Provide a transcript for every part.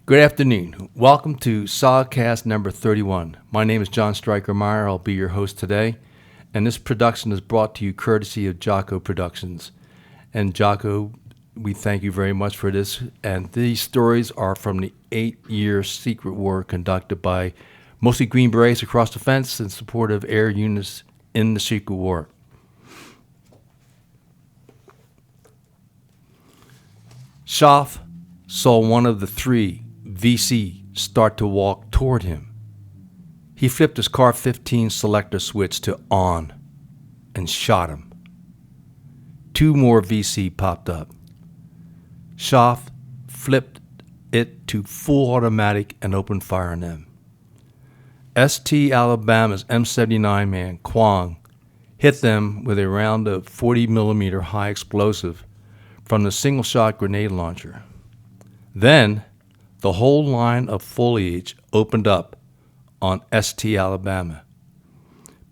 Good afternoon. Welcome to SOGCast number 31. My name is John Stryker Meyer. I'll be your host today. And this production is brought to you courtesy of Jocko Productions. And Jocko, we thank you very much for this. And these stories are from the 8-year secret war conducted by mostly Green Berets across the fence in support of air units in the secret war. Schaaf saw one of the three VC start to walk toward him. He flipped his Car 15 selector switch to on and shot him. 2 more VC popped up. Schaaf flipped it to full automatic and opened fire on them. ST Alabama's M79 man, Quang, hit them with a round of 40 millimeter high explosive from the single-shot grenade launcher. Then, the whole line of foliage opened up on ST Alabama.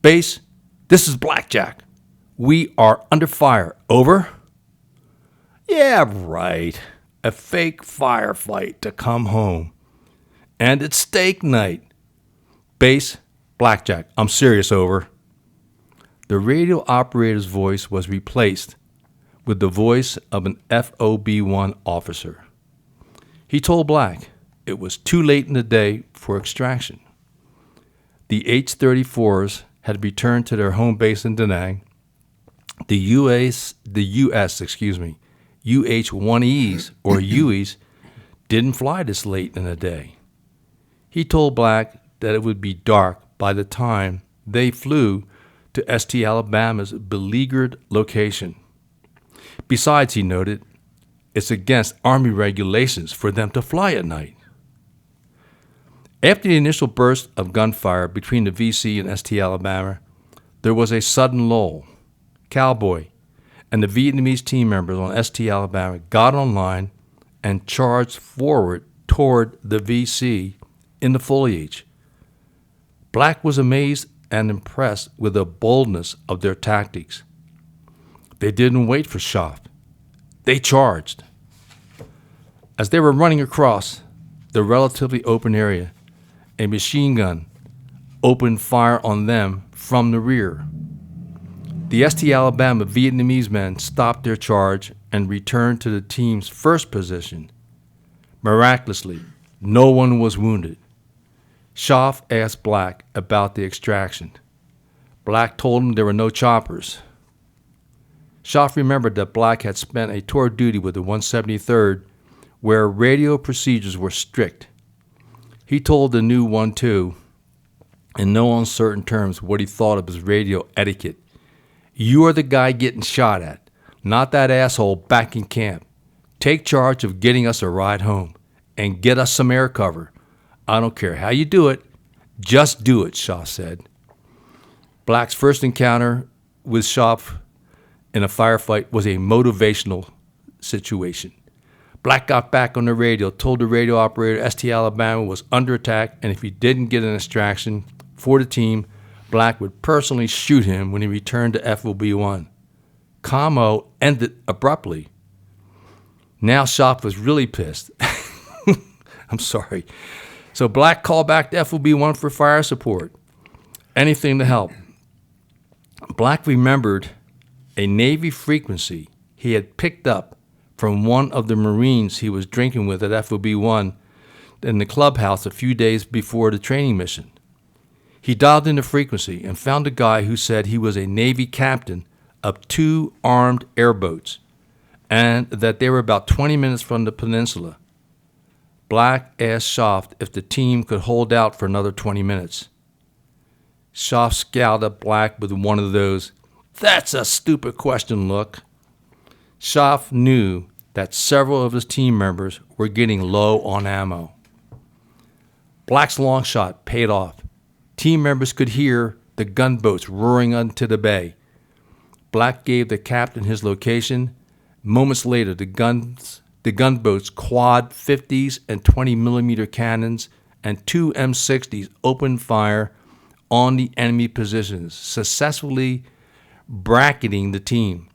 Base, this is Blackjack. We are under fire. Over? Yeah, right. A fake firefight to come home. And it's steak night. Base, Blackjack. I'm serious. Over. The radio operator's voice was replaced with the voice of an FOB-1 officer. He told Black it was too late in the day for extraction. The H-34s had returned to their home base in Da Nang. The U.S. UH-1Es or UEs didn't fly this late in the day. He told Black that it would be dark by the time they flew to ST Alabama's beleaguered location. Besides, he noted, it's against Army regulations for them to fly at night. After the initial burst of gunfire between the VC and ST Alabama, there was a sudden lull. Cowboy and the Vietnamese team members on ST Alabama got online and charged forward toward the VC in the foliage. Black was amazed and impressed with the boldness of their tactics. They didn't wait for Schaaf. They charged. As they were running across the relatively open area, a machine gun opened fire on them from the rear. The ST Alabama Vietnamese men stopped their charge and returned to the team's first position. Miraculously, no one was wounded. Schaaf asked Black about the extraction. Black told him there were no choppers. Schaaf remembered that Black had spent a tour of duty with the 173rd where radio procedures were strict. He told the new 1-2 in no uncertain terms what he thought of his radio etiquette. You are the guy getting shot at, not that asshole back in camp. Take charge of getting us a ride home and get us some air cover. I don't care how you do it, just do it, Schaaf said. Black's first encounter with Schaaf in a firefight was a motivational situation. Black got back on the radio, told the radio operator ST Alabama was under attack, and if he didn't get an extraction for the team, Black would personally shoot him when he returned to FOB-1. Commo ended abruptly. Now Schaaf was really pissed. I'm sorry. So Black called back to FOB-1 for fire support. Anything to help. Black remembered a Navy frequency he had picked up from one of the Marines he was drinking with at FOB-1 in the clubhouse a few days before the training mission. He dialed in the frequency and found a guy who said he was a Navy captain of 2 armed airboats and that they were about 20 minutes from the Peninsula. Black asked Schaaf if the team could hold out for another 20 minutes. Schaaf scowled at Black with one of those, "That's a stupid question" look. Schaaf knew that several of his team members were getting low on ammo. Black's long shot paid off. Team members could hear the gunboats roaring into the bay. Black gave the captain his location. Moments later, the gunboats, quad 50s and 20 millimeter cannons, and 2 M60s opened fire on the enemy positions, successfully bracketing the team.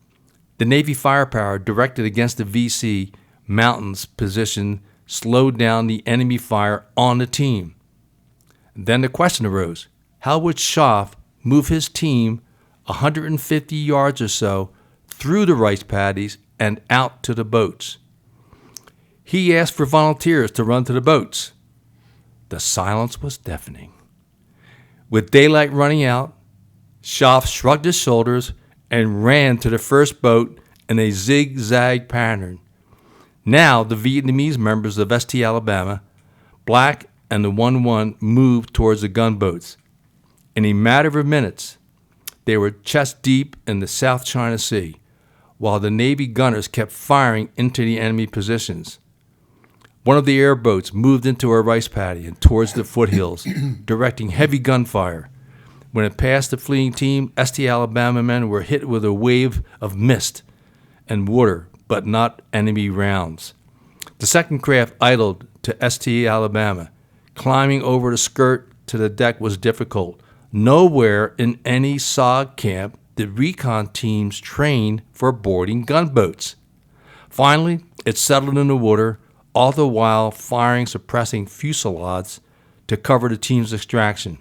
The Navy firepower directed against the VC Mountains position slowed down the enemy fire on the team. Then the question arose, how would Schaaf move his team 150 yards or so through the rice paddies and out to the boats? He asked for volunteers to run to the boats. The silence was deafening. With daylight running out, Schaaf shrugged his shoulders and ran to the first boat in a zigzag pattern. Now the Vietnamese members of ST Alabama, Black and the 1-1, moved towards the gunboats. In a matter of minutes, they were chest deep in the South China Sea, while the Navy gunners kept firing into the enemy positions. One of the airboats moved into a rice paddy and towards the foothills, directing heavy gunfire. When it passed the fleeing team, ST Alabama men were hit with a wave of mist and water, but not enemy rounds. The second craft idled to ST Alabama. Climbing over the skirt to the deck was difficult. Nowhere in any SOG camp did recon teams train for boarding gunboats. Finally, it settled in the water, all the while firing suppressing fusillades to cover the team's extraction.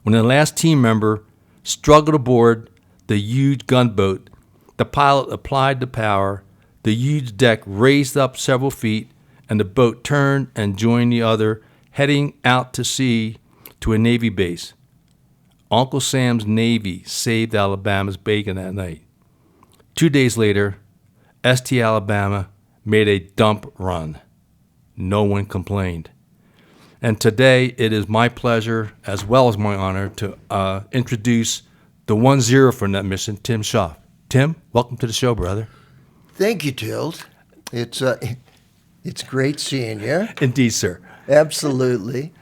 When the last team member struggled aboard the huge gunboat, the pilot applied the power, the huge deck raised up several feet, and the boat turned and joined the other, heading out to sea to a Navy base. Uncle Sam's Navy saved Alabama's bacon that night. 2 days later, ST Alabama made a dump run. No one complained. And today it is my pleasure as well as my honor to introduce the 1-0 from that mission, Tim Schaaf. Tim, welcome to the show, brother. Thank you, Tilt. It's great seeing you. Indeed, sir. Absolutely.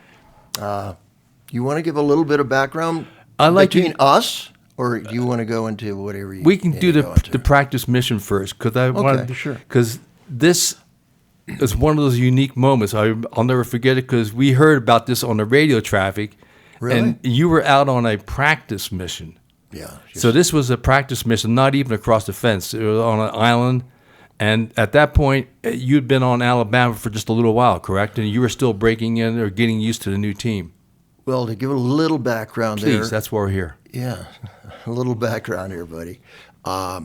You want to give a little bit of background between us, or do you want to go into whatever you? We can do the practice mission first, because I wanted, sure. Because this is one of those unique moments. I'll never forget it, because we heard about this on the radio traffic, Really? And you were out on a practice mission. Yeah. So this was a practice mission, not even across the fence. It was on an island, and at that point, you'd been on Alabama for just a little while, correct? And you were still breaking in or getting used to the new team. Well, to give a little background there. Please, that's why we're here. Yeah, a little background here, buddy. I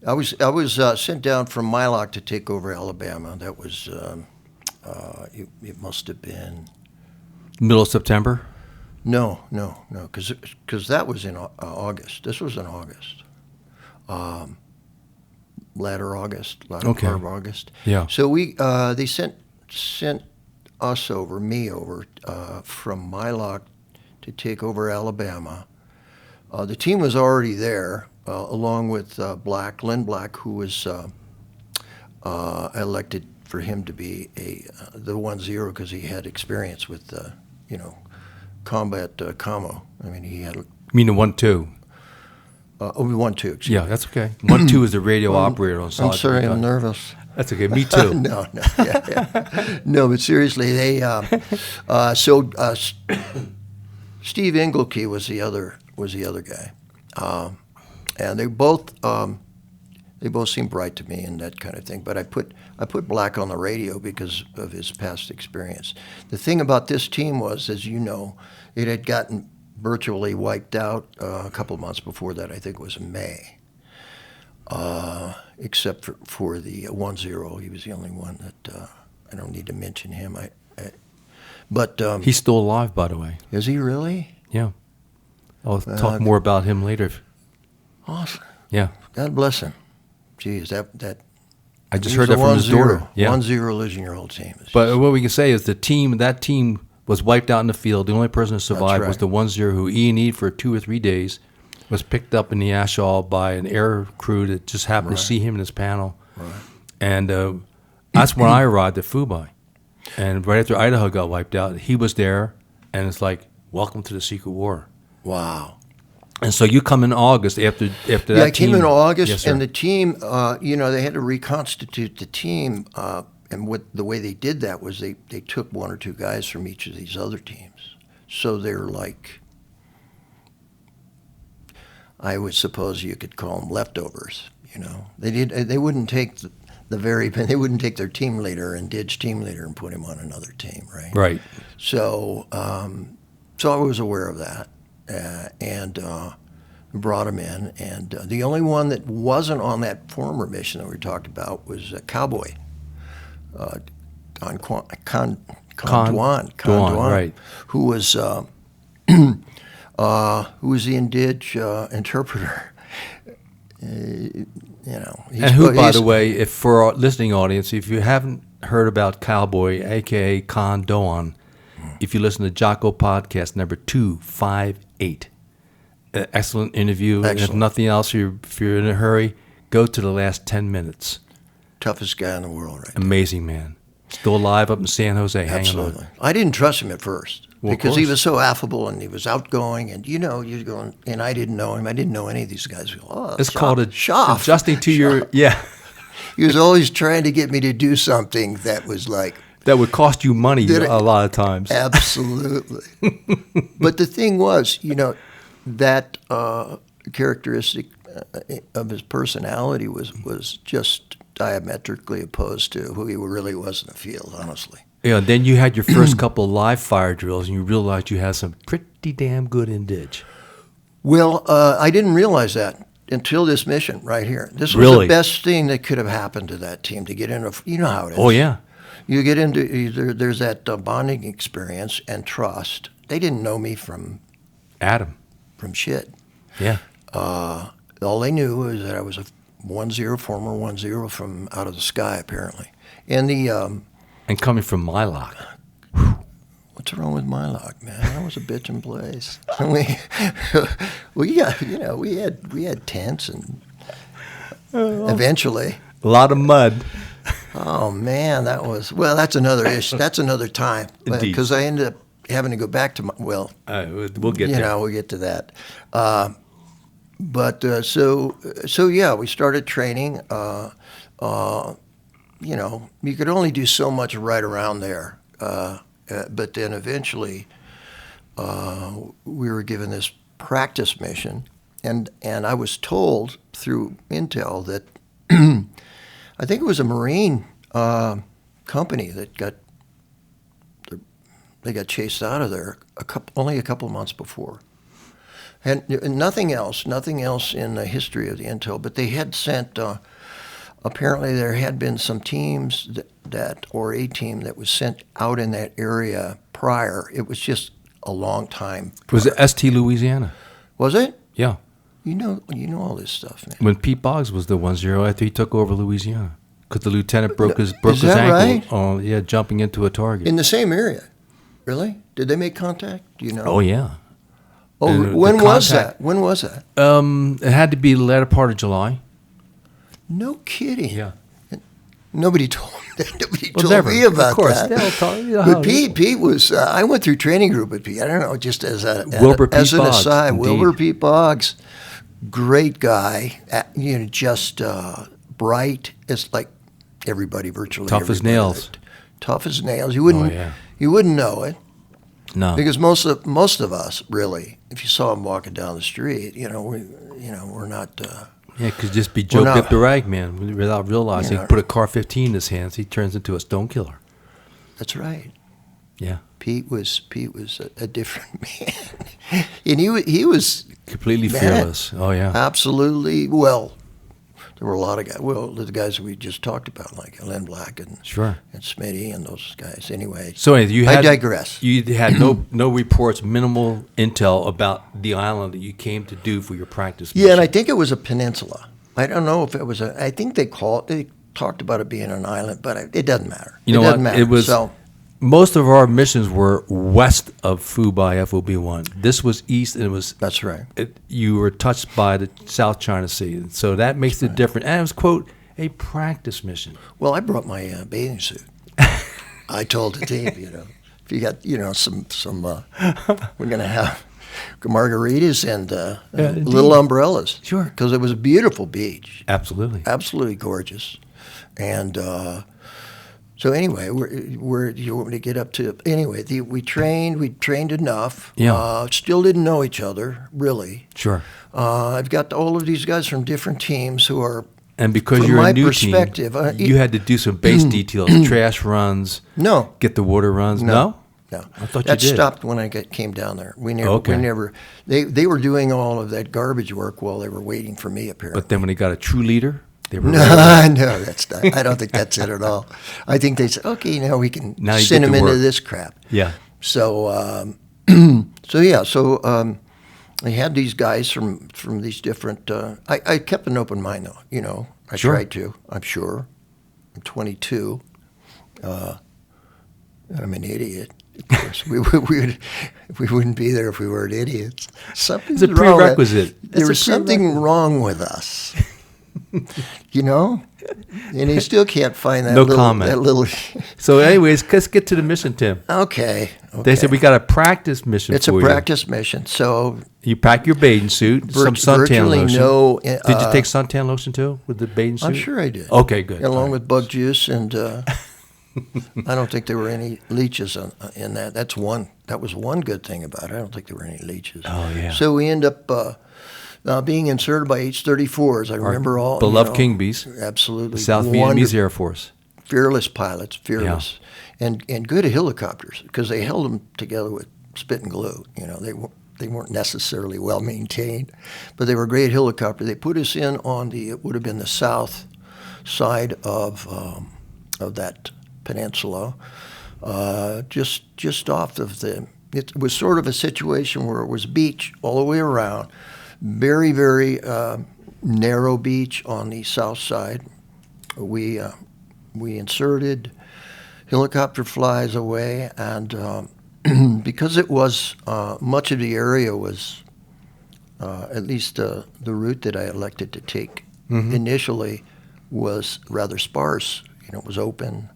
was sent down from Mylock to take over Alabama. That was it must have been Middle of September? no, because that was in August. This was in August, latter August, part of August. Yeah. So they sent me over from Mylock to take over Alabama. The team was already there, along with Lynn Black, who was elected for him to be the 1-0 because he had experience with, combat commo. I mean, he had. You mean the 1-2? 1-2. Excuse Yeah, that's okay. 1-2 is the radio operator on SOG. I'm sorry, I'm nervous. That's okay. Me too. No, yeah. No, but seriously, they Steve Engelke was the other guy, and they both seemed bright to me and that kind of thing. But I put Black on the radio because of his past experience. The thing about this team was, as you know, it had gotten virtually wiped out a couple of months before that. I think it was in May. Except for the 1-0, he was the only one that I don't need to mention him. But he's still alive, by the way. Is he really? Yeah. I'll talk more about him later. Awesome. Yeah. God bless him. Geez, that. I just heard that from his daughter. Yeah. 1-0 losing your whole team. But what we can say is that team was wiped out in the field. The only person who survived was the 1-0 who E&E'd for 2 or 3 days. Was picked up in the Ashall by an air crew that just happened to see him in his panel. Right. And that's when I arrived at Fubai. And right after Idaho got wiped out, he was there, and it's like, welcome to the Secret War. Wow. And so you come in August after that team. Yeah, I came in August, yes, and the team, they had to reconstitute the team, and the way they did that was they took 1 or 2 guys from each of these other teams. So they're like, I would suppose you could call them leftovers. They wouldn't take they wouldn't take their team leader and ditch team leader and put him on another team, right? Right. So, so I was aware of that, and brought him in. And the only one that wasn't on that former mission that we talked about was Cowboy, Khan Duan, right? Who was the indige interpreter. You know, And who, by the way, if for our listening audience, if you haven't heard about Cowboy, aka Khan Duan, if you listen to Jocko podcast number 258, excellent interview. Excellent. And if nothing else, if you're in a hurry, go to the last 10 minutes. Toughest guy in the world, right? Amazing man. Still alive up in San Jose. Absolutely. Hanging on. I didn't trust him at first Well, because he was so affable and he was outgoing, and you're going, and I didn't know him. I didn't know any of these guys. Oh, It's called Schaaf. adjusting to your, yeah. He was always trying to get me to do something that was like, That would cost you money a lot of times. Absolutely. But the thing was, that characteristic of his personality was just diametrically opposed to who he really was in the field, honestly. Yeah, and then you had your first couple of live fire drills, and you realized you had some pretty damn good indige. Well, I didn't realize that until this mission right here. This was Really? the best thing that could have happened to that team, to get into, you know how it is. Oh, yeah. You get into, there's that bonding experience and trust. They didn't know me from Adam. shit. Yeah. All they knew was that I was a 1-0, former 1-0 from out of the sky, apparently. And And coming from Mylock. what's wrong with Mylock, man? That was a bitchin' place. We had tents, and eventually. A lot of mud. Oh man, that's another issue. That's another time. Indeed. Because I ended up having to go back to We'll get there. We'll get to that. So yeah, we started training. You could only do so much right around there. But then eventually, we were given this practice mission, and I was told through intel that I think it was a Marine company that got chased out of there only a couple of months before. And nothing else in the history of the intel, but they had sent, apparently there had been some teams or a team that was sent out in that area prior. It was just a long time prior. Was it ST Louisiana? Was it? Yeah. You know all this stuff, man. When Pete Boggs was the 1-0 after he took over Louisiana. Because the lieutenant broke his that ankle right? jumping into a target. In the same area. Really? Did they make contact? Do you know? Oh, yeah. Oh, And when the was contact- that? When was that? It had to be the latter part of July. No kidding. Yeah. Nobody told never. me about Of course. that. They'll tell you But how- Pete was. I went through training group with Pete. I don't know, just as Wilbur Pete as an Boggs, aside. indeed. Wilbur Pete Boggs, great guy. Just bright. It's like everybody virtually. Tough as everybody nails. Tough as nails. You wouldn't. Oh, yeah. You wouldn't know it. No. Because most of us, really, if you saw him walking down the street, we're not. Yeah, it could just be Joe not- Pip the Rag Man without realizing. Yeah. Put a Car 15 in his hands, he turns into a stone killer. That's right. Yeah. Pete was a different man, and he was Completely Man. fearless. Oh, yeah. absolutely well. There were a lot of guys. Well, the guys we just talked about, like Len Black and Sure. Smitty and those guys. Anyway, So anyway, I digress. You had no reports, minimal intel about the island that you came to do for your practice. Yeah, and I think it was a peninsula. I don't know if it was I think they talked about it being an island, but it doesn't matter. You know it doesn't what? matter. It was So, most of our missions were west of Fubai FOB1. This was east, and it was that's right. you were touched by the South China Sea, so that makes it different. And it was quote a practice mission. Well, I brought my bathing suit. I told the team, if you got some we're gonna have margaritas and little umbrellas. Sure. Because it was a beautiful beach. Absolutely. Absolutely gorgeous. And so anyway, you want me to get up to anyway? We trained enough. Yeah. Still didn't know each other really. Sure. I've got all of these guys from different teams who are And because from you're my a new perspective, team, you had to do some base details, trash runs. No. Get the water runs. No. No, I thought that you did. stopped when I came down there. We never. Okay. We never. They were doing all of that garbage work while they were waiting for me. Apparently, But then when he got a true leader, they were no, ready. no, that's not. I don't think that's it at all. I think they said, okay, now we can Now you send get them to into work. this crap. Yeah. So, I had these guys from these different. I kept an open mind though. You know, I Sure. tried to. I'm sure. I'm 22. I'm an idiot. Of course, we wouldn't be there if we weren't idiots. Something's It's a wrong. prerequisite. There was something wrong with us. You know, and he still can't find that. No little, comment. That little. So, anyways, let's get to the mission, Tim. Okay. They said we got a practice mission It's for a you. practice mission. So You pack your bathing suit, some suntan virtually lotion. no. Did you take suntan lotion too with the bathing suit? I'm sure I did. Okay, good. Along All right. with bug juice, and I don't think there were any leeches in that. That was one good thing about it. I don't think there were any leeches. Oh, yeah. So we end up being inserted by H-34s. I remember all beloved King Bees. Absolutely, South wonderful. Vietnamese Air Force. Fearless pilots, fearless, and good helicopters because they held them together with spit and glue. You know, they weren't necessarily well maintained, but they were great helicopters. They put us in on it would have been the south side of that peninsula, just off of the. It was sort of a situation where it was beach all the way around, very very narrow beach on the south side. We inserted, helicopter flies away, and because it was much of the area was at least the route that I elected to take initially was rather sparse. You know, it was open.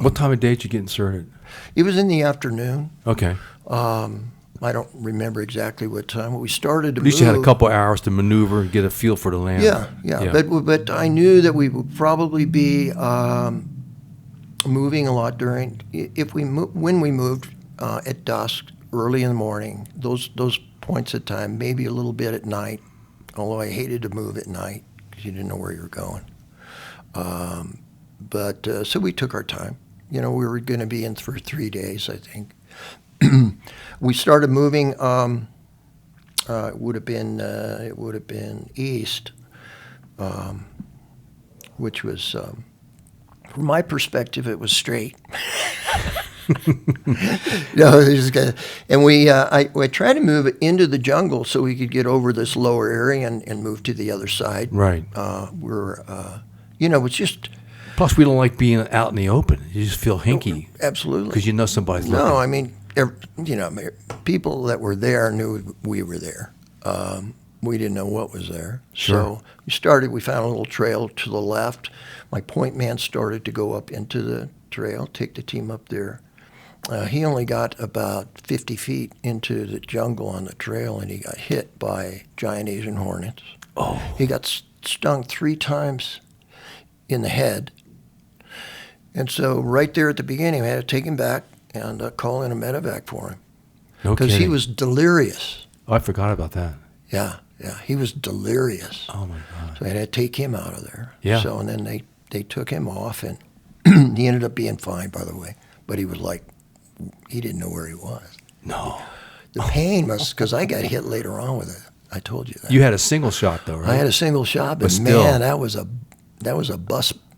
What time of day did you get inserted? It was in the afternoon. Okay. I don't remember exactly what time. We started to At least move. you had a couple hours to maneuver and get a feel for the land. Yeah. But I knew that we would probably be moving a lot when we moved at dusk, early in the morning. Those points of time, maybe a little bit at night. Although I hated to move at night because you didn't know where you were going. So we took our time. You know, we were going to be in for 3 days, I think. We started moving. It would have been east, which was, from my perspective, it was straight. I tried to move it into the jungle so we could get over this lower area and move to the other side. Right. It's just. Plus, we don't like being out in the open. You just feel hinky. Absolutely. Because you know somebody's looking. No, I mean, people that were there knew we were there. We didn't know what was there. Sure. So we found a little trail to the left. My point man started to go up into the trail, take the team up there. He only got about 50 feet into the jungle on the trail, and he got hit by giant Asian hornets. Oh. He got stung 3 times in the head. And so right there at the beginning, I had to take him back and call in a medevac for him. No Because he kidding. was delirious. Oh, I forgot about that. Yeah, he was delirious. Oh, my God. So I had to take him out of there. Yeah. So, and then they took him off, and he ended up being fine, by the way. But he was like, he didn't know where he was. No. The pain was, because I got hit later on with it. I told you that. You had a single shot, though, right? I had a single shot, but still. man, that was a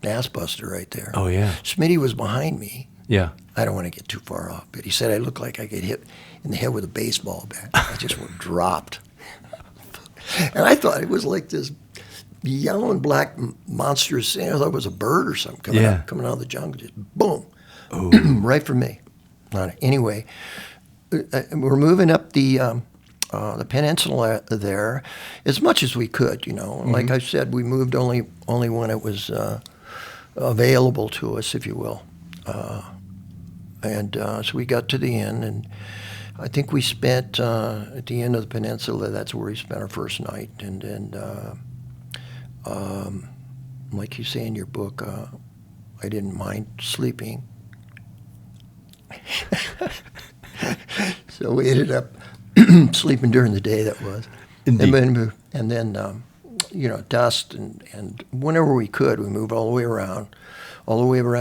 ass buster right there. Oh, yeah. Smitty was behind me. Yeah. I don't want to get too far off, but he said I looked like I get hit in the head with a baseball bat. I just dropped. And I thought it was like this yellow and black monstrous thing. I thought it was a bird or something coming out of the jungle. Just boom. Right for me. Anyway, we're moving up the peninsula there as much as we could, you know. Like I said, we moved only when it was available to us, if you will. So we got to the end, and I think we spent at the end of the peninsula. That's where we spent our first night, and like you say in your book, I didn't mind sleeping. So we ended up sleeping during the day. That was, Indeed. and then dust, and whenever we could, we moved all the way around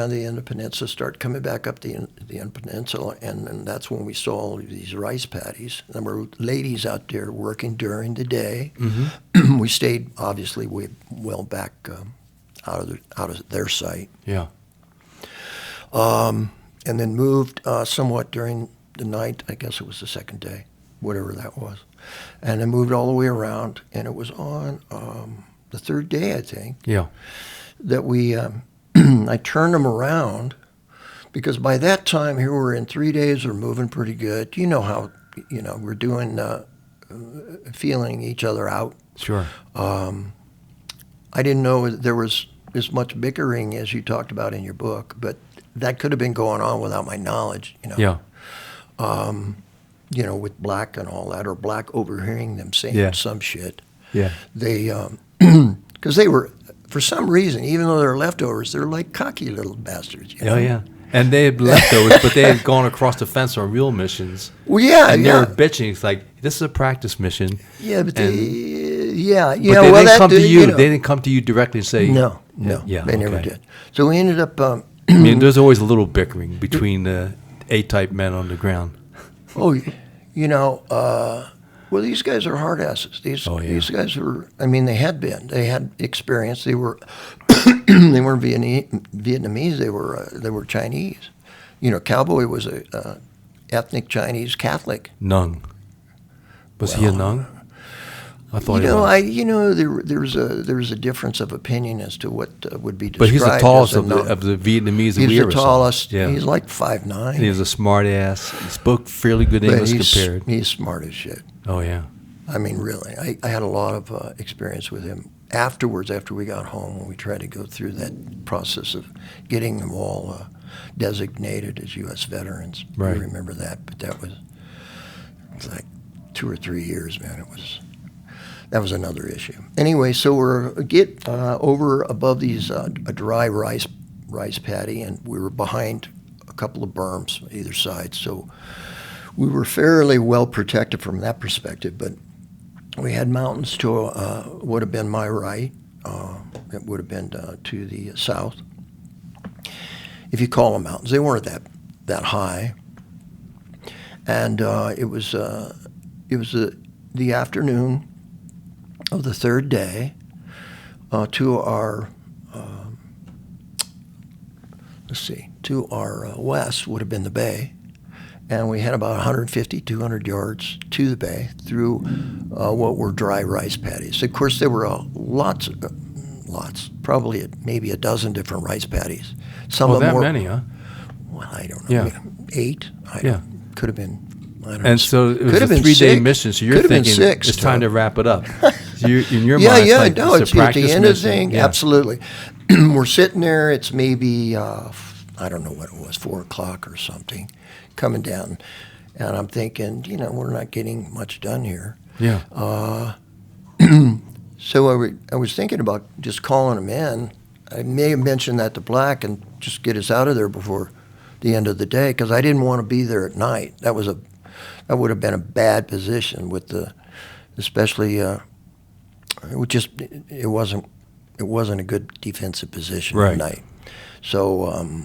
the end of the peninsula, start coming back up the end peninsula, and that's when we saw all of these rice paddies. And there were ladies out there working during the day. Mm-hmm. We stayed, obviously, well back out of their sight. Yeah. And then moved somewhat during the night. I guess it was the second day, whatever that was. And then moved all the way around, and it was on the third day, I think, that we... I turned them around because by that time here we're in 3 days, we're moving pretty good. You know how, we're doing, feeling each other out. Sure. I didn't know there was as much bickering as you talked about in your book, but that could have been going on without my knowledge, Yeah. With Black and all that, or Black overhearing them saying some shit. Yeah. They, because they were... For some reason, even though they're leftovers, they're like cocky little bastards. Oh, yeah. And they had leftovers, but they had gone across the fence on real missions. Well, yeah, and they were bitching. It's like, this is a practice mission. Yeah, but But they didn't come to you directly and say... No, Yeah, they never did. So we ended up... I mean, there's always a little bickering between the A-type men on the ground. Well, these guys are hard asses. These guys were, they had experience. They were, they weren't Vietnamese. They were Chinese. Cowboy was a ethnic Chinese Catholic. Nung. Was he a Nung? I thought he was. There's a difference of opinion as to what would be described. But he's the tallest of the Vietnamese that he's we the ever saw. tallest. Yeah. He's like 5'9". And he was a smart ass. He spoke fairly good English compared. He's smart as shit. Oh, yeah. Really. I had a lot of experience with him afterwards, after we got home, when we tried to go through that process of getting them all designated as U.S. veterans. Right. I remember that, but it was like 2 or 3 years, man. That was another issue. Anyway, so we're over above these a dry rice paddy, and we were behind a couple of berms either side, so we were fairly well protected from that perspective, but we had mountains to would have been my right. It would have been to the south. If you call them mountains, they weren't that high. And it was the afternoon of the third day. To our west would have been the bay. And we had about 150, 200 yards to the bay through what were dry rice paddies. Of course, there were lots, probably maybe a dozen different rice paddies. Some of them were, many, huh? Well, I don't know. Yeah. 8? Could have been. I don't know. And so it was a 3-day mission, so you're thinking it's time to wrap it up. So in your mind, it's like, it's at the end of the thing, yeah. Absolutely. We're sitting there, it's maybe, I don't know what it was, 4 o'clock or something, coming down. And I'm thinking, we're not getting much done here. Yeah. So I was thinking about just calling him in. I may have mentioned that to Black and just get us out of there before the end of the day, because I didn't want to be there at night. That would have been a bad position with especially it wasn't a good defensive position right. at night. So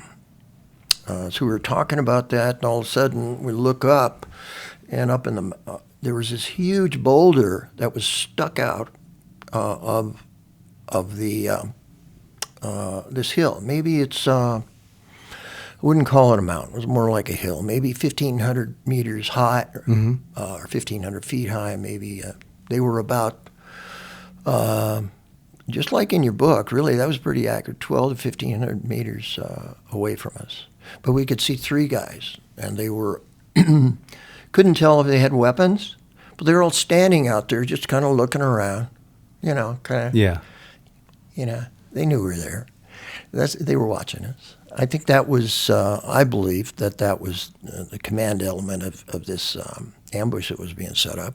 we were talking about that, and all of a sudden we look up, and up in there was this huge boulder that was stuck out of the this hill. Maybe it's I wouldn't call it a mountain. It was more like a hill, maybe 1,500 meters high, or 1,500 feet high. Maybe they were about just like in your book. Really, that was pretty accurate. 1,200 to 1,500 meters away from us, but we could see 3 guys, and they were couldn't tell if they had weapons, but they were all standing out there, just kind of looking around. Kind of. Yeah. They knew we were there. They were watching us. I think that was, I believe that was the command element of this ambush that was being set up.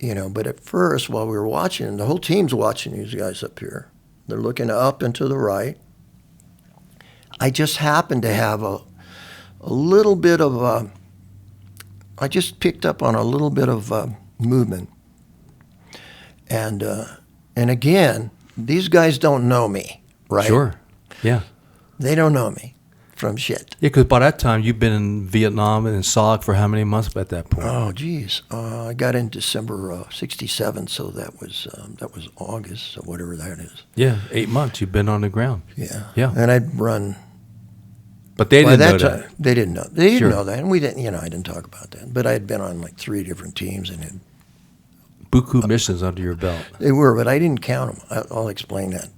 But at first, while we were watching, the whole team's watching these guys up here. They're looking up and to the right. I just happened to have a little bit of, I just picked up on a little bit of movement. And And again, these guys don't know me, right? Sure. Yeah. They don't know me from shit. Yeah, because by that time you've been in Vietnam and in SOG for how many months at that point? Oh, geez. I got in December '67, so that was August, or whatever that is. Yeah, 8 months you've been on the ground. Yeah. Yeah. And I'd run. But they By didn't know that that. time, they didn't know. They didn't Sure. know that, and we didn't. I didn't talk about that. But I had been on like 3 different teams, and Buku missions under your belt. they were, but I didn't count them. I'll explain that.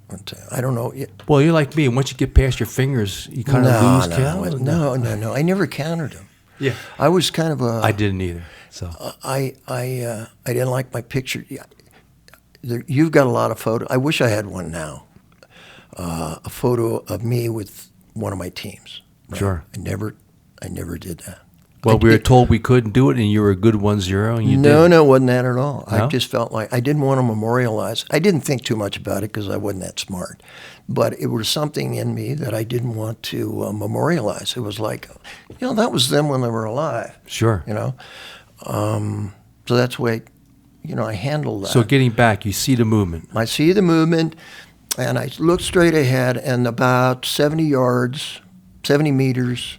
I don't know. Well, you're like me. Once you get past your fingers, you kind of lose count. No. I never counted them. Yeah. I was kind of a. I didn't either. So I didn't like my picture. You've got a lot of photos. I wish I had one now. A photo of me with one of my teams. Right? Sure. I never did that. Well, we were told we couldn't do it, and you were a good 1-0, and you did. No, it wasn't that at all. No? I just felt like I didn't want to memorialize. I didn't think too much about it because I wasn't that smart. But it was something in me that I didn't want to memorialize. It was like, that was them when they were alive. Sure. So that's the way, I handled that. So getting back, you see the movement. I see the movement, and I look straight ahead, and about 70 meters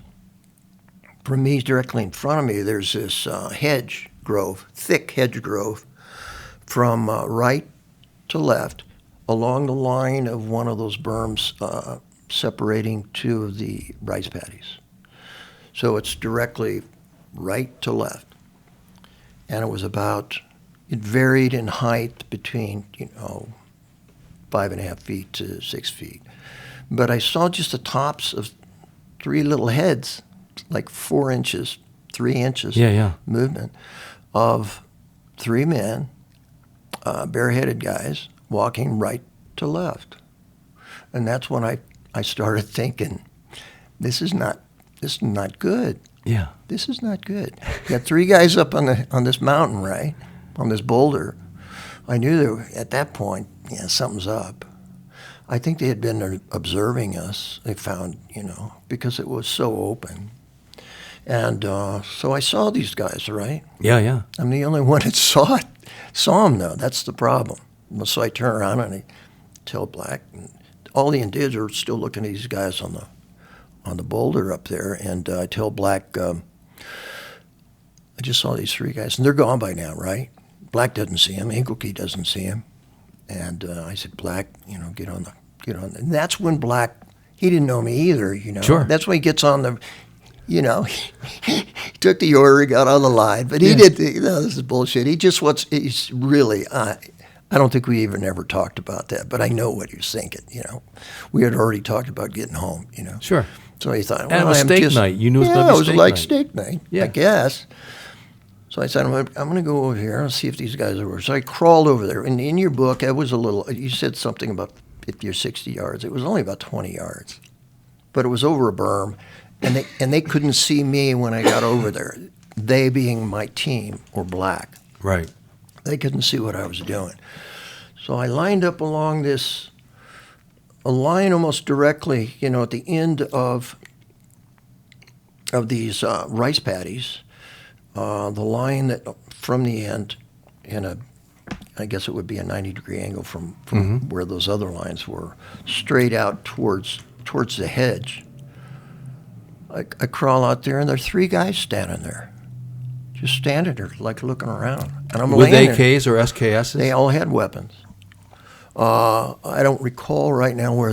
from me, directly in front of me, there's this thick hedge grove, from right to left, along the line of one of those berms separating 2 of the rice paddies. So it's directly right to left. And it varied in height between, 5.5 feet to 6 feet. But I saw just the tops of 3 little heads, like 4 inches, 3 inches movement of 3 men, bareheaded guys, walking right to left. And that's when I started thinking, this is not good. Yeah. This is not good. You got 3 guys up on this mountain, right, on this boulder. I knew at that point, something's up. I think they had been observing us. They found, because it was so open. And so I saw these guys, right? Yeah. I'm the only one that saw them, though. That's the problem. So I turn around and I tell Black, and all the Indians are still looking at these guys on the boulder up there, and I tell Black, I just saw these 3 guys, and they're gone by now, right? Black doesn't see him. Engelke doesn't see him. And I said, Black, get on. And that's when Black, he didn't know me either, Sure. That's when he gets on the, he took the order, he got on the line, but he did, this is bullshit. He's really, I don't think we even ever talked about that, but I know what he was thinking, We had already talked about getting home, Sure. So he thought, And it was steak night. You knew it was going to be it was steak like night. steak night, Yeah. I guess. So I said, I'm going to go over here and see if these guys are over. So I crawled over there. And in your book, you said something about 50 or 60 yards. It was only about 20 yards. But it was over a berm. And they couldn't see me when I got over there. They being my team, or Black. Right. They couldn't see what I was doing. So I lined up along a line almost directly, at the end of these rice paddies. The line that from the end, I guess it would be a 90-degree angle from where those other lines were, straight out towards the hedge. I crawl out there, and there are 3 guys standing there, just standing there, like looking around. And I'm With laying AKs there. or SKSs? They all had weapons. I don't recall right now where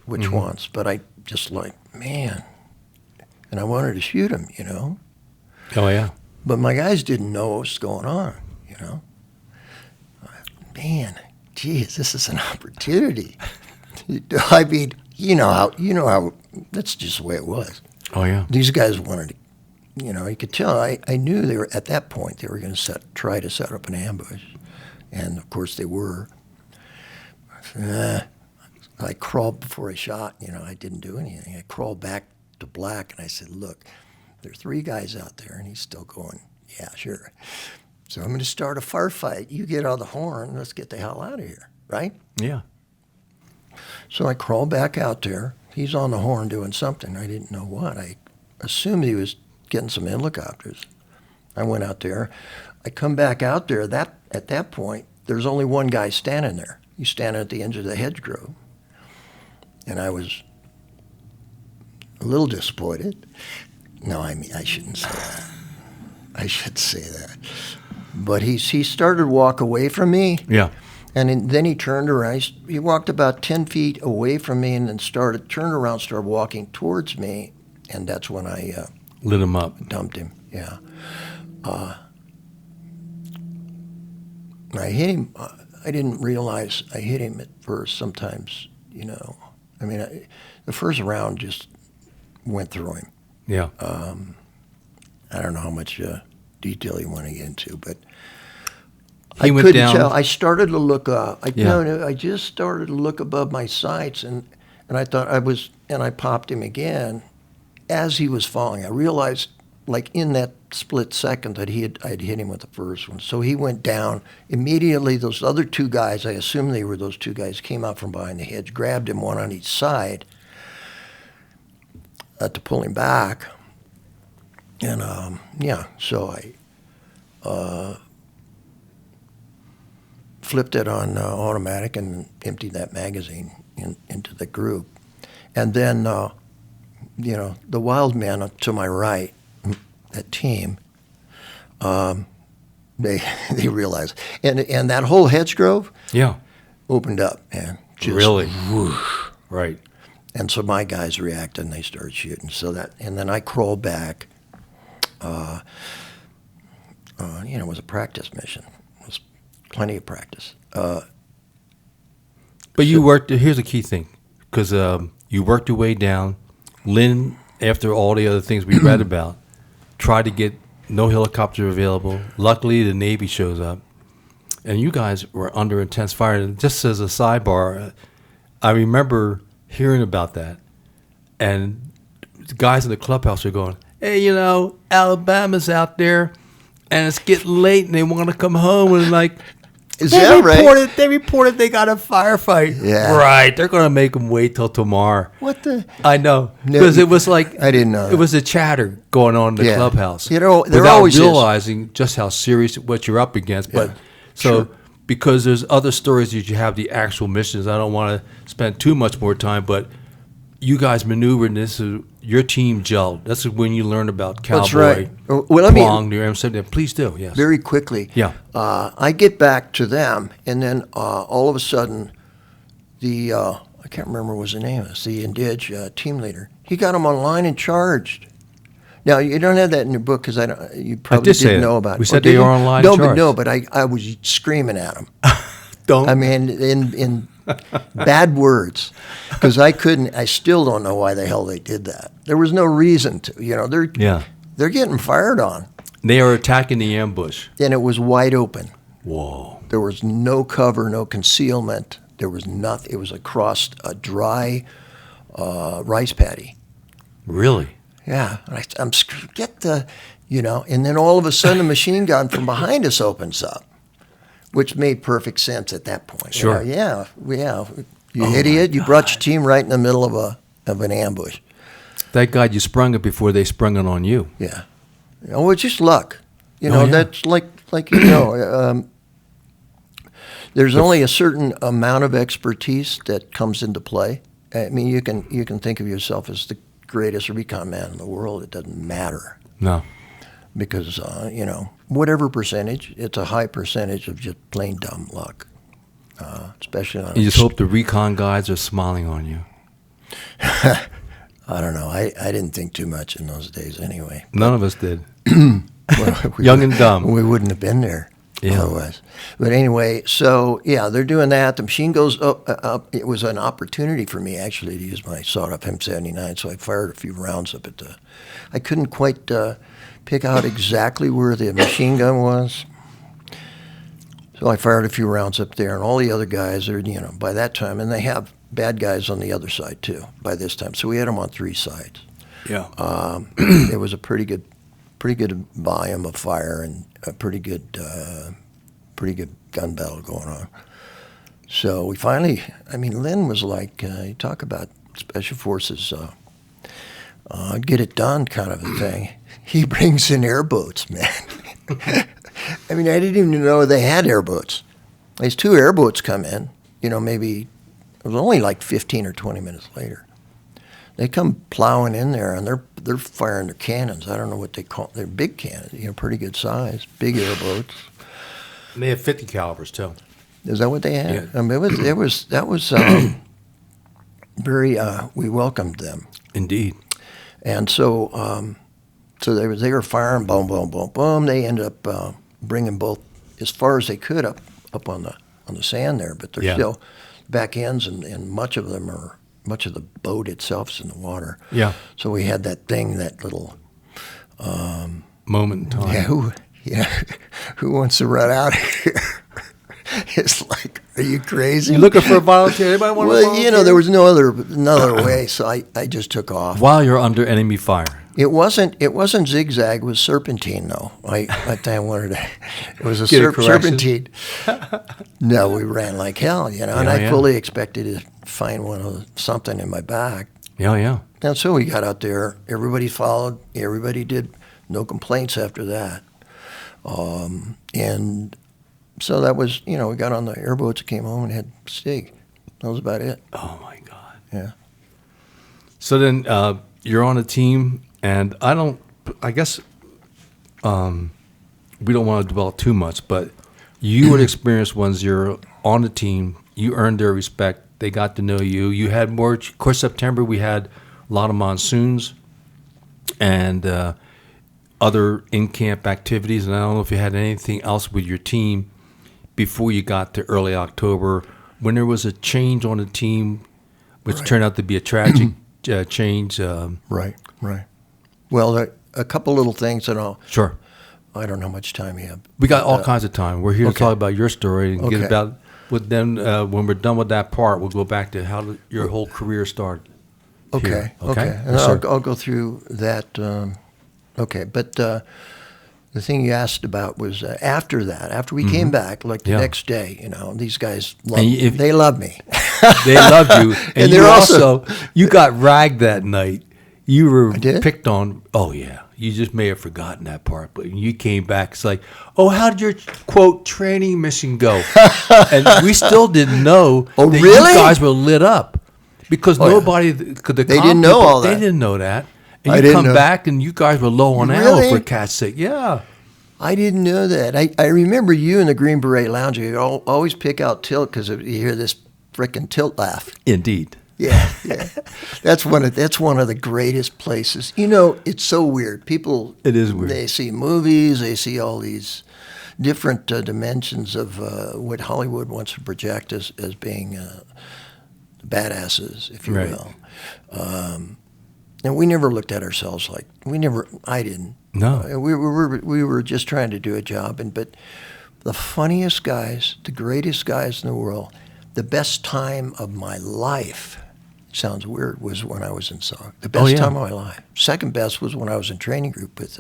which ones, but I just like, man, and I wanted to shoot him, Oh, yeah. But my guys didn't know what was going on, Man, geez, this is an opportunity. I mean, you know how that's just the way it was. Oh, yeah. These guys wanted to, you could tell. I knew they were, at that point, they were going to try to set up an ambush. And, of course, they were. I crawled before I shot, I didn't do anything. I crawled back to Black, and I said, look, there are 3 guys out there, and he's still going, yeah, sure. So I'm going to start a firefight. You get on the horn. Let's get the hell out of here, right? Yeah. So I crawled back out there. He's on the horn doing something. I didn't know what. I assumed he was getting some helicopters. I went out there. I come back out there. At that point, there's only one guy standing there. He's standing at the edge of the hedgerow. And I was a little disappointed. No, I mean, I shouldn't say that. I should say that. But he started to walk away from me. Yeah. And then he turned around. He walked about 10 feet away from me and then turned around, started walking towards me. And that's when I lit him up. Dumped him, yeah. I hit him. I didn't realize I hit him at first. Sometimes, you know. I mean, the first round just went through him. Yeah. I don't know how much detail you want to get into, but he I went couldn't down. tell. I started to look up. Yeah. I just started to look above my sights, and I thought and I popped him again as he was falling. I realized, like in that split second, that I'd hit him with the first one. So he went down immediately. Those other two guys, I assume they were those two guys, came out from behind the hedge, grabbed him, one on each side, to pull him back. And so I flipped it on automatic and emptied that magazine into the group. And then, the wild men to my right, that team, they realized, and that whole hedge grove, opened up, man. Just Really? Whoosh. Right. And so my guys reacted and they started shooting. And then I crawled back. It was a practice mission. It was plenty of practice. But you worked. Here's a key thing, because you worked your way down. Lynn, after all the other things we read about, tried to get no helicopter available. Luckily, the Navy shows up, and you guys were under intense fire. And just as a sidebar, I remember hearing about that, and the guys in the clubhouse are going, "Hey, Alabama's out there, and it's getting late, and they want to come home." And like, Is that right? They reported they got a firefight. Yeah. Right. They're going to make them wait till tomorrow. What the? I know. Because it was like, I didn't know it was a chatter going on in the clubhouse. They're without always realizing just how serious what you're up against. But sure. Because there's other stories that you have the actual missions, I don't want to spend too much more time, but you guys maneuvered, and this is your team gelled. That's when you learn about Cowboy. That's right. Well, Plong, near M70. Please do, yes. Very quickly. Yeah. I get back to them, and then all of a sudden, I can't remember what his name is, the Indige team leader, he got them online and charged. Now, you don't have that in your book because you probably didn't know about it. We said they were online charged. But I was screaming at them. Don't. I mean, in bad words, because I still don't know why the hell they did that. There was no reason to. They're getting fired on. They are attacking the ambush. And it was wide open. Whoa. There was no cover, no concealment. There was nothing. It was across a dry rice paddy. Really? Yeah. I'm and then all of a sudden a machine gun from behind us opens up, which made perfect sense at that point. Sure. You idiot! You brought your team right in the middle of an ambush. Thank God you sprung it before they sprung it on you. Yeah. It's just luck. Yeah. That's there's only a certain amount of expertise that comes into play. I mean, you can think of yourself as the greatest recon man in the world. It doesn't matter. No. Because, whatever percentage, it's a high percentage of just plain dumb luck. Especially on You just hope the recon guys are smiling on you. I don't know. I didn't think too much in those days anyway. None of us did. Well, Young and dumb. We wouldn't have been there otherwise. But anyway, so, they're doing that. The machine goes up. It was an opportunity for me, actually, to use my sawed-off M79, so I fired a few rounds up at I couldn't quite pick out exactly where the machine gun was. So I fired a few rounds up there, and all the other guys are, by that time, and they have bad guys on the other side, too, by this time. So we had them on three sides. Yeah. It was a pretty good volume of fire and a pretty good gun battle going on. So we finally, Lynn was like, you talk about special forces, get it done kind of a thing. He brings in airboats, man. I didn't even know they had airboats. these 2 airboats come in, maybe it was only like 15 or 20 minutes later. They come plowing in there, and they're firing their cannons. I don't know what they call. They're big cannons, pretty good size, big airboats. And they have 50 calibers too. Is that what they had? Yeah. I mean, that was very. We welcomed them. Indeed. And so they were firing, boom, boom, boom, boom. They ended up bringing both as far as they could up on the sand there, but they're still back ends, and much of the boat itself is in the water. Yeah. So we had that little moment in time. Who wants to run out of here? It's like, are you crazy? You looking for a volunteer? Anybody want to volunteer? There was no other way, so I just took off. While you're under enemy fire. It wasn't zigzag. It was serpentine, though. I wanted to. It was a serpentine. No, we ran like hell, and I fully expected to find something in my back. Yeah. And so we got out there. Everybody followed. Everybody did. No complaints after that. And so that was, we got on the airboats, came home, and had steak. That was about it. Oh my God. Yeah. So then you're on a team, and I guess we don't want to develop too much, but you would experience once you're on the team, you earned their respect. They got to know you. You had more. Of course, September we had a lot of monsoons and other in-camp activities, and I don't know if you had anything else with your team before you got to early October, when there was a change on the team, which turned out to be a tragic change. Right. Well, a couple little things, and Sure. I don't know how much time you have. We got all kinds of time. We're here to talk about your story and get Okay. about. But then when we're done with that part, we'll go back to how your whole career started. Okay. Here. And Yes, sir. I'll go through that. But the thing you asked about was after that, after we came back, like the next day, these guys, they love me. They loved you. And they're you also, you got ragged that night. You were I did? picked on. Oh, yeah. You just may have forgotten that part. But when you came back, it's like, oh, how did your, quote, training mission go? And we still didn't know that really? you guys were lit up. Because nobody, they didn't know all that. They didn't know that. And I you didn't come know. back and you guys were low on Really? ammo, for cat's sake. Yeah. I didn't know that. I remember you in the Green Beret Lounge. You always pick out tilt because you hear this frickin' tilt laugh. Indeed. Yeah. That's one of the greatest places. It's so weird. People. It is weird. They see movies. They see all these different dimensions of what Hollywood wants to project as being badasses, if you will. And we never looked at ourselves like I didn't. No. We were just trying to do a job, but the funniest guys, the greatest guys in the world, the best time of my life. Sounds weird. Was when I was in SOG. The best time of my life. Second best was when I was in training group with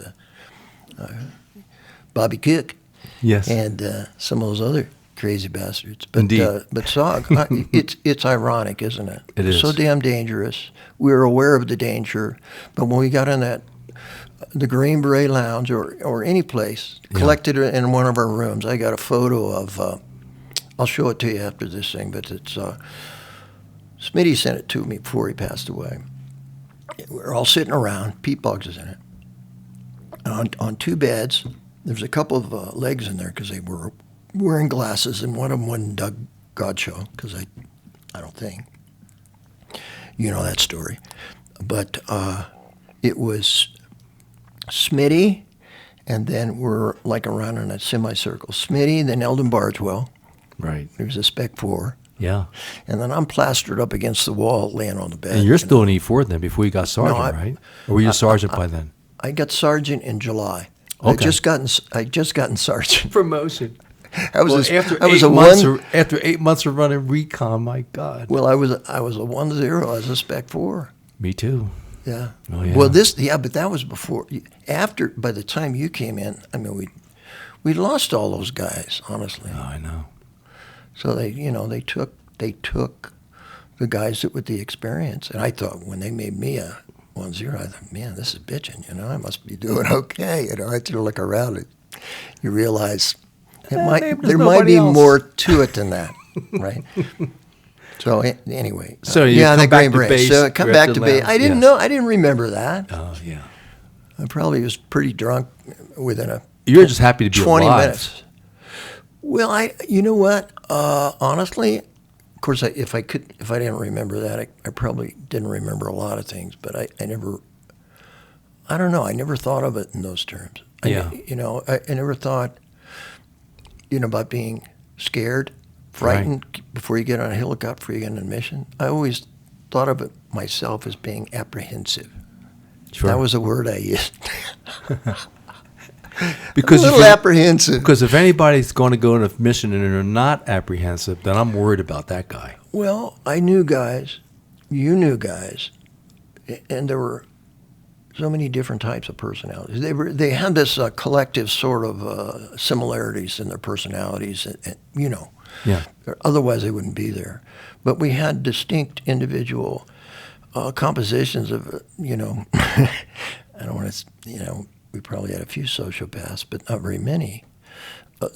Bobby Cook. Yes. And some of those other crazy bastards. But, Indeed. But SOG, it's ironic, isn't it? It is. So damn dangerous. We were aware of the danger, but when we got in the Green Beret Lounge or any place, collected it in one of our rooms, I got a photo of, I'll show it to you after this thing, but it's, Smitty sent it to me before he passed away. We're all sitting around, Pete Boggs is in it, on 2 beds. There's a couple of legs in there because they were wearing glasses, and one of them wasn't Doug Godshaw, because I don't think. You know that story. But it was Smitty, and then we're like around in a semicircle. Smitty, then Eldon Bardwell. Right. There was a Spec 4. Yeah. And then I'm plastered up against the wall, laying on the bed. And you're still in E4 then before you got sergeant, right? Or were you a sergeant by then? I got sergeant in July. Okay. I just gotten sergeant. Promotion. After 8 months of running Recon, my God. Well, I was a 1-0 as a Spec 4. Me too. Yeah. Oh, yeah. Well, but that was before. By the time you came in, I mean, we lost all those guys, honestly. Oh, I know. So they took the guys with the experience, and I thought when they made me a 1-0, I thought, man, this is bitching. I must be doing okay. I had to look around and you realize There might be more to it than that, right? So anyway, so you come that back Green to Beret. base, So I come you're back at to the base. lounge. I didn't Yes. know. I didn't remember that. Oh yeah. I probably was pretty drunk within a. You're just happy to be 20 alive. minutes. Well, you know what? Honestly, of course, if I didn't remember that, I probably didn't remember a lot of things. But I never. I don't know. I never thought of it in those terms. Yeah. I never thought, about being scared, frightened before you get on a helicopter, before you get on a mission. I always thought of it myself as being apprehensive. Sure. That was a word I used. Because a little apprehensive. Because if anybody's going to go on a mission and they're not apprehensive, then I'm worried about that guy. Well, I knew guys, you knew guys, and there were so many different types of personalities. They had this collective sort of similarities in their personalities, and. Yeah. Otherwise, they wouldn't be there. But we had distinct individual compositions of, I don't want to, we probably had a few sociopaths, but not very many,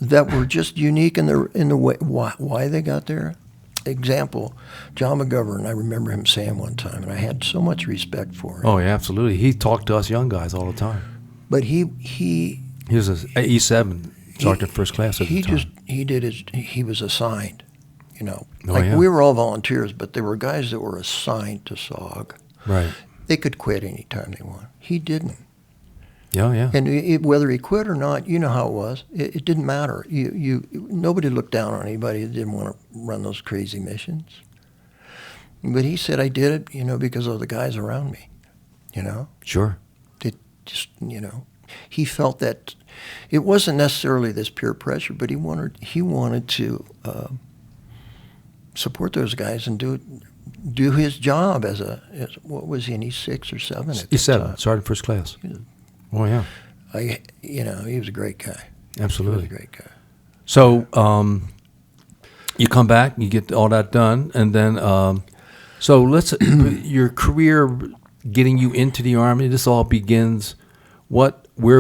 that were just unique in the way why they got there. Example, John McGovern. I remember him saying one time, and I had so much respect for him. Oh yeah, absolutely. He talked to us young guys all the time. But he was an E7 sergeant first class at the time. He was assigned. Yeah. We were all volunteers, but there were guys that were assigned to SOG. Right. They could quit any time they wanted. He didn't. Yeah. And whether he quit or not, you know how it was. It didn't matter. Nobody looked down on anybody that didn't want to run those crazy missions. But he said, I did it, because of the guys around me. Sure. It just, he felt that it wasn't necessarily this peer pressure, but he wanted to support those guys and do his job as what was he in E6 or 7? E7, sergeant first class. Oh yeah. He was a great guy. Absolutely. He was a great guy. So you come back, you get all that done, and then so let's your career getting you into the Army. This all begins. Where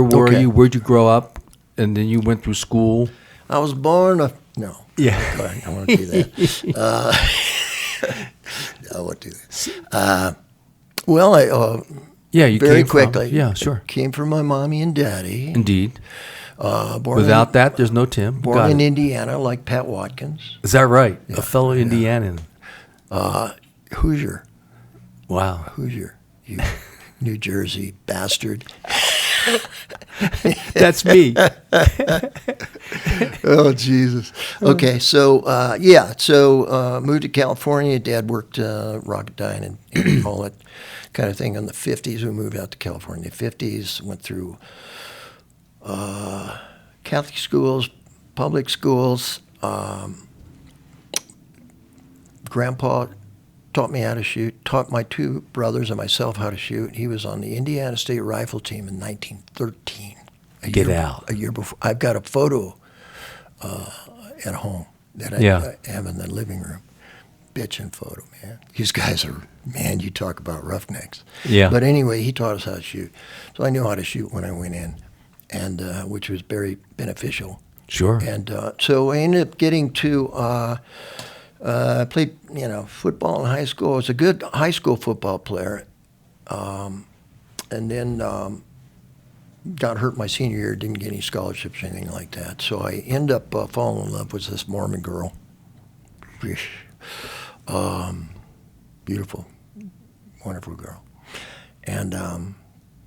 were you? Where'd you grow up? And then you went through school. I was born. No. Yeah. I want to do that. I won't do that. You very came quickly. Yeah, sure. Came from my mommy and daddy. Indeed. Without that, there's no Tim. Born in Indiana, like Pat Watkins. Is that right? Yeah. A fellow Indianan. Hoosier. Wow. Hoosier. You New Jersey bastard. That's me. Oh, Jesus. Okay, so, moved to California. Dad worked Rocketdyne and all that kind of thing in the 50s. We moved out to California in the 50s, went through Catholic schools, public schools. Grandpa taught me how to shoot, taught my two brothers and myself how to shoot. He was on the Indiana State Rifle Team in 1913. A year before. I've got a photo at home that I have in the living room. Bitchin' photo, man. These guys are, man, you talk about roughnecks. Yeah. But anyway, he taught us how to shoot. So I knew how to shoot when I went in, and which was very beneficial. Sure. And so I ended up getting to... I played, football in high school. I was a good high school football player, and then got hurt my senior year. Didn't get any scholarships or anything like that. So I ended up falling in love with this Mormon girl. Beautiful, wonderful girl. And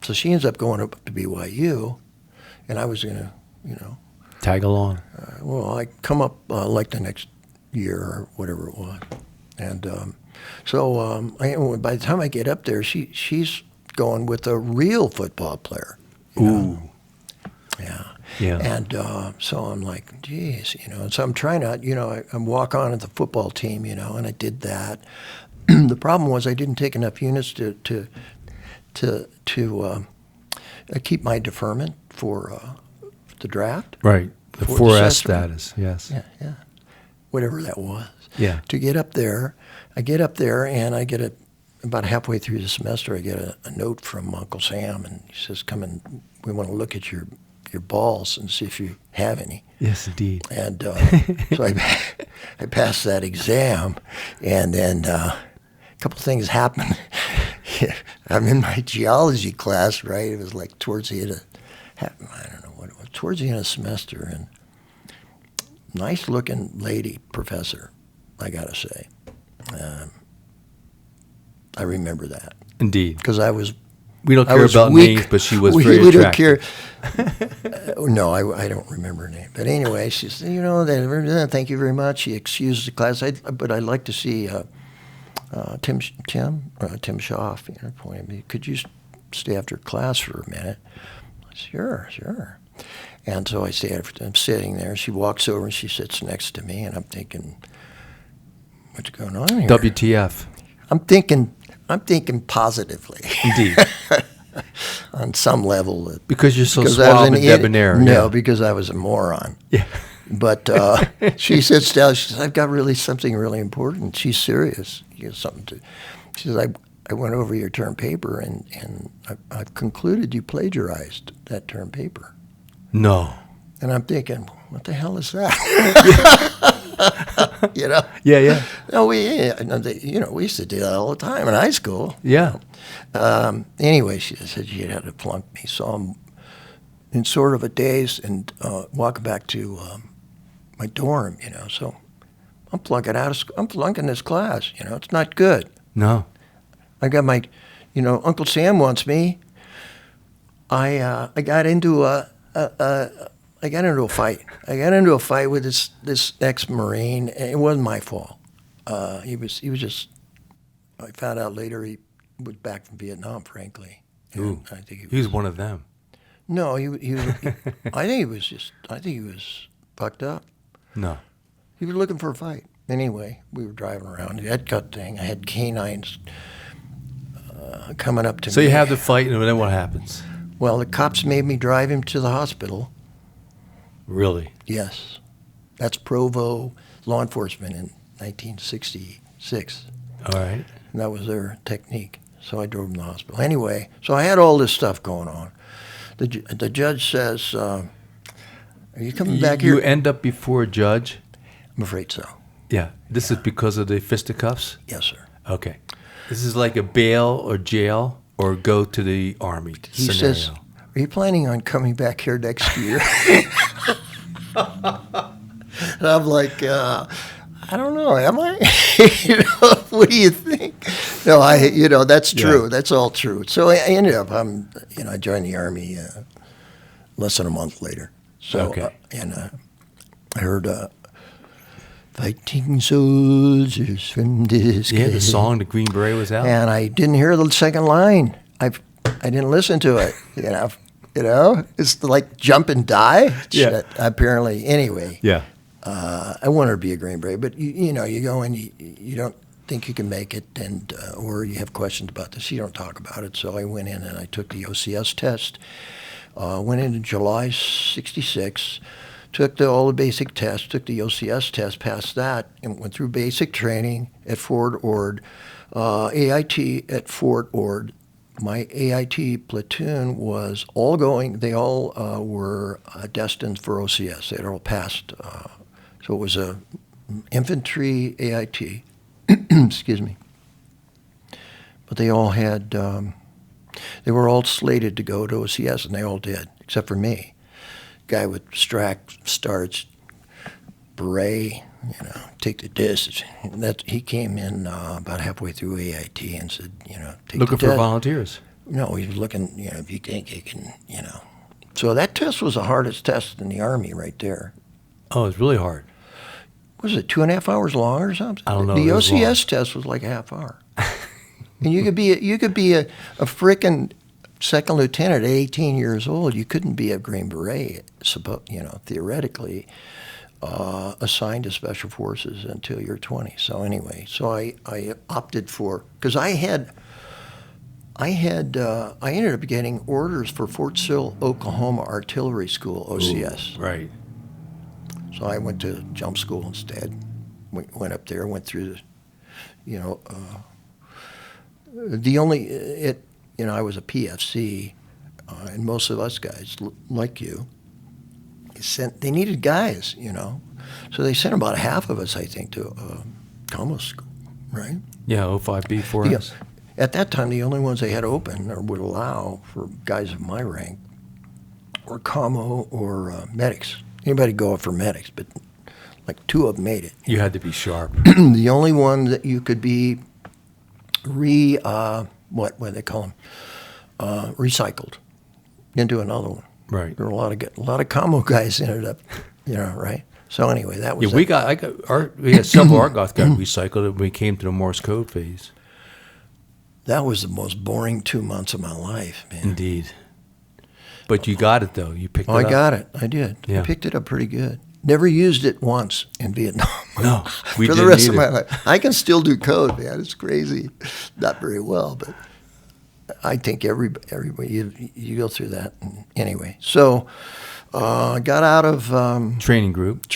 so she ends up going up to BYU, and I was going to, tag along. I come up like the next year or whatever it was. And by the time I get up there, she's going with a real football player. Ooh. Yeah. Yeah. And so I'm like, geez, and so I'm trying to, I walk on at the football team, and I did that. The problem was I didn't take enough units to keep my deferment for the draft. Right. The 4S status, yes. Yeah. Whatever that was. Yeah. To get up there, I get up there and I get about halfway through the semester, I get a note from Uncle Sam, and he says, come and we want to look at your your balls and see if you have any. Yes, indeed. And so I passed that exam, and then a couple things happened. I'm in my geology class, right? It was like towards the end of, I don't know what it was, towards the end of the semester, and nice-looking lady professor, I gotta say. I remember that. Indeed. Because I was We don't I care was about weak. names, but she was we very don't attractive. care. No, I don't remember her name. But anyway, she said, thank you very much. She excused the class. But I'd like to see Tim Schaaf. Pointed me. Could you stay after class for a minute? Sure. And so I stay after. I'm sitting there. She walks over and she sits next to me, and I'm thinking, what's going on here? WTF. I'm thinking positively. Indeed. On some level. Because you're so because I was suave an and idiot. debonair. No, Yeah. because I was a moron. Yeah. But she sits down. She says, I've got something really important. She's serious. She says, I went over your term paper, and I've concluded you plagiarized that term paper. No. And I'm thinking, what the hell is that? Yeah. No, we used to do that all the time in high school. Yeah. Anyway, she said she had to flunk me, so I'm in sort of a daze and walking back to my dorm. So I'm flunking I'm flunking this class. It's not good. No. I got my, Uncle Sam wants me. I got into a fight. I got into a fight with this ex-Marine, and it wasn't my fault. He was just. I found out later he was back from Vietnam. Frankly, Ooh, I think he was one of them. No, he I think he was fucked up. No. He was looking for a fight. Anyway, we were driving around. That gut thing. I had canines coming up to me. So you have the fight, and then what happens? Well, the cops made me drive him to the hospital. Really? Yes. That's Provo law enforcement in 1966. All right. And that was their technique. So I drove him to the hospital. Anyway, so I had all this stuff going on. The judge says, are you coming back here? You end up before a judge? I'm afraid so. Yeah. This is because of the fisticuffs? Yes, sir. Okay. This is like a bail or jail or go to the Army He scenario. says, are you planning on coming back here next year? And I'm like, I don't know, am I? What do you think? No, that's true. Yeah. That's all true. So I ended up, I joined the Army less than a month later. So, Okay. I heard, fighting soldiers from this Yeah, the country. song, the Green Beret was out. And I didn't hear the second line. I didn't listen to it. It's like jump and die. Yeah. Apparently, anyway. Yeah. I wanted to be a Green Beret, but you go in, you don't think you can make it, and or you have questions about this, you don't talk about it. So I went in and I took the OCS test. Went in July '66. Took all the basic tests, took the OCS test, passed that, and went through basic training at Fort Ord, AIT at Fort Ord. My AIT platoon was all going, they all were destined for OCS. They had all passed. So it was a infantry AIT, excuse me. But they all had, they were all slated to go to OCS, and they all did, except for me. Guy with starch, beret, take the disc. He came in about halfway through AIT and said, take Looking the for test. volunteers. No, he was looking, if you think you can, So that test was the hardest test in the Army right there. Oh, it's really hard. Was it 2.5 hours long or something? I don't know. The It was OCS test was like a half hour. And you could be a frickin' second lieutenant at 18 years old. You couldn't be a Green Beret, theoretically, assigned to Special Forces until you're 20. So anyway, I opted for, because I ended up getting orders for Fort Sill, Oklahoma Artillery School, OCS. Ooh, right. So I went to jump school instead. Went up there, went through I was a PFC, and most of us guys, like you, they needed guys, So they sent about half of us, I think, to commo school, right? Yeah, 05B4S. Yeah. At that time, the only ones they had open or would allow for guys of my rank were commo or medics. Anybody go up for medics, but like 2 of them made it. You had to be sharp. The only one that you could be what do they call them? Recycled into another one. Right. There were a lot of commo guys ended up, right? So anyway, that was we had several Argoths got recycled when we came to the Morse code phase. That was the most boring 2 months of my life, man. Indeed. But you got it though. You picked it up. I got it. I did. Yeah. I picked it up pretty good. Never used it once in Vietnam. No, we for didn't the rest either. of my life. I can still do code, man. It's crazy. Not very well, but I think everybody you go through that anyway. So I got out of Training group.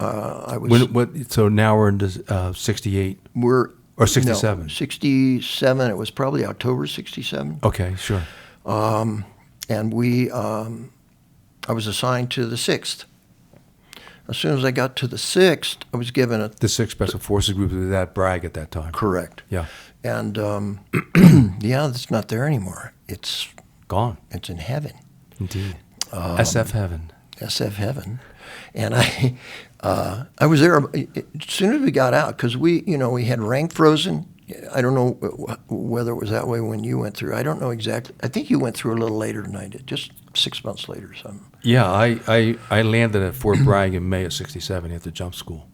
I was. So now we're into 68 or 67. No, 67. It was probably October 67. Okay, sure. And I was assigned to the 6th. As soon as I got to the 6th, I was given a... The 6th Special Forces Group was at Bragg at that time. Correct. Yeah. And, it's not there anymore. It's gone. It's in heaven. Indeed. SF heaven. SF heaven. And I was there as soon as we got out, because we had rank frozen. I don't know whether it was that way when you went through. I don't know exactly. I think you went through a little later than I did, just 6 months later or something. Yeah, I landed at Fort Bragg in May of 67 after jump school.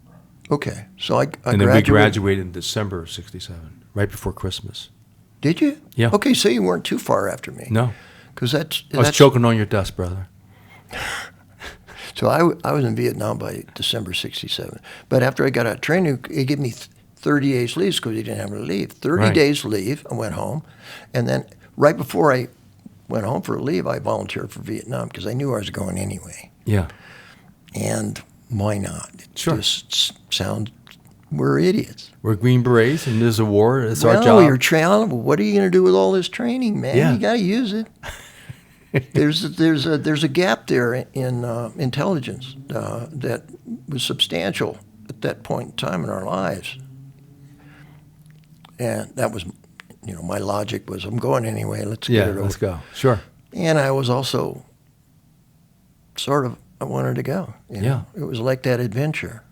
Okay, so I and then we graduated in December of 67, right before Christmas. Did you? Yeah. Okay, so you weren't too far after me. No. Because I was choking on your dust, brother. So I was in Vietnam by December 67. But after I got out of training, it gave me 30 days leave because he didn't have to leave. 30 days leave, I went home. And then right before I went home for leave, I volunteered for Vietnam because I knew I was going anyway. Yeah. And why not? It Sure. just we're idiots. We're Green Berets, and there's a war. It's our Well, job. you're training. What are you going to do with all this training, man? Yeah. You got to use it. There's a gap there in intelligence that was substantial at that point in time in our lives. And that was, my logic was, I'm going anyway. Let's get it over. Let's go. Sure. And I was also I wanted to go. Yeah. It was like that adventure.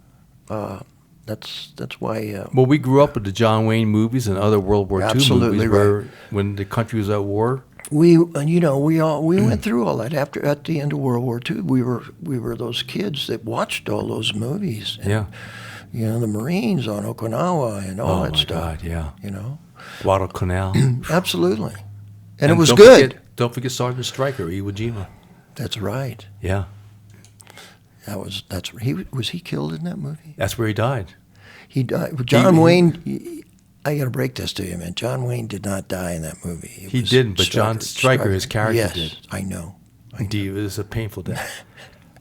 That's why. Well, we grew up with the John Wayne movies and other World War II Absolutely movies, right. where when the country was at war. We went through all that at the end of World War II. We were those kids that watched all those movies. And, Yeah. The Marines on Okinawa and all that stuff. Oh, my God, yeah. Guadalcanal. Absolutely. And it was don't good. Don't forget Sergeant Stryker, Iwo Jima. That's right. Yeah. Was he killed in that movie? That's where he died. He died. John Wayne, I got to break this to you, man. John Wayne did not die in that movie. He didn't, but John Stryker, his character, did. Yes, I know. Indeed, it was a painful death.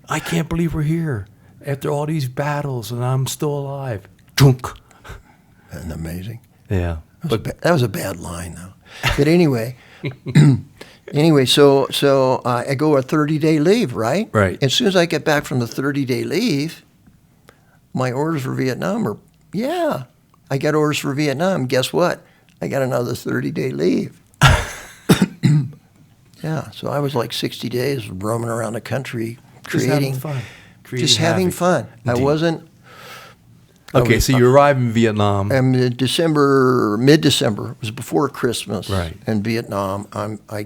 I can't believe we're here after all these battles and I'm still alive. Dunk. Isn't that amazing? Yeah. That was a bad line, though. But anyway, so I go a 30-day leave, right? Right. As soon as I get back from the 30-day leave, my orders for Vietnam are, I got orders for Vietnam. Guess what? I got another 30-day leave. Yeah, so I was like 60 days roaming around the country, creating fun. Having fun. Indeed. I wasn't. Okay, so you arrived in Vietnam. Mid-December. It was before Christmas. Right. In Vietnam, I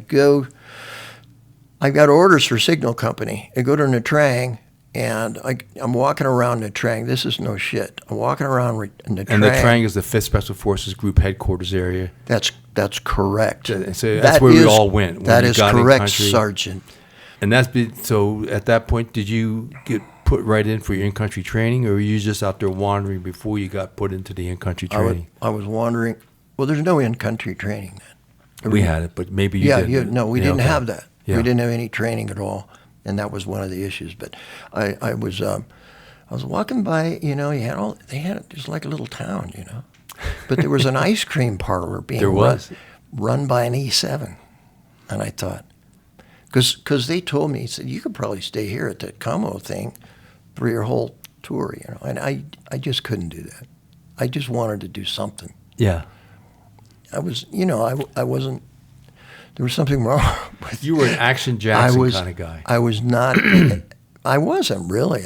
got orders for Signal Company. I go to Nha Trang, and I'm walking around Nha Trang. This is no shit. I'm walking around Nha Trang. And Nha Trang is the 5th Special Forces Group headquarters area. That's correct. So that's where we all went. When That we is got in correct, country. Sergeant. And so at that point, did you get put right in for your in-country training, or were you just out there wandering before you got put into the in-country training? I was wandering. Well, there's no in-country training then. We had it, but maybe you didn't. We didn't okay. have that. Yeah. We didn't have any training at all, and that was one of the issues. But I was walking by. They had it just like a little town, But there was an ice cream parlor being run by an E7, and I thought, Because they told me, he said, you could probably stay here at the Como thing for your whole tour, you know. And I just couldn't do that. I just wanted to do something. Yeah. I was, you know, I wasn't, there was something wrong with You were an Action Jackson kind of guy. I was not, I wasn't really.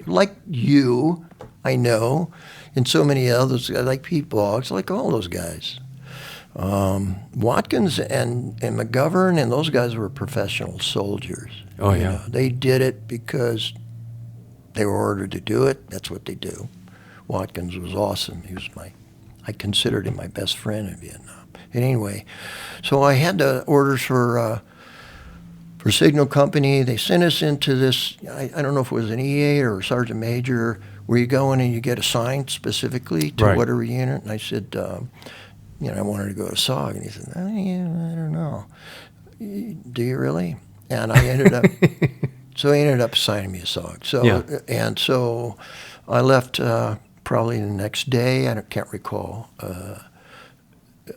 Like you, I know, and so many others, like Pete Boggs, like all those guys. Watkins and McGovern and those guys were professional soldiers. Oh, You yeah. know, they did it because they were ordered to do it. That's what they do. Watkins was awesome. I considered him my best friend in Vietnam. And anyway, so I had the orders for Signal Company. They sent us into this, I don't know if it was an E8 or a Sergeant Major, where you go in and you get assigned specifically to Right. whatever unit. And I said, you know, I wanted to go to SOG. And he said, oh, yeah, I don't know. Do you really? And I ended up, so he ended up assigning me a SOG. So, Yeah. And so I left probably the next day, I can't recall,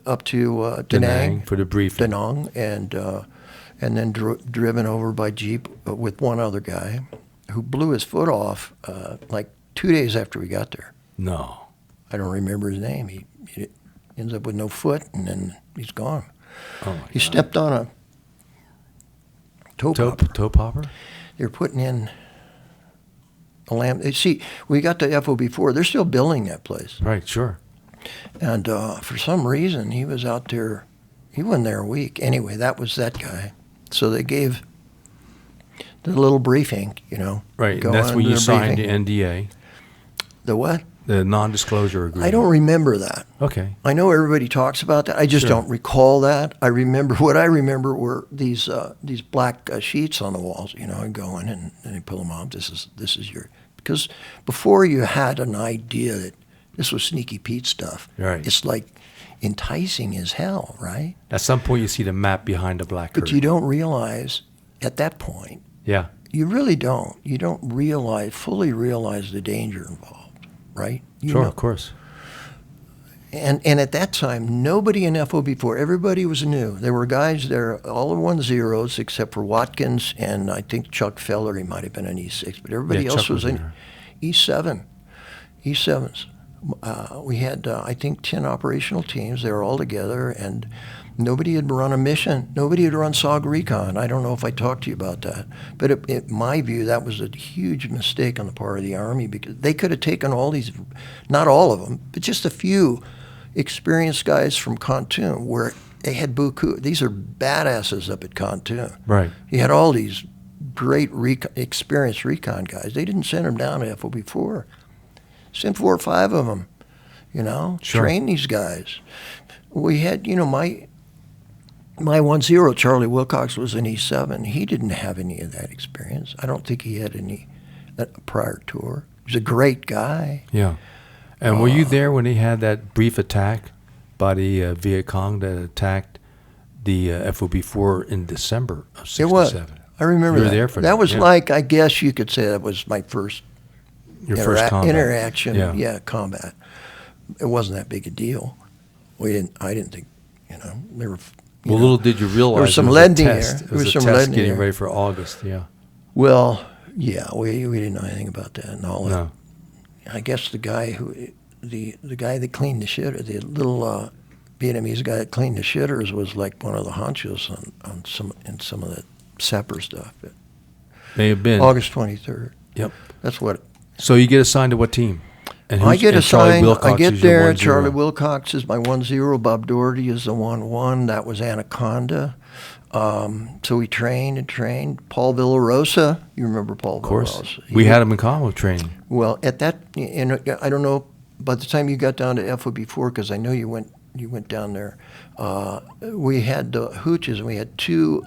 up to Da Nang for the briefing. Da Nang, and then driven over by Jeep with one other guy who blew his foot off like 2 days after we got there. No. I don't remember his name. He ends up with no foot, and then he's gone. Oh, my He God. stepped on a toe popper. Toe popper? They're putting in a lamp. See, we got to FOB4. They're still building that place. Right, sure. And for some reason, he was out there. He wasn't there a week. Anyway, that was that guy. So they gave the little briefing, you know. Right, go and that's on when to you the signed briefing. the NDA, The what? the non-disclosure agreement. I don't remember that. Okay. I know everybody talks about that. I just Sure. don't recall that. I remember what I remember were these black sheets on the walls. You know, and go in and they pull them off. This is your, because before you had an idea that this was Sneaky Pete stuff. Right. It's like enticing as hell, right? At some point, you see the map behind the black But curtain. you don't realize at that point. Yeah. You really don't. You don't fully realize the danger involved, right? You Sure, know. of course. And at that time, nobody in FOB4, everybody was new. There were guys there, all of 1-0s, except for Watkins and I think Chuck Feller, he might have been an E6, but everybody Yeah, else Chuck was was in there. E7, E7s. We had, I think, 10 operational teams. They were all together, and nobody had run a mission. Nobody had run SOG Recon. I don't know if I talked to you about that. But in my view, that was a huge mistake on the part of the Army, because they could have taken all these, not all of them, but just a few experienced guys from Kontum, where they had buku. These are badasses up at Kontum. Right. You had all these great experienced recon guys. They didn't send them down to FOB4. Sent 4 or 5 of them, you know, Sure. train these guys. We had, you know, my 1-0, Charlie Wilcox, was an E7. He didn't have any of that experience. I don't think he had any prior tour. He was a great guy. Yeah. And were you there when they had that brief attack by the Viet Cong that attacked the FOB4 in December of 67? It was. I remember You were that. there for that that, was yeah. like, I guess you could say that was my first Your first combat. interaction. Yeah. Combat. It wasn't that big a deal. I didn't think, you know, there were. Well, little did you realize there was some it was lead a in the test. air. It was a some lead test in the getting air. ready for August, yeah. Well, yeah, we didn't know anything about that and all that. No. I guess the guy that cleaned the shitter, the little Vietnamese guy that cleaned the shitters, was like one of the honchos on some of the sapper stuff. But May have been. August 23rd. Yep. That's what. So you get assigned to what team? And I get and Charlie assigned. Wilcox I get is your there. 1-0. Charlie Wilcox is my 1-0. Bob Doherty is the 1-1. That was Anaconda. So we trained and trained. Paul Villarosa. You remember Paul? Of course. Villarosa? We had him in combo training. Well, at that, I don't know. By the time you got down to FOB4, because I know you went down there. We had the hooches, and we had 2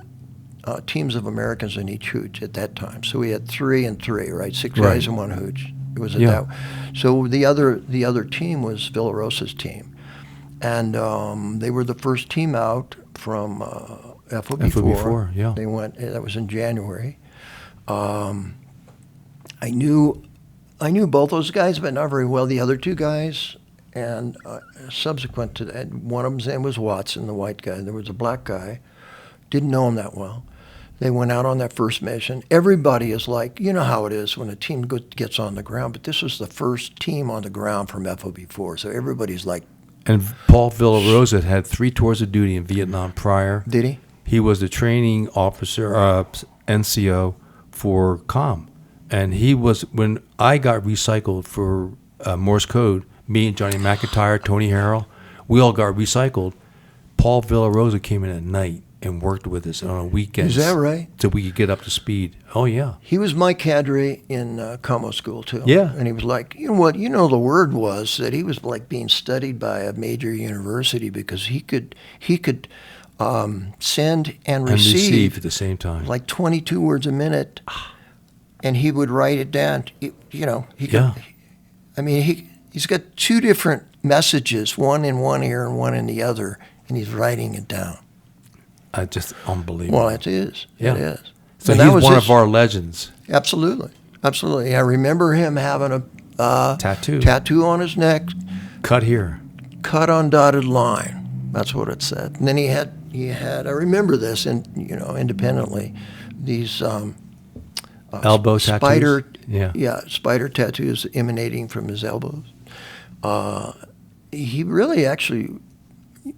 teams of Americans in each hooch at that time. So we had 3 and 3, right? 6 Right. guys in one hooch. It was at Yeah. that. So the other team was Villarosa's team, and they were the first team out from FOB4. FOB4, yeah. They went. That was in January. I knew both those guys, but not very well the other 2 guys. And subsequent to that, one of them's name was Watson, the white guy. There was a black guy. Didn't know him that well. They went out on that first mission. Everybody is like, you know how it is when a team gets on the ground, but this was the first team on the ground from FOB4, so everybody's like. And Paul Villarosa had 3 tours of duty in Vietnam prior. Did he? He was the training officer, NCO for COM. And he was, when I got recycled for Morse code, me and Johnny McIntyre, Tony Harrell, we all got recycled. Paul Villarosa came in at night and worked with us on a weekend. Is that right? So we could get up to speed. Oh, yeah. He was my cadre in commo school, too. Yeah. And he was like, you know what, the word was that he was like being studied by a major university because he could send and receive at the same time. like 22 words a minute, and he would write it down. He could, I mean, he's got 2 different messages, one in one ear and one in the other, and he's writing it down. Just unbelievable. Well, it is. Yeah. It is. So And he's that was one his- of our legends. Absolutely. Absolutely. I remember him having a tattoo on his neck, Cut here. cut on dotted line. That's what it said. And then he had I remember this independently, these Elbow tattoos? spider Yeah. spider tattoos emanating from his elbows. He really actually,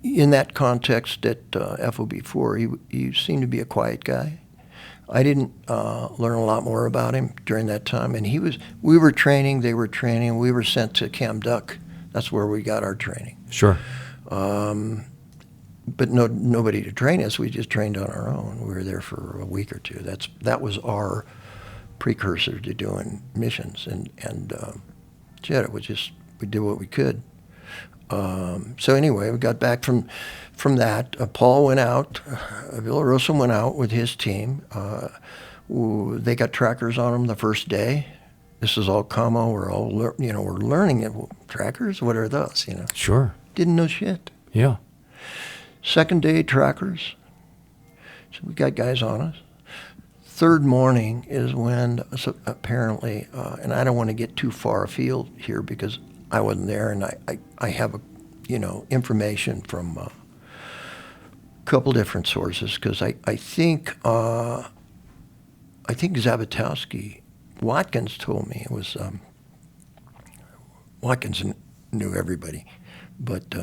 in that context at FOB4, he seemed to be a quiet guy. I didn't learn a lot more about him during that time, and we were training, they were training, we were sent to Cam Duc. That's where we got our training. Sure. But nobody to train us. We just trained on our own. We were there for a week or 2. That was our precursor to doing missions, and it was just, we did what we could. So anyway, we got back from that. Paul went out. Villarosa went out with his team. They got trackers on them the first day. This is all commo. We're all we're learning it. Well, trackers, what are those? Sure. Didn't know shit. Yeah. Second day, trackers. So we got guys on us. Third morning is when apparently, and I don't want to get too far afield here because I wasn't there, and I have information from a couple different sources because I think Zabitowski, Watkins told me it was Watkins knew everybody, but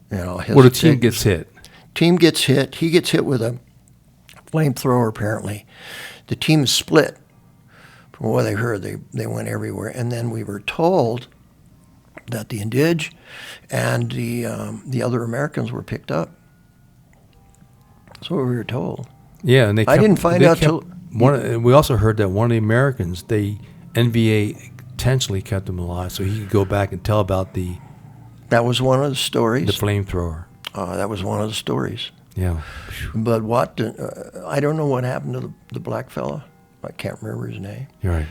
Well, the team gets hit. Team gets hit. He gets hit with a flamethrower. Apparently, the team is split. From what I heard, they went everywhere, and then we were told that the Indige and the other Americans were picked up. That's what we were told. Yeah, and I didn't find out till we also heard that one of the Americans, NVA intentionally kept him alive so he could go back and tell about the one of the stories. The flamethrower. That was one of the stories. Yeah. But I don't know what happened to the black fella. I can't remember his name. You're right.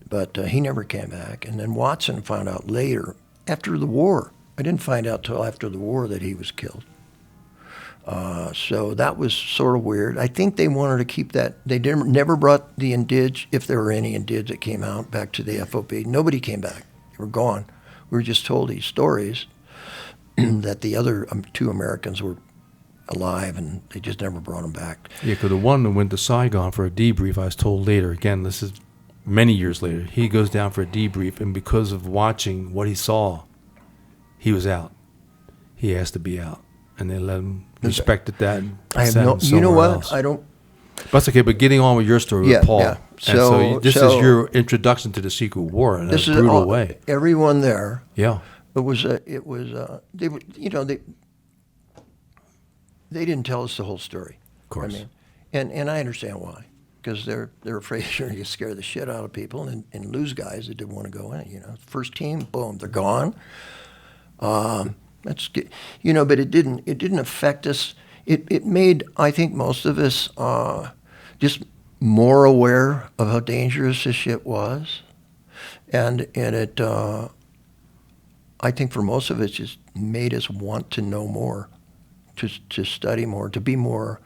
But he never came back. And then Watson found out later, after the war. I didn't find out till after the war that he was killed. So that was sort of weird. I think they wanted to keep that. They never brought the Indige, if there were any Indige that came out, back to the FOB. Nobody came back. They were gone. We were just told these stories that the other 2 Americans were alive, and they just never brought them back. Yeah, because the one that went to Saigon for a debrief, I was told later, again, this is many years later, he goes down for a debrief, and because of watching what he saw, he was out. He has to be out. And they let him, respected that, and I have sent no, him you know somewhere what? else. I don't. That's okay, but getting on with your story Yeah, with Paul. yeah. So this is your introduction to the Secret War in a brutal way. Everyone there. Yeah. They were, they didn't tell us the whole story. Of course. I mean, and I understand why, because they're afraid you're going to scare the shit out of people and lose guys that didn't want to go in. First team, boom, they're gone. That's good. But it didn't affect us. It made, I think, most of us just more aware of how dangerous this shit was, and it. I think for most of it, just made us want to know more, to study more, to be more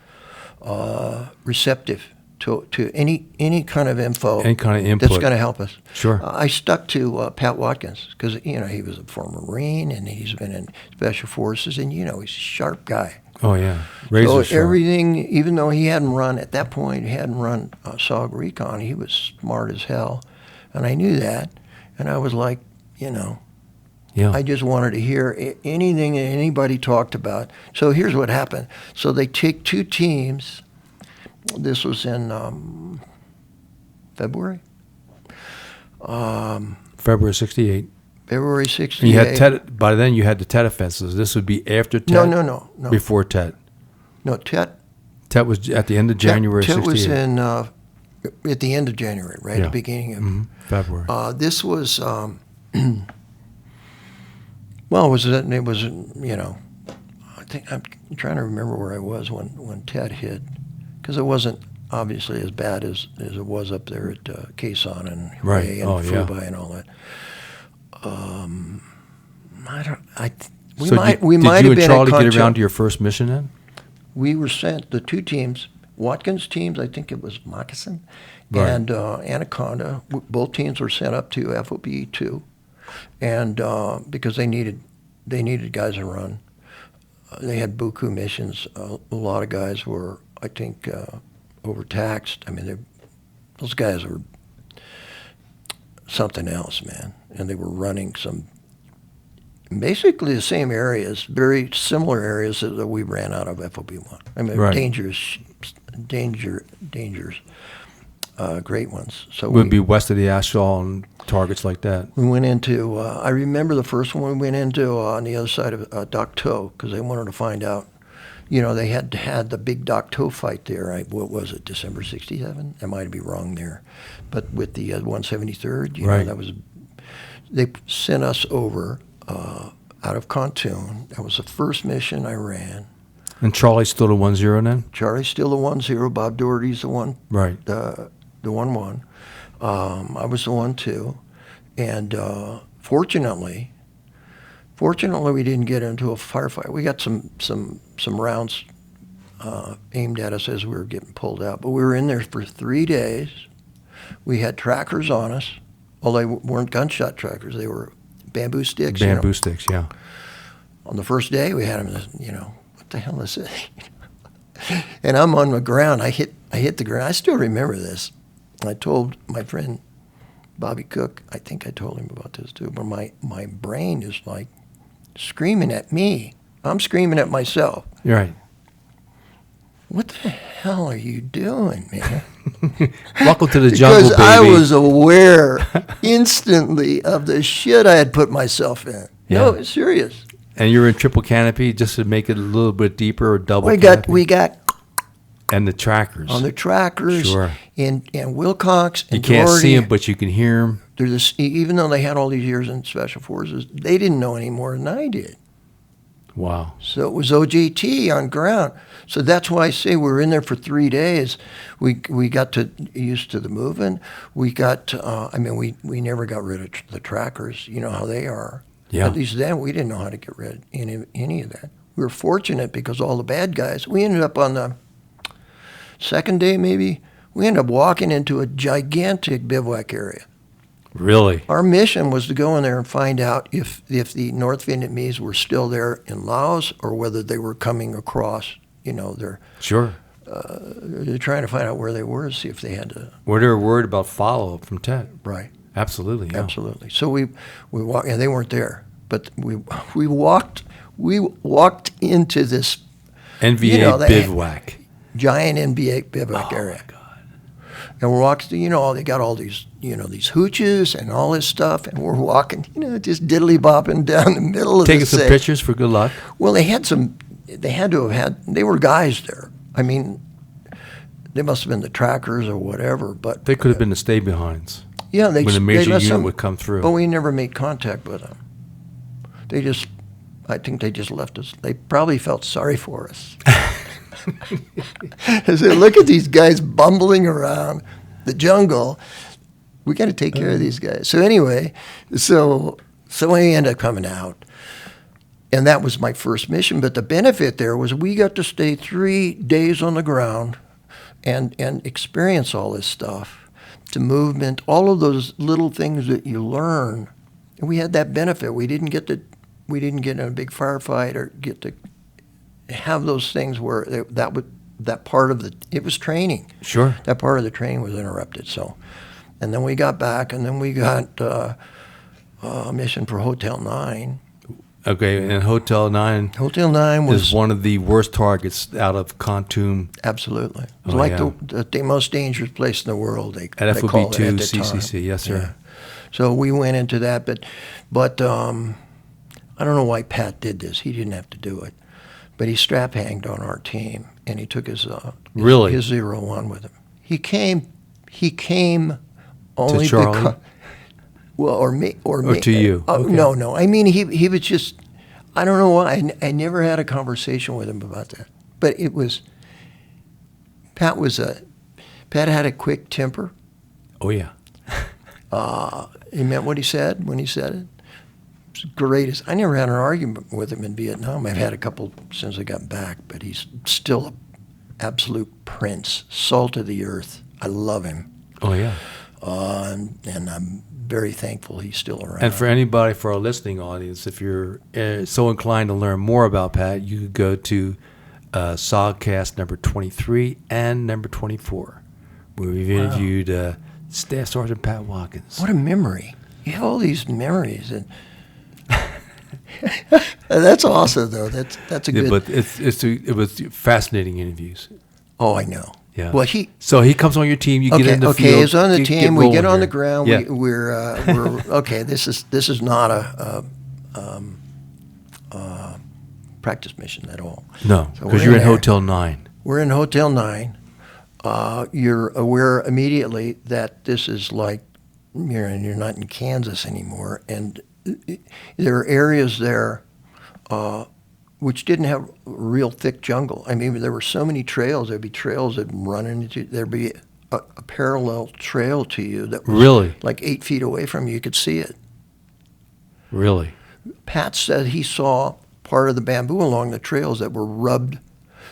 receptive to any kind of info. Any kind of input that's going to help us. Sure. I stuck to Pat Watkins because he was a former Marine and he's been in Special Forces, and he's a sharp guy, Oh, yeah. Razor So sharp. everything, even though he hadn't run, at that point, he hadn't run SOG Recon, he was smart as hell. And I knew that. And I was like, Yeah. I just wanted to hear anything that anybody talked about. So here's what happened. So they take two teams. This was in February? February 68. February And 68. you had Tet, by then you had the Tet offenses. This would be after Tet? No. Before Tet. No, Tet. Tet was at the end of January Tet 68. was in, at the end of January, right? At the beginning of February. This was, well, it was, I think I'm trying to remember where I was when Tet hit, because it wasn't obviously as bad as it was up there at Khe Sanh and Hue and Phu and all that. We might have been did you and Charlie at get around to your first mission then? We were sent, the two teams, Watkins teams, I think it was Moccasin, Right. and Anaconda. Both teams were sent up to FOB 2, and because they needed guys to run. They had buku missions. A lot of guys were, I think, overtaxed. I mean, those guys were something else, man. And they were running basically the same areas, very similar areas that we ran out of FOB1. I mean, Right. dangers, great ones. So Would be west of the Ashall and targets like that. we went into, I remember the first one we went into on the other side of Dak To, because they wanted to find out, they had the big Dak To fight there. What was it, December 67? I might be wrong there. But with the 173rd, Right. that was, they sent us over out of Khantoon. That was the first mission I ran. And Charlie's still the 1-0 then? Charlie's still the 1-0. Bob Doherty's the 1. Right. The 1-1. I was the 1-2. And fortunately, we didn't get into a firefight. We got some rounds aimed at us as we were getting pulled out. But we were in there for 3 days. We had trackers on us. Well, they weren't gunshot trackers. They were bamboo sticks. Bamboo sticks, yeah. On the first day, we had them, what the hell is it? And I'm on the ground. I hit the ground. I still remember this. I told my friend Bobby Cook, I think I told him about this too, but my brain is like screaming at me. I'm screaming at myself. You're right. What the hell are you doing, man? Welcome to the jungle, Because baby. I was aware instantly of the shit I had put myself in. Yeah. No, it's serious. And you're in triple canopy just to make it a little bit deeper, or double We canopy? got And the trackers. on the trackers Sure. and Wilcox and You can't Doherty. see them, but you can hear them. They're even though they had all these years in Special Forces, they didn't know any more than I did. Wow. So it was OJT on ground. So that's why I say we were in there for 3 days. We got used to the movement. We got, we never got rid of the trackers. You know how they are. Yeah. At least then we didn't know how to get rid of any of that. We were fortunate because all the bad guys, we ended up on the second day maybe, we ended up walking into a gigantic bivouac area. Really? Our mission was to go in there and find out if the North Vietnamese were still there in Laos or whether they were coming across. They're trying to find out where they were, see if they had to. Were they worried about follow-up from Tet? Right. Absolutely, yeah. Absolutely. So we walked, and they weren't there, but we walked into this NVA bivouac. giant NBA bivouac area. My God. And we're walking, they got all these, these hooches and all this stuff, and we're walking, just diddly bopping down the middle of Taking some pictures for good luck? Well, they had to have had, they were guys there. I mean, they must have been the trackers or whatever, but. They could have been the stay-behinds. Yeah, when the major unit would come through. But we never made contact with them. I think they just left us. They probably felt sorry for us. I said, look at these guys bumbling around the jungle. We got to take care of these guys. So anyway, so we ended up coming out. And that was my first mission. But the benefit there was we got to stay 3 days on the ground and experience all this stuff, the movement, all of those little things that you learn. And we had that benefit. We didn't get in a big firefight or get to have those things where that part of it was training. Sure. That part of the training was interrupted. So, and then we got back, and then we got a mission for Hotel 9. Okay, and Hotel 9. Hotel 9 was is one of the worst targets out of Khartoum. Absolutely. It was like the most dangerous place in the world. They At FOB 2 at the CCC, time. yes, sir. Yeah. So we went into that, but I don't know why Pat did this. He didn't have to do it, but he strap hanged on our team, and he took his Really? his 01 with him. He came only to Charlie? because. Well, or me. Or to you. Okay. No. I mean, he was just, I don't know why. I never had a conversation with him about that. But it was, Pat had a quick temper. Oh, yeah. He meant what he said when he said it. It was greatest. I never had an argument with him in Vietnam. I've had a couple since I got back, but he's still an absolute prince, salt of the earth. I love him. Oh, yeah. And I'm very thankful he's still around. And for anybody, for our listening audience, if you're so inclined to learn more about Pat, you could go to SOGcast number 23 and number 24, where we've interviewed Staff Sergeant Pat Watkins. What a memory. You have all these memories. And that's awesome, though. That's a good... But it was fascinating interviews. Oh, I know. Yeah. Well, so he comes on your team. You get in the field. Okay, he's on the team. We get on the ground. Yeah. We're okay. This is not a practice mission at all. No, So because we're you're in there. Hotel 9. We're in Hotel 9. You're aware immediately that this is like you're not in Kansas anymore, and there are areas there which didn't have real thick jungle. I mean, there were so many trails. There'd be trails that run into. There'd be a parallel trail to you that was Really? like 8 feet away from you. You could see it. Really? Pat said he saw part of the bamboo along the trails that were rubbed.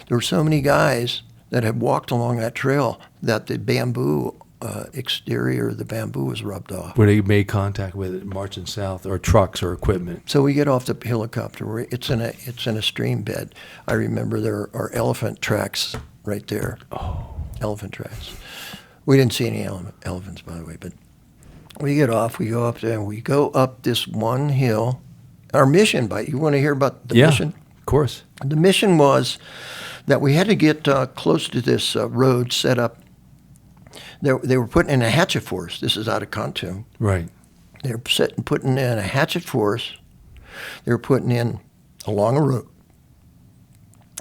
There were so many guys that had walked along that trail that the bamboo exterior of the bamboo was rubbed off. Where they made contact with it marching south, or trucks or equipment. So we get off the helicopter. It's in a stream bed. I remember there are elephant tracks right there. Oh. Elephant tracks. We didn't see any elephants, by the way, but we get off. We go up there, and we go up this one hill. Our mission, you want to hear about the mission? Yeah, of course. The mission was that we had to get close to this road set up. They were putting in a hatchet force. This is out of Khartoum. Right. They were putting in a hatchet force. They were putting in along a road.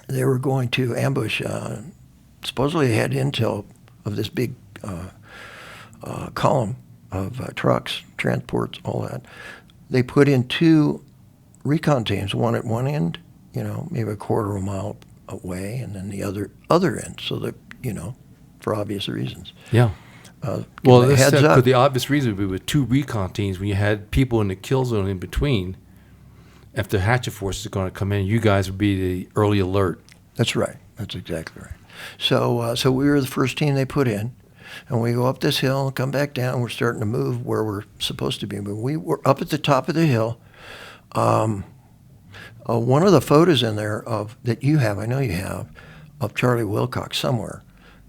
They were going to ambush. Supposedly they had intel of this big column of trucks, transports, all that. They put in 2 recon teams, one at one end, maybe a quarter of a mile away, and then the other end, so that, for obvious reasons. Yeah. Well, heads up. for the obvious reason, we were 2 recon teams. When you had people in the kill zone in between, if the hatchet force is going to come in, you guys would be the early alert. That's right. That's exactly right. So we were the first team they put in, and we go up this hill and come back down. We're starting to move where we're supposed to be moving. We were up at the top of the hill. One of the photos in there that you have, I know you have, of Charlie Wilcox somewhere.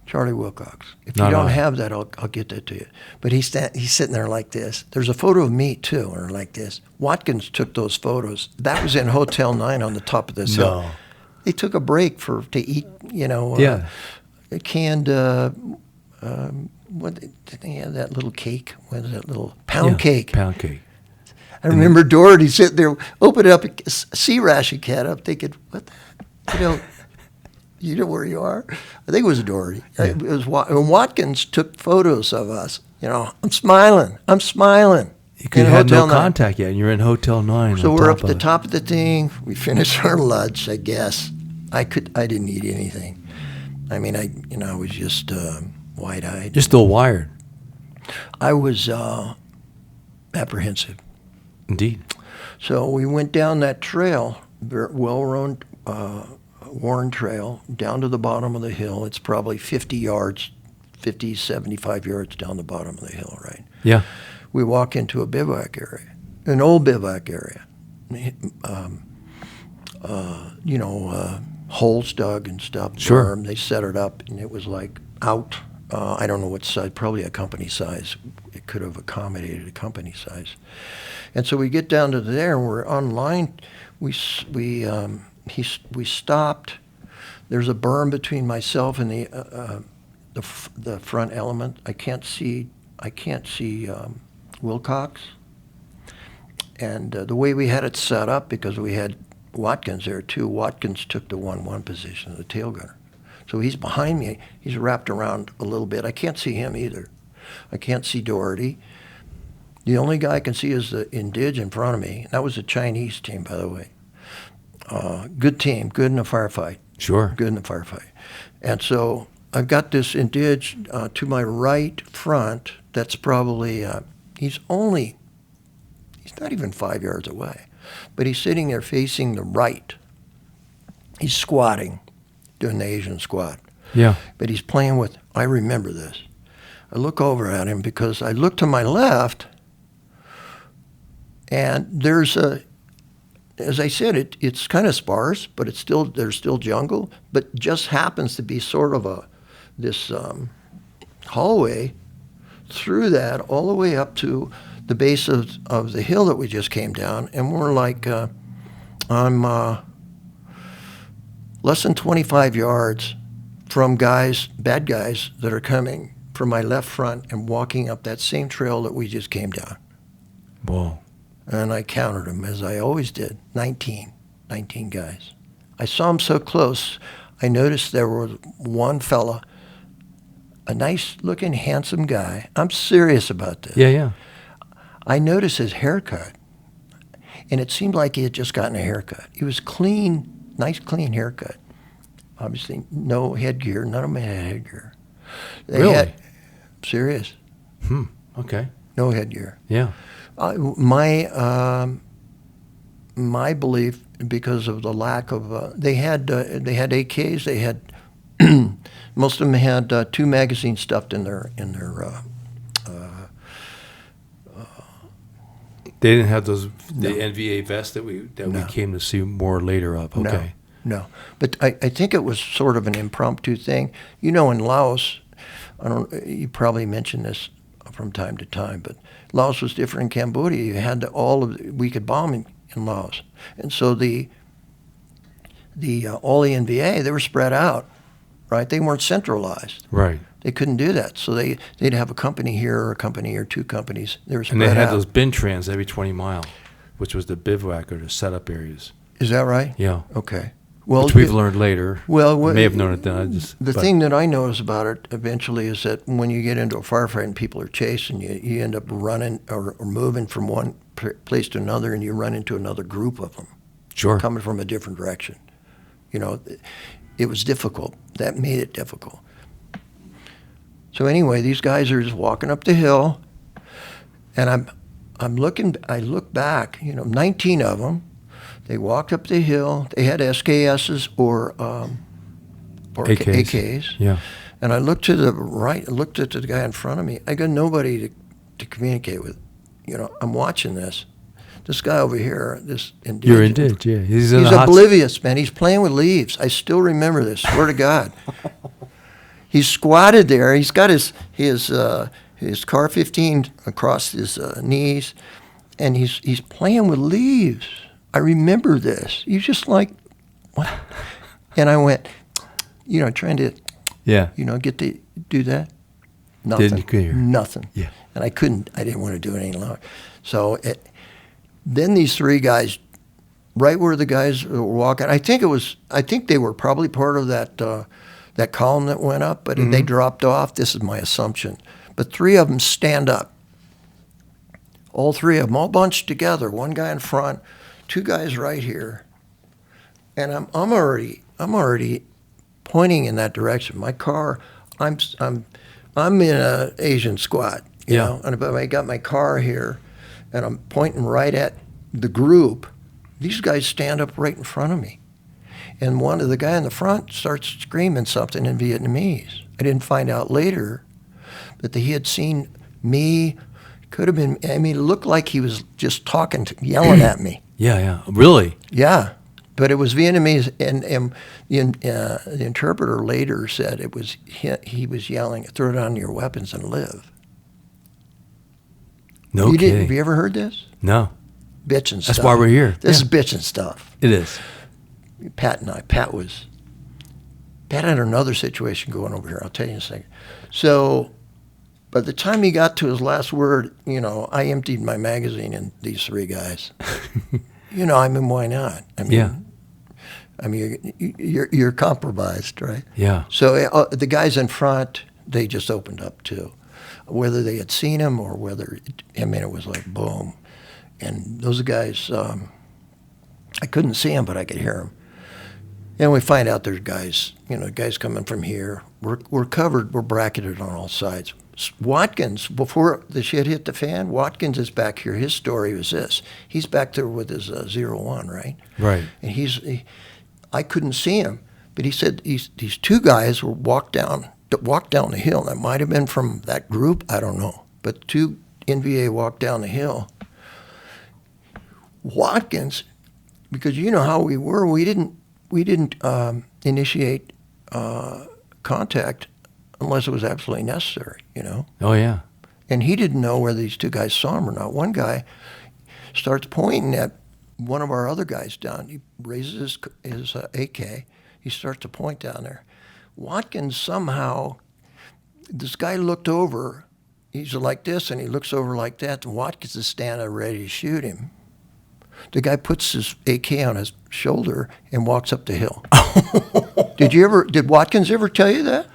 Charlie Wilcox. If you don't have that, I'll get that to you. But he's sitting there like this. There's a photo of me too, or like this. Watkins took those photos. That was in Hotel 9 on the top of this hill. They took a break to eat, canned. What did they have? That little cake? What is that little pound cake? Pound cake. I remember Doherty sitting there, opened up a sea ration can up, thinking, "What? You know where you are?" I think it was Doherty. Yeah. It was and Watkins took photos of us. I'm smiling. You had no contact yet, and you're in Hotel 9. So we're up at the top of the thing. We finished our lunch, I guess. I didn't eat anything. I mean, I was just wide-eyed. You're still wired. I was apprehensive. Indeed. So we went down that trail, well-worn trail, down to the bottom of the hill. It's probably 50, 75 yards down the bottom of the hill, right? Yeah. We walk into a bivouac area, an old bivouac area. holes dug and stuff. Sure. Berm. They set it up, and it was like out. I don't know what size, probably a company size. It could have accommodated a company size. And so we get down to there, and we're on line. We stopped. There's a berm between myself and the front element. I can't see Wilcox. And the way we had it set up, because we had Watkins there too, Watkins took the 1-1 position, the tail gunner. So he's behind me. He's wrapped around a little bit. I can't see him either. I can't see Doherty. The only guy I can see is the Indige in front of me. That was a Chinese team, by the way. Good team, good in a firefight. Sure. Good in a firefight. And so I've got this Indige to my right front. That's probably, he's not even 5 yards away. But he's sitting there facing the right. He's squatting, doing the Asian squat. Yeah. But he's playing with, I remember this. I look over at him because I look to my left, and there's as I said, it's kind of sparse, but there's still jungle, but just happens to be sort of this hallway through that all the way up to the base of the hill that we just came down, and we're like, I'm less than 25 yards from bad guys that are coming from my left front and walking up that same trail that we just came down. Whoa. And I counted them, as I always did, 19 guys. I saw them so close, I noticed there was one fella, a nice-looking, handsome guy. I'm serious about this. Yeah. I noticed his haircut, and it seemed like he had just gotten a haircut. He was clean, nice, clean haircut. Obviously, no headgear. None of them had headgear. Really? Serious. Okay. No headgear. Yeah. My belief, because of the lack of, they had AKs. They had most of them had 2 magazines stuffed in their. They didn't have the NVA vests that we came to see more later of. Okay. No. But I think it was sort of an impromptu thing. In Laos, you probably mentioned this from time to time, but Laos was different in Cambodia. You had we could bomb in Laos. And so all the NVA, they were spread out, right? They weren't centralized. Right. They couldn't do that. So they'd have a company here or a company or 2 companies. They were spread out. And they had those bin trans every 20 mile, which was the bivouac or the setup areas. Is that right? Yeah. Okay. Well, which we've learned later. Well, I may have known it then. The thing that I notice about it eventually is that when you get into a firefight and people are chasing you, you end up running or moving from one place to another, and you run into another group of them. Sure. Coming from a different direction. It was difficult. That made it difficult. So anyway, these guys are just walking up the hill, and I look back, 19 of them. They walked up the hill. They had SKSs or AKs. Yeah. And I looked to the right, looked at the guy in front of me. I got nobody to communicate with. I'm watching this. This guy over here, this Indige. You're Indige, yeah. He's oblivious, man. He's playing with leaves. I still remember this, swear to God. He's squatted there. He's got his Car 15 across his knees, and he's playing with leaves. I remember this. He's just like, what? And I went, trying to, get to do that. Nothing. Didn't hear. Nothing. Yeah. And I didn't want to do it any longer. So then these 3 guys, right where the guys were walking, I think they were probably part of that column that went up, but they dropped off. This is my assumption. But 3 of them stand up. All 3 of them, all bunched together. One guy in front, 2 guys right here, and I'm already pointing in that direction. My car, I'm in a Asian squat, you know, and I got my car here, and I'm pointing right at the group. These guys stand up right in front of me, and the guy in the front starts screaming something in Vietnamese. I didn't find out later that he had seen me. Could have been. I mean, it looked like he was just yelling at me. Yeah. Really? Yeah. But it was Vietnamese, and the interpreter later said it was he was yelling, "Throw down your weapons and live." No kidding. Have you ever heard this? No. Bitchin' stuff. That's why we're here. This is bitchin' stuff. It is. Pat and I. Pat had another situation going over here. I'll tell you in a second. So by the time he got to his last word, I emptied my magazine in these three guys. Why not? You're compromised, right? Yeah. So the guys in front, they just opened up too. Whether they had seen him or whether, it was like boom. And those guys, I couldn't see them, but I could hear them. And we find out there's guys, guys coming from here. We're covered, we're bracketed on all sides. Watkins, before the shit hit the fan, Watkins is back here. His story was this. He's back there with his 01, right? Right. And I couldn't see him, but he said these two guys walked down the hill. That might have been from that group, I don't know. But two NVA walked down the hill. Watkins, because you know how we were, we didn't initiate contact unless it was absolutely necessary, Oh, yeah. And he didn't know whether these two guys saw him or not. One guy starts pointing at one of our other guys down. He raises his AK. He starts to point down there. Watkins somehow, this guy looked over. He's like this, and he looks over like that. And Watkins is standing ready to shoot him. The guy puts his AK on his shoulder and walks up the hill. Did Watkins ever tell you that?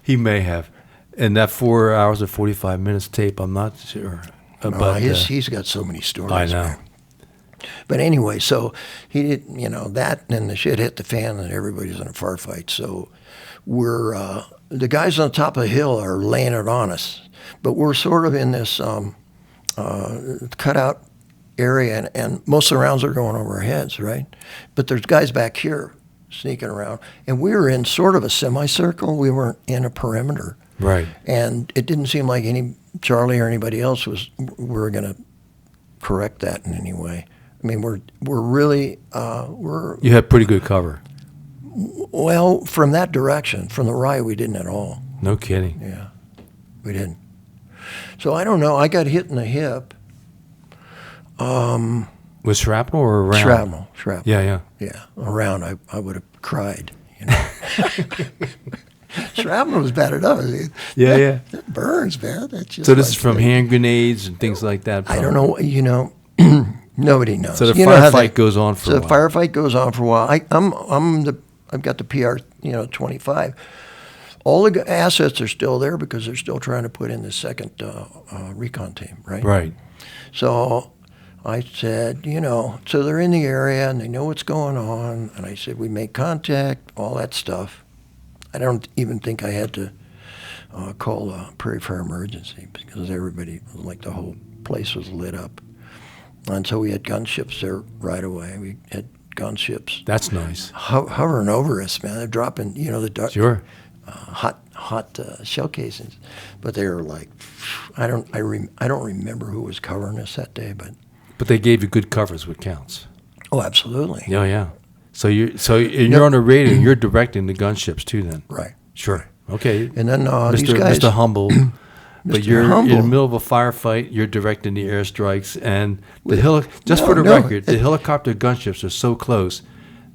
He may have. And that 4 hours and 45 minutes tape, I'm not sure. He's got so many stories. I know. Man. But anyway, so he did, that, and then the shit hit the fan, and everybody's in a firefight. So we're, the guys on the top of the hill are laying it on us. But we're sort of in this cutout area, and most of the rounds are going over our heads, right? But there's guys back here sneaking around. And we were in sort of a semicircle. We weren't in a perimeter. Right. And it didn't seem like Charlie or anybody else were going to correct that in any way. I mean, we're really You had pretty good cover. Well, from that direction, from the right, we didn't at all. No kidding. Yeah, we didn't. So I don't know. I got hit in the hip. Was shrapnel or a round? Shrapnel. Yeah. Yeah, a round. I would have cried. Shrapnel was bad enough. Yeah. That burns, man. That's just so this is from hand grenades and things like that. I don't know. Nobody knows. So the firefight goes on for a while. So the firefight goes on for a while. I've got the PR 25. All the assets are still there because they're still trying to put in the second recon team, right? Right. So I said, so they're in the area and they know what's going on. And I said, we make contact, all that stuff. I don't even think I had to call a Prairie Fire emergency because everybody, like the whole place was lit up. And so we had gunships there right away. We had gunships. That's nice. Hovering over us, man. They're dropping, the dark, sure. hot shell casings. But they were like, I don't remember who was covering us that day, but they gave you good covers, what counts. Oh, absolutely. Yeah. So you're on the radio. You're directing the gunships too, then. Right. Sure. Okay. And then these guys, Mr. Humble. But you're Humble. in the middle of a firefight. You're directing the airstrikes, and for the record, the helicopter gunships are so close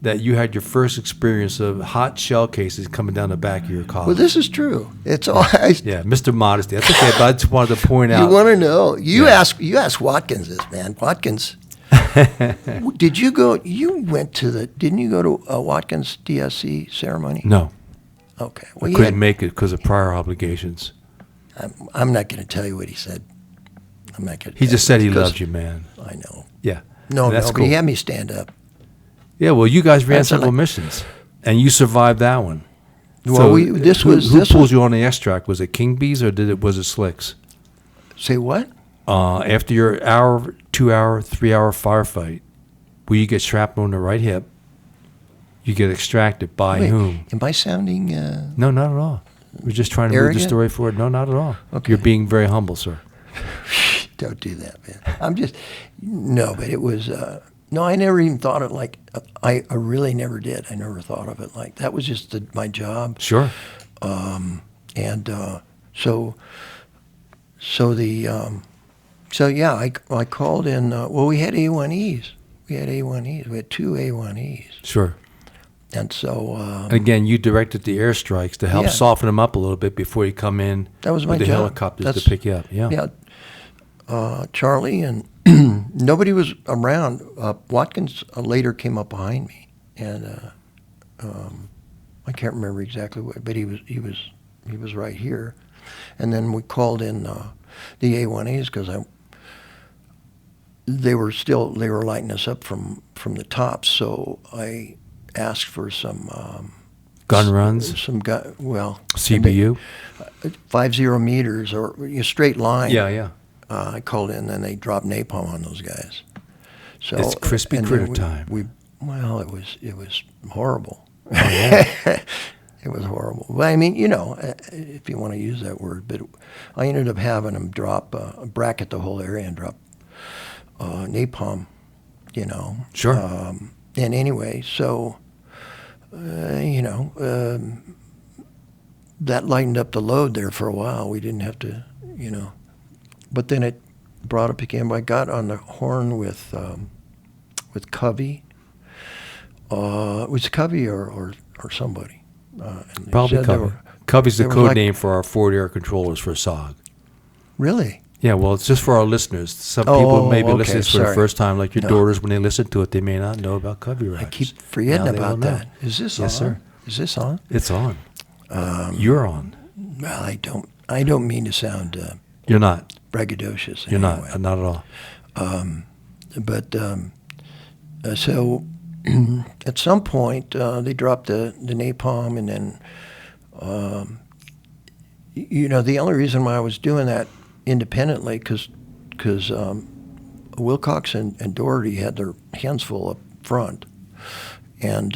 that you had your first experience of hot shell cases coming down the back of your collar. Well, this is true. It's all. Yeah, Mr. Modesty. That's okay, but I just wanted to point out. You want to know? You ask Watkins this, man. Watkins. Did you go? Didn't you go to a Watkins DSC ceremony? No. Okay. Well, I couldn't make it because of prior obligations. I'm not going to tell you what he said. I'm not going to. He just said he loved you, man. I know. Yeah. No, that's but cool. he had me stand up. Yeah, well, you guys ran several missions, and you survived that one. Well, so who pulled you on the extract? Was it King Bees or was it Slicks? Say what? After your hour, 2 hour, 3 hour firefight, will you get shrapnel in the right hip? You get extracted by whom? Am I sounding? No, not at all. We're just trying to move the story forward. No, not at all. Okay. You're being very humble, sir. Don't do that, man. But it was, No, I never even thought it like, I really never did. I never thought of it like, that was just my job. Sure. So yeah, I called in, well, we had A1Es. We had 2 A1Es. Sure. And so... Again, you directed the airstrikes to help soften them up a little bit before you come in that was my with the job. helicopters to pick you up. Yeah. Yeah. Charlie and nobody was around. Watkins later came up behind me, and I can't remember exactly what, but he was right here. And then we called in the A1As because they were lighting us up from the top. So I asked for some gun runs, CBU, 50 meters or a straight line. Yeah. I called in, and they dropped napalm on those guys. So it's crispy critter time. It was horrible. Oh, yeah. It was horrible. Well, I mean, if you want to use that word, but I ended up having them bracket the whole area and drop napalm, Sure. And anyway, so, that lightened up the load there for a while. We didn't have to, But then it brought up again. I got on the horn with Covey. It was Covey or somebody. Probably Covey. Covey's the code name for our forward air controllers for SOG. Really? Yeah, well, it's just for our listeners. Some people may be listening for the first time, like your daughters, when they listen to it, they may not know about Covey racks. I keep forgetting about that. Is this on? Yes, sir. Is this on? It's on. You're on. Well, I don't mean to sound You're not. braggadocious. You're anyway. not at all. So at some point they dropped the napalm, and then the only reason why I was doing that independently because Wilcox and Doherty had their hands full up front, and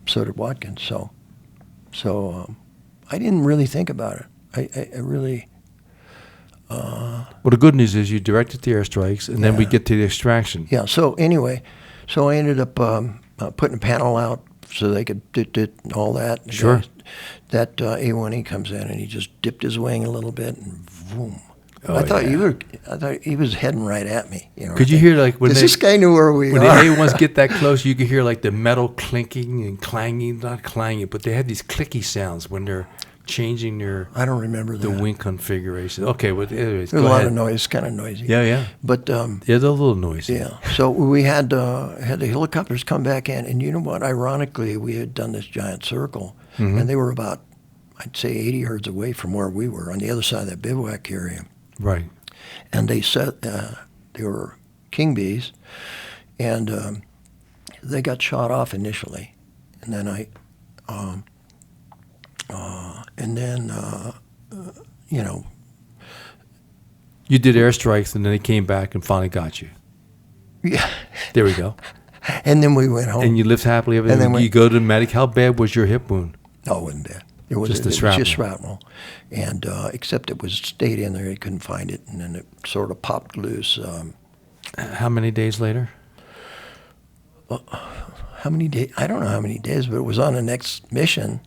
so did Watkins. So I didn't really think about it. I really. Well, the good news is you directed the airstrikes, and then we get to the extraction. Yeah. So anyway, I ended up putting a panel out so they could do all that. Sure. That A1E comes in, and he just dipped his wing a little bit, and boom. Oh, I thought he was heading right at me. Could you hear like when this guy knew where we when are? the A1s get that close, you could hear like the metal clinking and clanging, not clanging, but they have these clicky sounds when they're changing their. I don't remember the wing configuration. Okay, well, anyways, there's a lot of noise, kind of noisy. Yeah. But they're a little noisy. Yeah. So we had the helicopters come back in, and you know what? Ironically, we had done this giant circle, and they were about, I'd say, 80 yards away from where we were on the other side of that bivouac area. Right. And they said they were king bees, and they got shot off initially, and then You did airstrikes, and then they came back and finally got you. Yeah. There we go. And then we went home. And you lived happily ever. And then you go to the medic. How bad was your hip wound? No, it wasn't bad. It was just shrapnel. And except it was stayed in there, he couldn't find it, and then it sort of popped loose. How many days later? How many days? I don't know how many days, but it was on the next mission.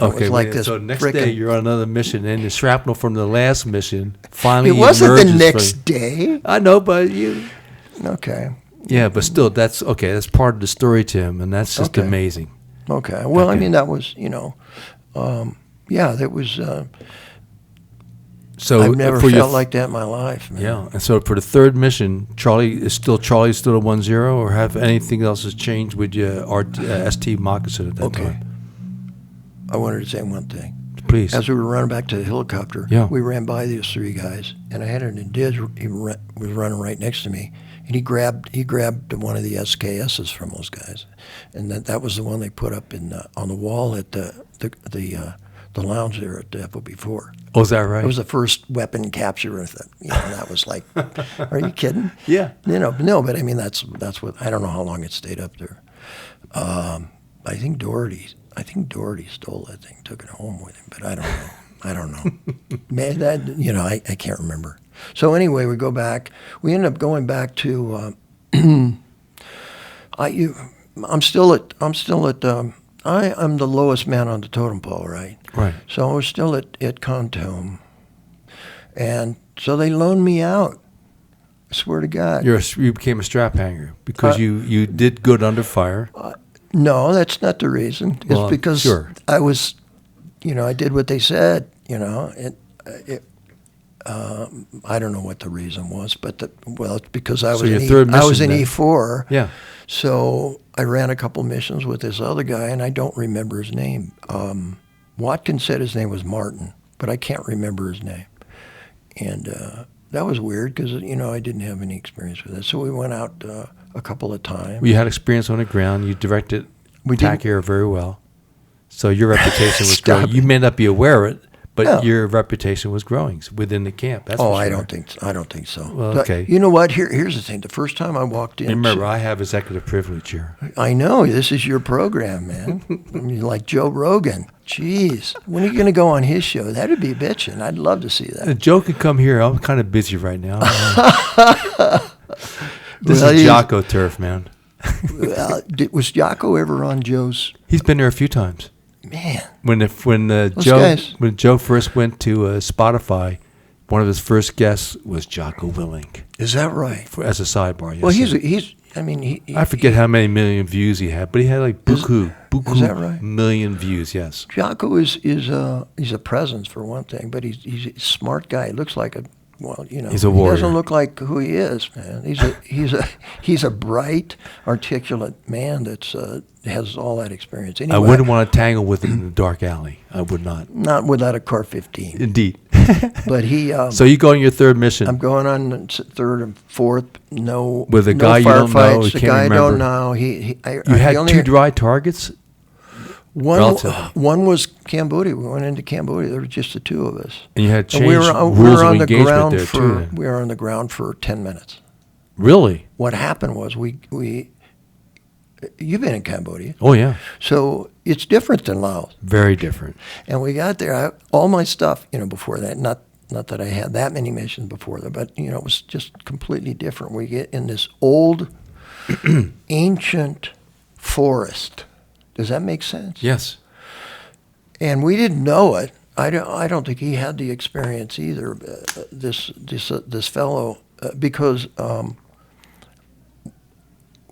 Okay, it was like this so next day you're on another mission, and the shrapnel from the last mission finally It wasn't the emerges next day. I know, but you. Okay. Yeah, but still, that's okay. That's part of the story, Tim, and that's just amazing. Okay. Well, I mean, that was, that was. So I've never felt like that in my life, man. Yeah, and so for the third mission, Charlie's still a 1-0, or have anything else has changed with your ST Moccasin at that time? I wanted to say one thing. Please. As we were running back to the helicopter, we ran by these three guys, and I had an Indiz. He was running right next to me, and he grabbed one of the SKSs from those guys, and that was the one they put up on the wall at the lounge there at the FOB4. Oh, is that right? It was the first weapon capture. That was like, are you kidding? Yeah. No, but I mean that's what I don't know how long it stayed up there. I think Doherty stole that thing, took it home with him, but I don't know. Man, I can't remember. So anyway, we go back. We end up going back to I'm still at. I'm the lowest man on the totem pole, right? Right. So I was still at Contum, and so they loaned me out. I swear to God. You became a strap hanger because you did good under fire. No, that's not the reason. It's Well, because sure. I was, I did what they said. I don't know what the reason was, but it's because I was your third I mission was in then. E4. Yeah. So I ran a couple missions with this other guy, and I don't remember his name. Watkins said his name was Martin, but I can't remember his name. And that was weird because, I didn't have any experience with it. So we went out a couple of times. You had experience on the ground. You directed We TAC didn't- Air very well. So your reputation was Stop growing. it. You may not be aware of it, but No. your reputation was growing within the camp. That's for I sure. I don't think so. Well, But okay. you know what? Here's the thing. The first time I walked in, Remember, I have executive privilege here. I know this is your program, man. You're like Joe Rogan. Jeez, when are you going to go on his show? That'd be bitching. I'd love to see that. Joe can come here. I'm kind of busy right now. This Well, is he's- Jocko turf, man. Was Jocko ever on Joe's? He's been there a few times. Man, When guys. Joe first went to Spotify, one of his first guests was Jocko Willink is that right? as a sidebar. Yes, Well, sir. he's. I mean, he I forget how many million views he had, but he had like buku that right? million views. Yes. Jocko he's a presence for one thing, but he's a smart guy. He looks like He's a He warrior. doesn't look like who he is, man. He's a bright, articulate man that's has all that experience. Anyway, I wouldn't want to tangle with him in the dark alley. I would not. not without a car 15, Indeed. but he. So you go on your third mission. I'm going on third and fourth. No, With a no guy you don't know, firefights. you The can't guy I remember. don't know. He had only- two dry targets. One, relatively. one was Cambodia. We went into Cambodia. There were just the two of us. And you had And changed we rules were of on the engagement ground there for too. Then. we were on the ground for 10 minutes. Really? What happened was we you've been in Cambodia, Oh yeah. so it's different than Laos. Very different. And we got there. All my stuff, before that, not that I had that many missions before that, but it was just completely different. We get in this old, ancient forest. Does that make sense? Yes. And we didn't know it. I don't think he had the experience either. This fellow, because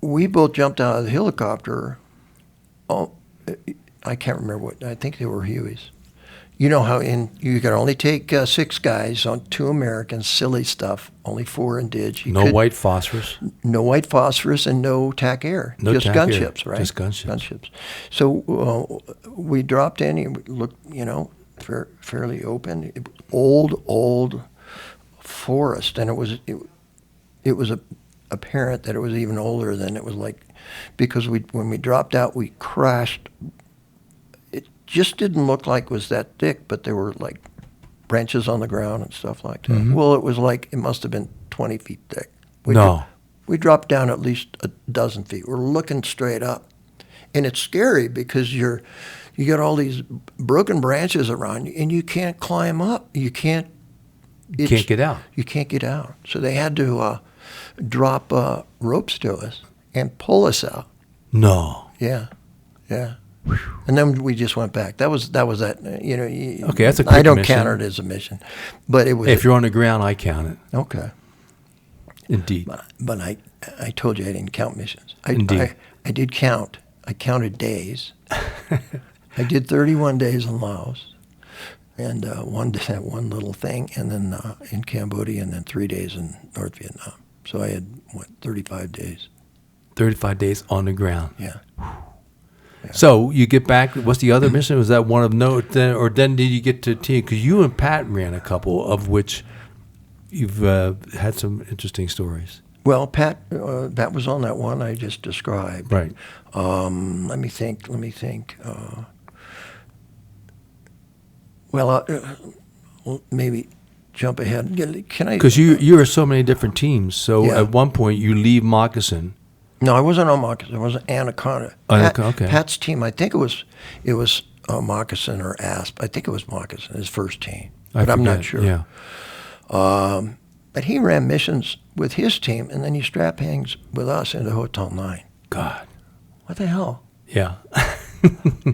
we both jumped out of the helicopter. Oh, I can't remember what. I think they were Hueys. You know how you could only take 6 guys on 2 Americans. Silly stuff. Only 4 indig. No white phosphorus. No white phosphorus and no TAC air. No just TAC air. gunships, right? Just gunships. Gunships. So we dropped in and we looked, fairly open. Old forest, and it was apparent that it was even older than it was like, because when we dropped out, we crashed. It just didn't look like it was that thick, but there were like branches on the ground and stuff like that. Mhm. Well, it must have been 20 feet thick. We dropped down at least a dozen feet. We're looking straight up. And it's scary because you got all these broken branches around you and you can't climb up. You can't get out. You can't get out. So they had to drop ropes to us and pull us out. No. Yeah. And then we just went back. That was that. Okay, that's a quick I don't mission. count it as a mission, but it was. If you're on the ground, I count it. Okay. Indeed. But I told you I didn't count missions. Indeed. I did count. I counted days. I did 31 days in Laos, and one little thing, and then in Cambodia, and then 3 days in North Vietnam. So I had 35 days. 35 days on the ground. Yeah. So you get back. What's the other mission? Was that one of note? Then did you get to team? Because you and Pat ran a couple, of which you've had some interesting stories. Well, Pat was on that one I just described. Right. Let me think. Well, maybe jump ahead. Can I? Because you are so many different teams. So Yeah. at one point you leave Moccasin. No, I wasn't on Moccasin. I was on Anaconda. Okay. Pat's team. I think it was Moccasin or Asp. I think it was Moccasin, his first team, but I'm not sure. Yeah. But he ran missions with his team, and then he strap hangs with us into Hotel 9. God. What the hell? Yeah.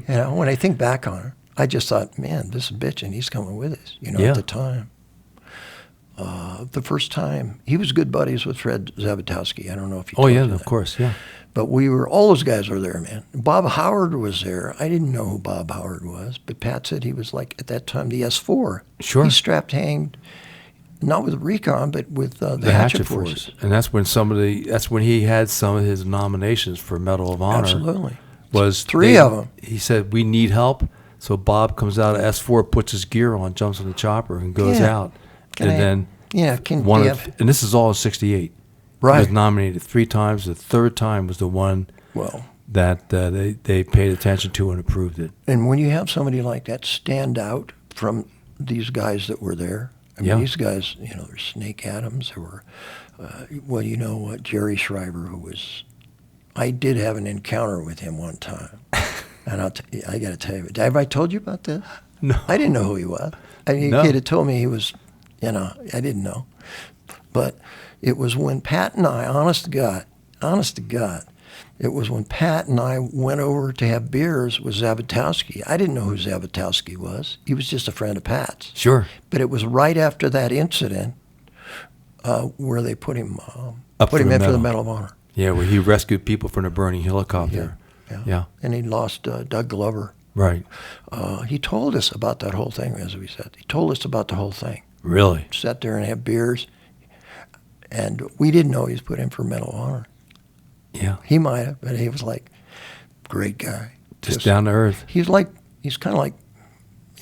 When I think back on it, I just thought, man, this is bitch, and he's coming with us, Yeah. at the time. The first time, he was good buddies with Fred Zabatowski. I don't know if you Oh, told yeah, you that. of course, yeah. But all those guys were there, man. Bob Howard was there. I didn't know who Bob Howard was, but Pat said he was like, at that time, the S4. Sure. He strapped hanged, not with Recon, but with the Hatchet Forces. Force. And that's when he had some of his nominations for Medal of Honor. Absolutely. Was three of them. He said, we need help. So Bob comes out of S4, puts his gear on, jumps on the chopper, and goes out. And this is all in 68. Right. He was nominated 3 times. The third time was the one that they paid attention to and approved it. And when you have somebody like that stand out from these guys that were there, I mean, these guys, there's Snake Adams, there were, Jerry Shriver, I did have an encounter with him one time. And I got to tell you, have I told you about this? No. I didn't know who he was. I mean, he'd have told me he was, I didn't know. But it was when Pat and I, honest to God, it was when Pat and I went over to have beers with Zabatowski. I didn't know who Zabatowski was. He was just a friend of Pat's. Sure. But it was right after that incident where they put him in for the Medal of Honor. Yeah, where he rescued people from a burning helicopter. Yeah. And he lost Doug Glover. Right. He told us about that whole thing, as we said. He told us about the whole thing. Really? Sat there and had beers. And we didn't know he was put in for Medal of Honor. Yeah. He might have, but he was like, great guy. Just down to earth. He's kind of like,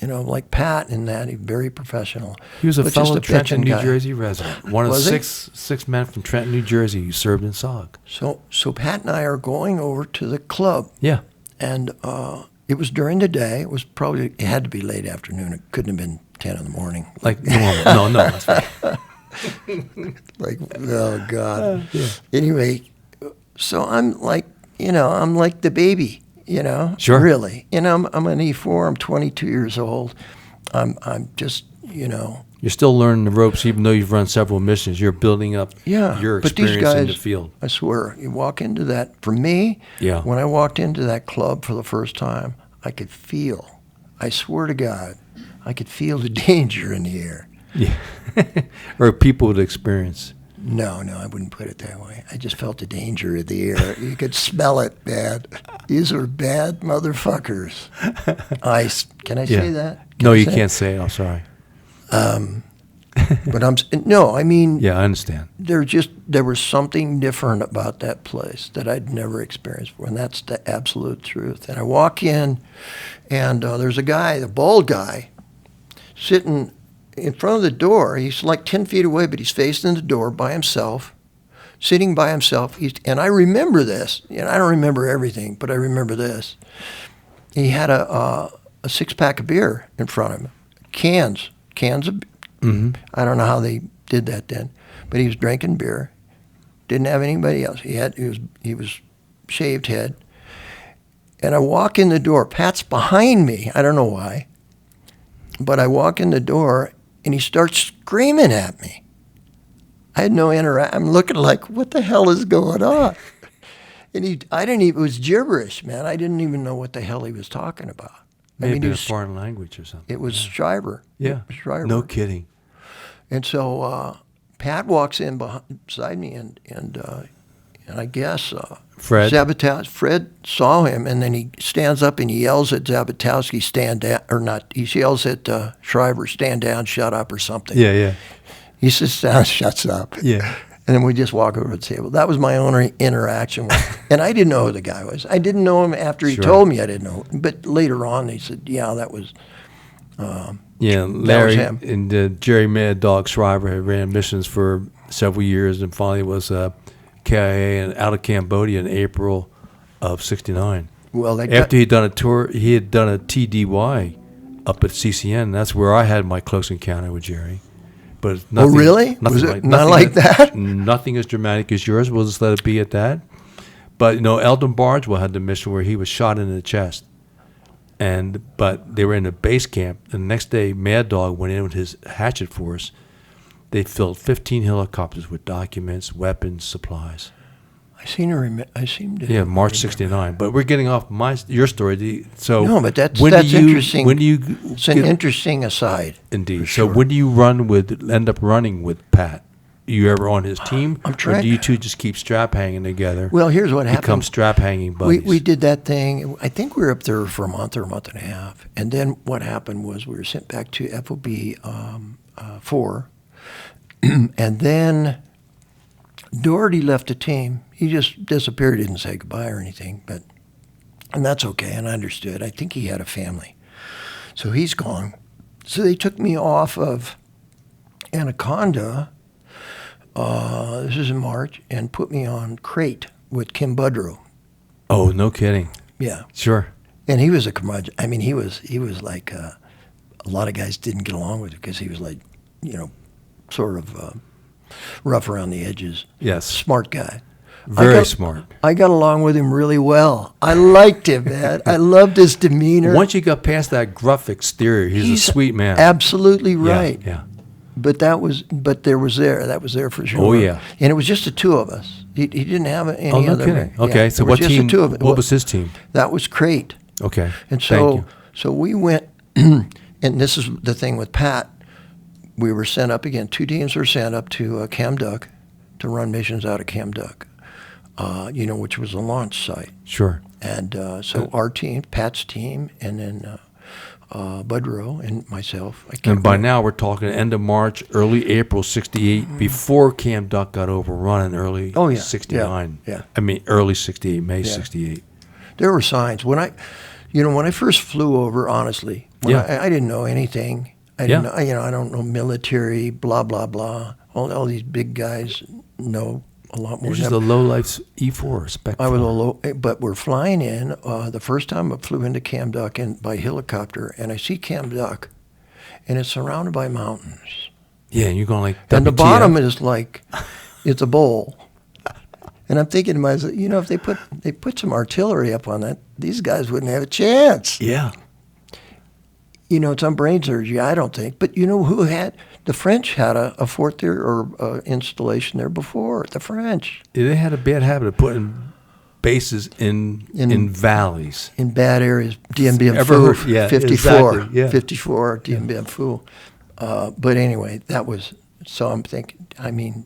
like Pat in that. He's very professional. He was a fellow Trenton, New guy. Jersey resident. One of six men from Trenton, New Jersey who served in SOG. So Pat and I are going over to the club. Yeah. And it was during the day. It had to be late afternoon. It couldn't have been 10 in the morning. Like normal. No, that's right. Like, oh, God. Yeah. Anyway, so I'm like, I'm like the baby, Sure. Really. I'm an E4. I'm 22 years old. I'm just, You're still learning the ropes, even though you've run several missions. You're building up your experience but these guys, in the field. I swear, you walk into that, for me, when I walked into that club for the first time, I swear to God, I could feel the danger in the air. Yeah. Or people with experience. No, I wouldn't put it that way. I just felt the danger of the air. You could smell it, man. These are bad motherfuckers. Can I say that? No, you can't say it. I'm sorry. But I mean. Yeah, I understand. There was something different about that place that I'd never experienced before, and that's the absolute truth. And I walk in, and there's a guy, the bald guy, sitting in front of the door. He's like 10 feet away, but he's facing the door by himself, sitting by himself. And I remember this. I don't remember everything, but I remember this. He had a 6-pack of beer in front of him, cans of. Mm-hmm. I don't know how they did that then, but he was drinking beer. Didn't have anybody else. He was shaved head. And I walk in the door. Pat's behind me. I don't know why. But I walk in the door, and he starts screaming at me. I had no I'm looking like, what the hell is going on? And it was gibberish, man. I didn't even know what the hell he was talking about. Maybe a foreign language or something. It was Shriver. Yeah. Shriver. No kidding. And so Pat walks in beside me, and I guess Fred saw him, and then he stands up and he yells at Zabatowski, stand down, or not, he yells at Shriver, stand down, shut up, or something. Yeah. He sits down, shuts up. Yeah. And then we just walk over to the table. That was my only interaction with him. And I didn't know who the guy was. I didn't know him after he told me I didn't know him. But later on, he said, yeah, that was Larry him. And Jerry Mad Dog Shriver had ran missions for several years, and finally was KIA and out of Cambodia in April of '69. Well, after he'd done a tour, he had done a TDY up at CCN. That's where I had my close encounter with Jerry. But nothing, really? Was it not like that? Nothing as dramatic as yours. We'll just let it be at that. But Eldon Bargewell had the mission where he was shot in the chest, but they were in a base camp. The next day, Mad Dog went in with his hatchet force. They filled 15 helicopters with documents, weapons, supplies. I seem to. Yeah, March '69. But we're getting off your story. So No, but that's interesting. When do you? It's an interesting aside. Indeed. Sure. So when do you end up running with Pat? You ever on his team? I'm trying. Or do you two just keep strap hanging together? Well, here's what happened. Become strap hanging buddies. We did that thing. I think we were up there for a month or a month and a half. And then what happened was we were sent back to FOB 4. And then Doherty left the team. He just disappeared, didn't say goodbye or anything. And that's okay, and I understood. I think he had a family. So he's gone. So they took me off of Anaconda, this is in March, and put me on Crate with Kim Budrow. Oh, no kidding. Yeah. Sure. And he was a curmudgeon. I mean, he was like a lot of guys didn't get along with him because he was like, sort of rough around the edges. Yes. Smart guy. Very smart. I got along with him really well. I liked him, man. I loved his demeanor. Once you got past that gruff exterior, he's a sweet man. Absolutely right. Yeah. But that was there for sure. Oh yeah. And it was just the two of us. He didn't have any no other. kidding. Yeah, okay, so what team? What was his team? That was Crate. Okay. And Thank you. we went, and this is the thing with Pat. We were sent up again. 2 teams were sent up to Cam Duc to run missions out of Cam Duc, which was a launch site. Sure. And so our team, Pat's team, and then Budrow and myself. And by now we're talking end of March, early April '68, before Cam Duc got overrun in early '69. Yeah. I mean early '68, May '68. There were signs when I first flew over. Honestly, I didn't know anything. I didn't know, I don't know military, blah blah blah. All these big guys know a lot more. You're just a low-life E4 spec. I was a low, but we're flying in. The first time I flew into Cam Duc by helicopter, and I see Cam Duc, and it's surrounded by mountains. Yeah, and you're going like WTF? And the bottom is like, it's a bowl. And I'm thinking to myself, if they put some artillery up on that, these guys wouldn't have a chance. Yeah. It's on brain surgery, I don't think. But who had? The French had a fort there or installation there before. The French. They had a bad habit of putting bases in valleys. In bad areas. Dien Bien Phu, 54. Exactly, yeah. 54, Dien Bien Phu. But anyway, that was, so I'm thinking,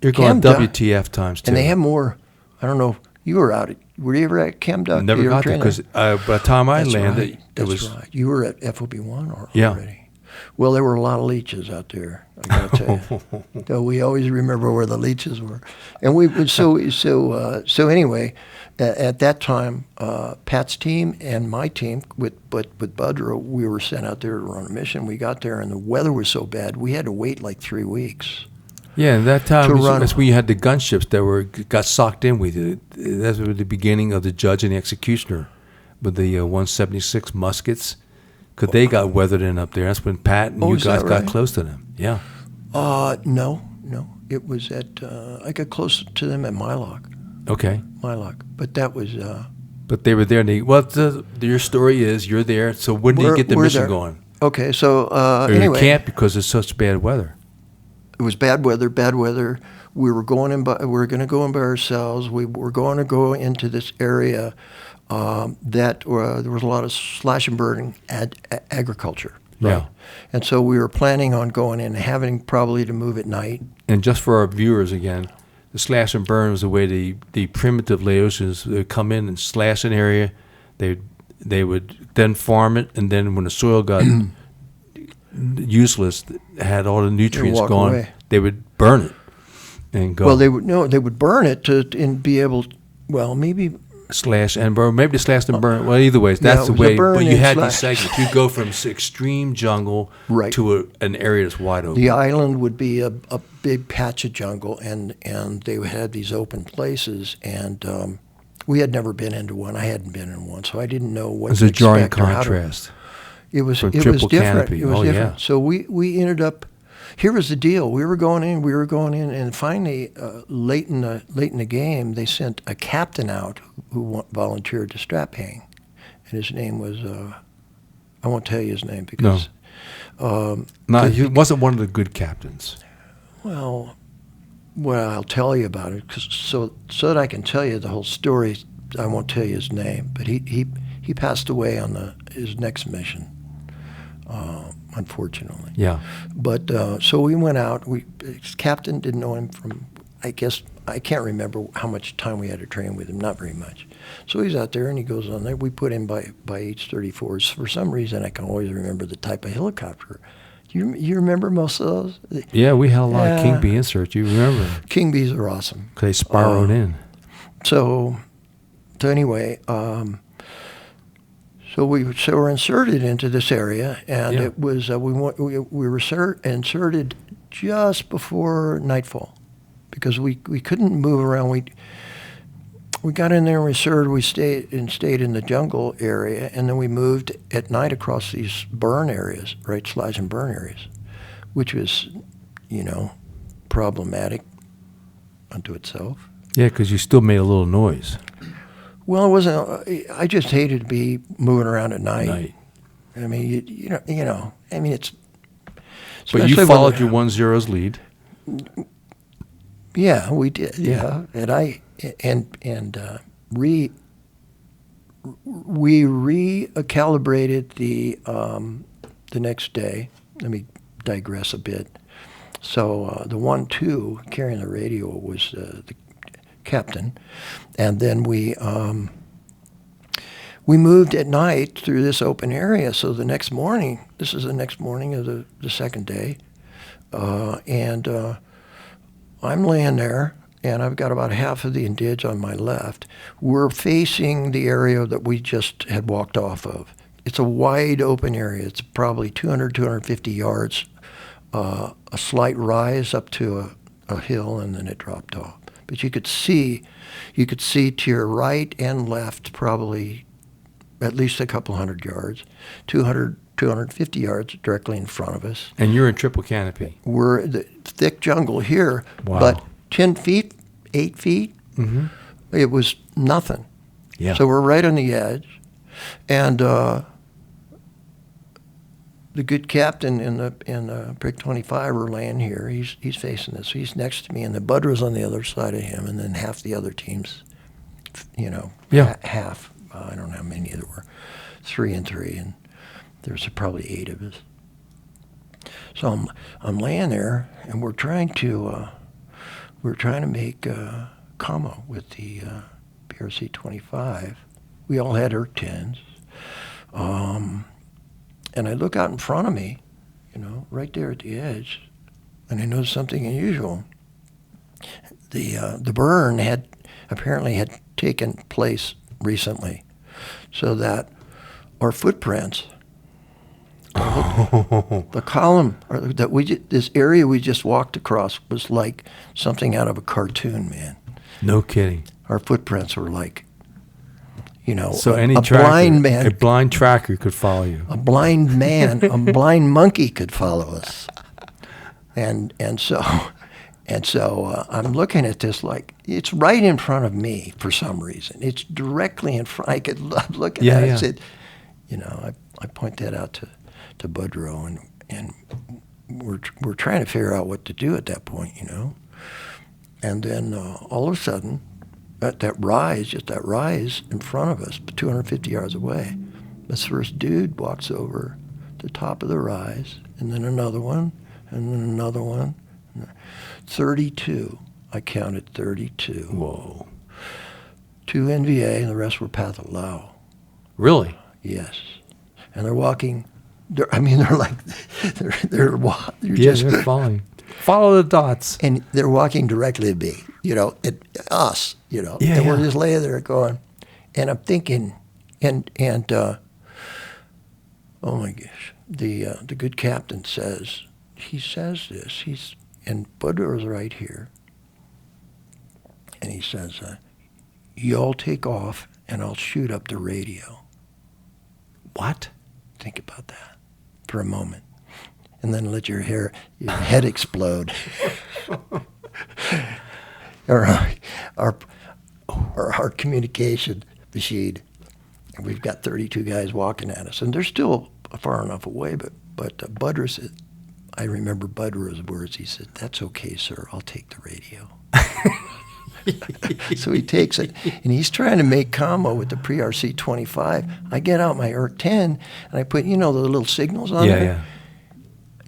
You're going WTF times two. And they have more, I don't know, you were were you ever at Cam Duc? Never got there because by the time I landed, right. That's right. You were at FOB1 already? Yeah. Well, there were a lot of leeches out there, I got to tell you. So we always remember where the leeches were. And so anyway, at that time, Pat's team and my team, with Budrow, we were sent out there to run a mission. We got there, and the weather was so bad, we had to wait like 3 weeks. Yeah, and that time that's when you had the gunships that got socked in with you. That was the beginning of the judge and the executioner with the 176 muskets, because they got weathered in up there. That's when Pat and you guys got close to them. Yeah. No. It was at I got close to them at Mylock. Okay. Mylock, but that was. But they were there. Your story is you're there. So when do you get the mission going? Okay, so anyway, you can't because it's such bad weather. It was bad weather. We were going in. We were going to go in by ourselves. We were going to go into this area that there was a lot of slash and burn agriculture. Right? Yeah. And so we were planning on going in, having probably to move at night. And just for our viewers again, the slash and burn was the way the primitive Laotians would come in and slash an area. They would then farm it, and then when the soil got useless, had all the nutrients gone, away. They would burn it and go. Well, they would burn it and be able. Maybe slash and burn. Maybe slash and burn. Well, either way, that's the way. But you had these segments. You go from extreme jungle to an area that's wide open. The island would be a big patch of jungle, and they would have these open places, and we had never been into one. I hadn't been in one, so I didn't know what to expect. It was a jarring contrast. It was from different. Canopy. It was different. Yeah. So we ended up. Here was the deal. We were going in, and finally, late in the game, they sent a captain out who volunteered to strap hang, and his name was I won't tell you his name because he wasn't one of the good captains. Well, Well, I'll tell you about it, so that I can tell you the whole story. I won't tell you his name, but he passed away on his next mission, unfortunately. Yeah. But so we went out. His captain didn't know him from, I guess, I can't remember how much time we had to train with him. Not very much. So he's out there and he goes on there. We put him by H-34s. For some reason, I can always remember the type of helicopter. You remember most of those? Yeah, we had a lot of King Bee inserts. You remember? King Bees are awesome. They spiraled in. So anyway, so we were inserted into this area, and it was we were inserted just before nightfall, because we couldn't move around. We got in there and we inserted. We stayed in the jungle area, and then we moved at night across these burn areas, right, slash and burn areas, which was, problematic unto itself. Yeah, because you still made a little noise. Well, it wasn't. I just hated to be moving around at night. I mean, I mean, it's. But you followed your 1-0's lead. Yeah, we did. Yeah, and we recalibrated the next day. Let me digress a bit. So the 1-2 carrying the radio was the captain, and then we moved at night through this open area. So the next morning, this is the next morning of the second day, and I'm laying there, and I've got about half of the indige on my left. We're facing the area that we just had walked off of. It's a wide open area. It's probably 250 yards, a slight rise up to a hill, and then it dropped off. But you could see to your right and left probably at least a couple hundred yards, 250 yards directly in front of us. And you're in triple canopy. We're the thick jungle here, but 10 feet, 8 feet, it was nothing. Yeah. So we're right on the edge. And the good captain in the Prig 25 were laying here. He's facing this. He's next to me, and the Budra's on the other side of him, and then half the other teams, half. I don't know how many there were, 3 and 3, and there's probably 8 of us. So I'm laying there, and we're trying to make commo with the PRC-25. We all had ERC-10s. And I look out in front of me, right there at the edge, and I notice something unusual. The burn had taken place recently, so that our footprints, the column that this area we just walked across was like something out of a cartoon, man. No kidding. Our footprints were like, so a blind tracker could follow you. A blind man, a blind monkey could follow us, and so I'm looking at this like it's right in front of me for some reason. It's directly in front. I could look at it. I said, I point that out to Budrow, and we're trying to figure out what to do at that point, and then all of a sudden. That rise in front of us, 250 yards away, this first dude walks over the top of the rise, and then another one, and then another one. 32. I counted 32. Whoa. 2 NVA, and the rest were Pathalao. Really? Yes. And they're walking. They're following. Follow the dots. And they're walking directly at me, at us, and we're just laying there going, and I'm thinking, and oh my gosh, the good captain says this, and Budro's right here, and he says, you all take off, and I'll shoot up the radio. What? Think about that for a moment. And then let your head explode. Our communication machine. We've got 32 guys walking at us, and they're still far enough away. But Budra said, I remember Budro's words. He said, "That's okay, sir. I'll take the radio." So he takes it, and he's trying to make combo with the pre-RC 25. I get out my ERC 10, and I put, the little signals on there.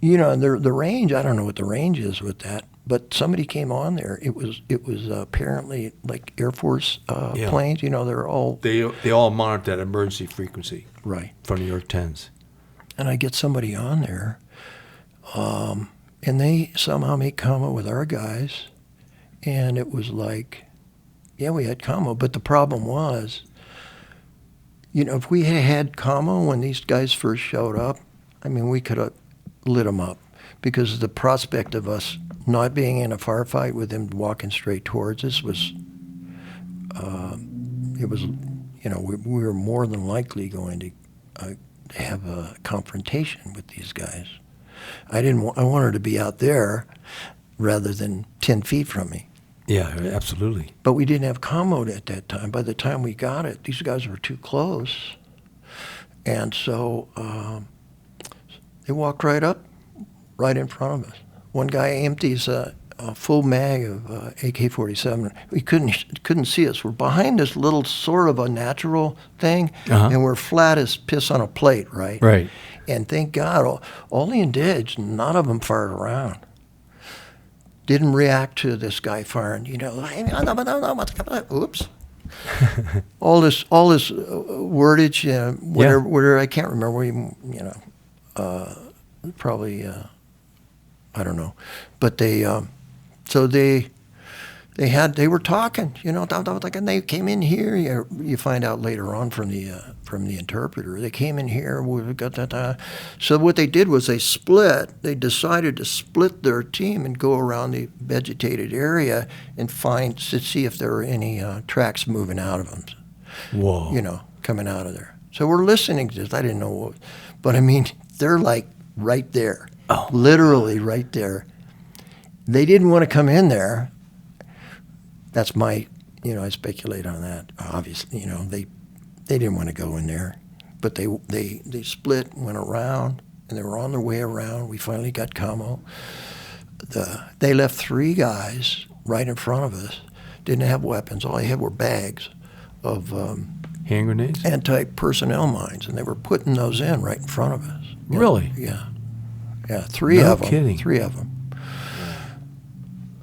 Yeah. And the range, I don't know what the range is with that, but somebody came on there. It was apparently like Air Force planes. They're all... They all monitor that emergency frequency. Right. From New York 10s. And I get somebody on there, and they somehow make combo with our guys. And it was like, yeah, we had combo, but the problem was, if we had combo when these guys first showed up, we could have lit them up, because the prospect of us not being in a firefight with them walking straight towards us was, we were more than likely going to have a confrontation with these guys. I wanted to be out there rather than 10 feet from me. Yeah, absolutely. But we didn't have commo at that time. By the time we got it, these guys were too close. And so they walked right up, right in front of us. One guy empties a full mag of AK-47. We couldn't see us. We're behind this little sort of a natural thing, and we're flat as piss on a plate, right? Right. And thank God, all the indigs, none of them fired around. Didn't react to this guy firing, oops. all this wordage, whatever, I can't remember, probably, I don't know. But they were talking, and they came in here. You find out later on from the interpreter, they came in here. We got that. So what they did was they split. They decided to split their team and go around the vegetated area and to see if there were any tracks moving out of them. Whoa. Coming out of there. So we're listening to this. I didn't know but they're like right there, literally right there. They didn't want to come in there. That's my, I speculate on that. Obviously, they didn't want to go in there, but they split, went around, and they were on their way around. We finally got commo. They left 3 guys right in front of us. Didn't have weapons. All they had were bags of hand grenades, anti-personnel mines, and they were putting those in right in front of us. Really? Yeah. 3 of them. Kidding. 3 of them.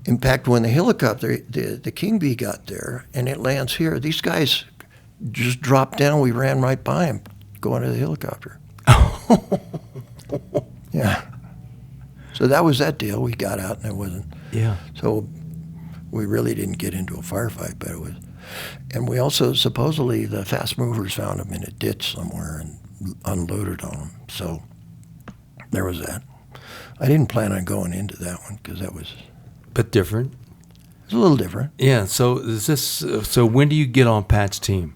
In fact, when the helicopter, the King Bee got there, and it lands here, these guys just dropped down. We ran right by them, going to the helicopter. Yeah. So that was that deal. We got out, and it wasn't. Yeah. So we really didn't get into a firefight, but it was. And we also, supposedly, the fast movers found them in a ditch somewhere and unloaded on them. So there was that. I didn't plan on going into that one because that was... But different. It's a little different. Yeah. So So when do you get on Pat's team?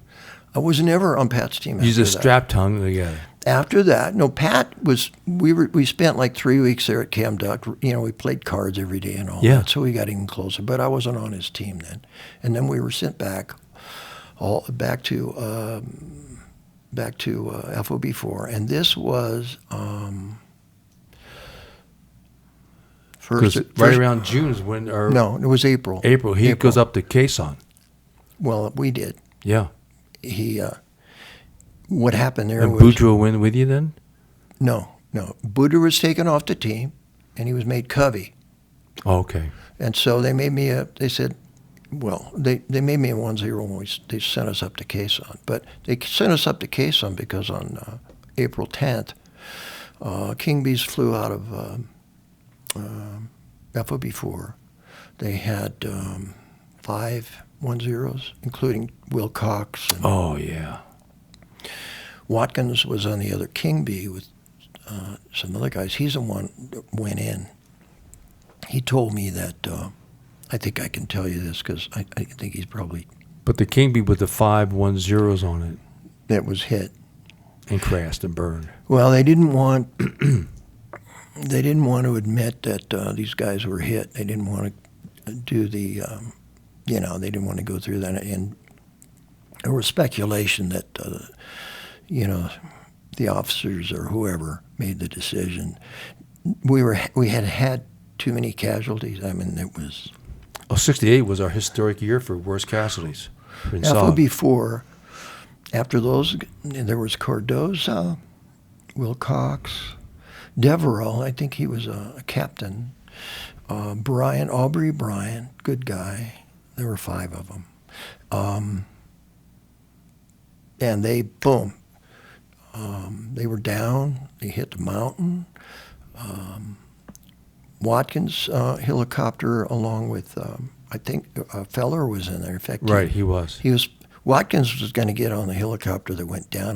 I was never on Pat's team. You just strapped hung together. After that, no. Pat was. We spent like 3 weeks there at Cam Duc. We played cards every day and all that. So we got even closer. But I wasn't on his team then. And then we were sent back, back to FOB4. And this was. First, around June is when... No, it was April. He goes up to Khe Sanh. Well, we did. Yeah. What happened there and was... And Boudreaux went with you then? No. Boudreaux was taken off the team, and he was made Covey. Oh, okay. And so they made me they said, well, they made me a 1-0 when they sent us up to Khe Sanh. But they sent us up to Khe Sanh because on April 10th, King Bees flew out of... FOB4. They had 5 1-0s, including Will Cox. And Watkins was on the other King Bee with some other guys. He's the one that went in. He told me that, I think I can tell you this because I think he's probably... But the King Bee with the 5 1-0s on it. That was hit. And crashed and burned. Well, they didn't want... They didn't want to admit that these guys were hit. They didn't want to do the, they didn't want to go through that. And there was speculation that, the officers or whoever made the decision we had too many casualties. I mean, it was. Oh, 68 was our historic year for worst casualties. in FOB SOG. 4. After those, there was Cardoza, Wilcox, Devereux. I think he was a captain. Aubrey Bryan, good guy. There were 5 of them. And they, boom, they were down. They hit the mountain. Watkins helicopter, along with, I think, Feller was in there. In fact, Right, he was. Watkins was going to get on the helicopter that went down,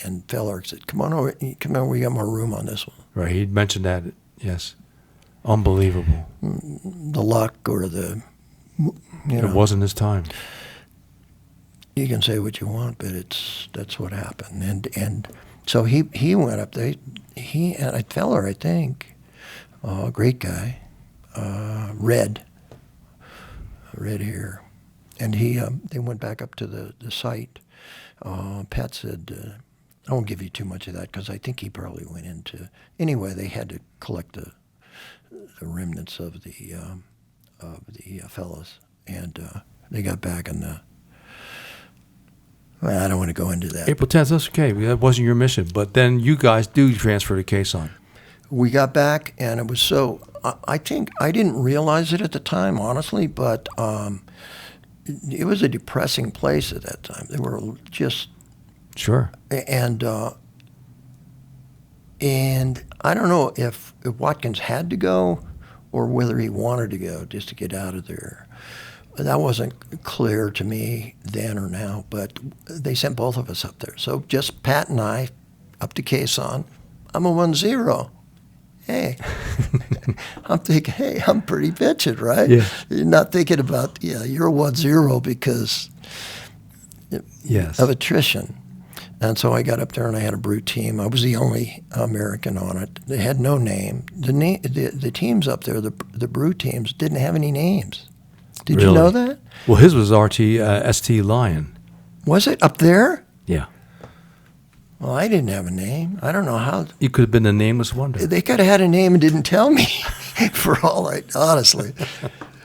and Feller said, "Come on over, we got more room on this one." Right, he mentioned that. Yes, unbelievable. The luck or the, It wasn't his time. You can say what you want, but that's what happened. And so he went up there. He and Feller, I think, great guy, red hair. And they went back up to the site. Pat said, I won't give you too much of that because I think he probably went into. Anyway, they had to collect the remnants of the fellas, and they got back in the. Well, I don't want to go into that. April 10th, that's okay. That wasn't your mission. But then you guys do transfer to Khe Sanh. We got back, and it was so. I think I didn't realize it at the time, honestly, but. It was a depressing place at that time. They were just Sure. And I don't know if Watkins had to go or whether he wanted to go just to get out of there. That wasn't clear to me then or now, but they sent both of us up there. So just Pat and I up to Khe Sanh. I'm a 1-0. Hey, I'm thinking, hey, I'm pretty bitching, right? Yeah. You're not thinking about, you're a 1-0 because of attrition. And so I got up there and I had a brute team. I was the only American on it. They had no name. The teams up there, the brute teams, didn't have any names. Did you know that? Well, his was ST Lion. Was it up there? Yeah. Well, I didn't have a name. I don't know how. You could have been the nameless wonder. They could have had a name and didn't tell me, for all right, honestly.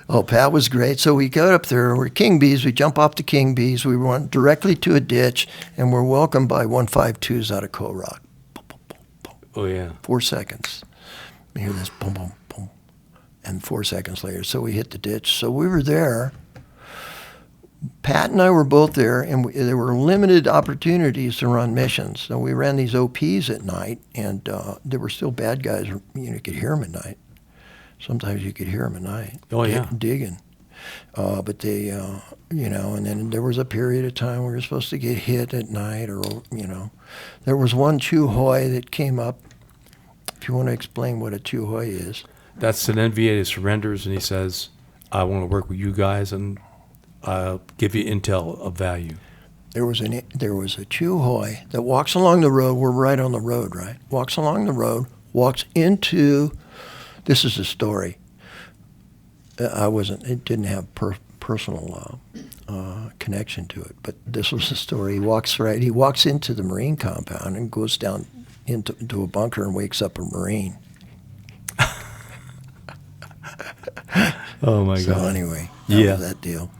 Oh, Pat was great. So we got up there. We're King Bees. We jump off the King Bees. We went directly to a ditch, and we're welcomed by 152s out of Rock. Boom, boom, boom, boom. Oh, yeah. 4 seconds. We hear this boom, boom, boom. And 4 seconds later, so we hit the ditch. So we were there. Pat and I were both there, and there were limited opportunities to run missions. So we ran these OPs at night, and there were still bad guys. You could hear them at night. Sometimes you could hear them at night. Oh, yeah. Digging. But they, and then there was a period of time where we were supposed to get hit at night, or, There was one Chu Hoi that came up. If you want to explain what a Chu Hoi is. That's an NVA that surrenders, and he says, I want to work with you guys, and I'll give you intel of value. There was a Chu Hoi that walks along the road. We're right on the road, right? Walks along the road, walks into. This is a story. It didn't have personal connection to it, but this was a story. He walks into the Marine compound and goes down into a bunker and wakes up a Marine. Oh, my God. So anyway, that was that deal.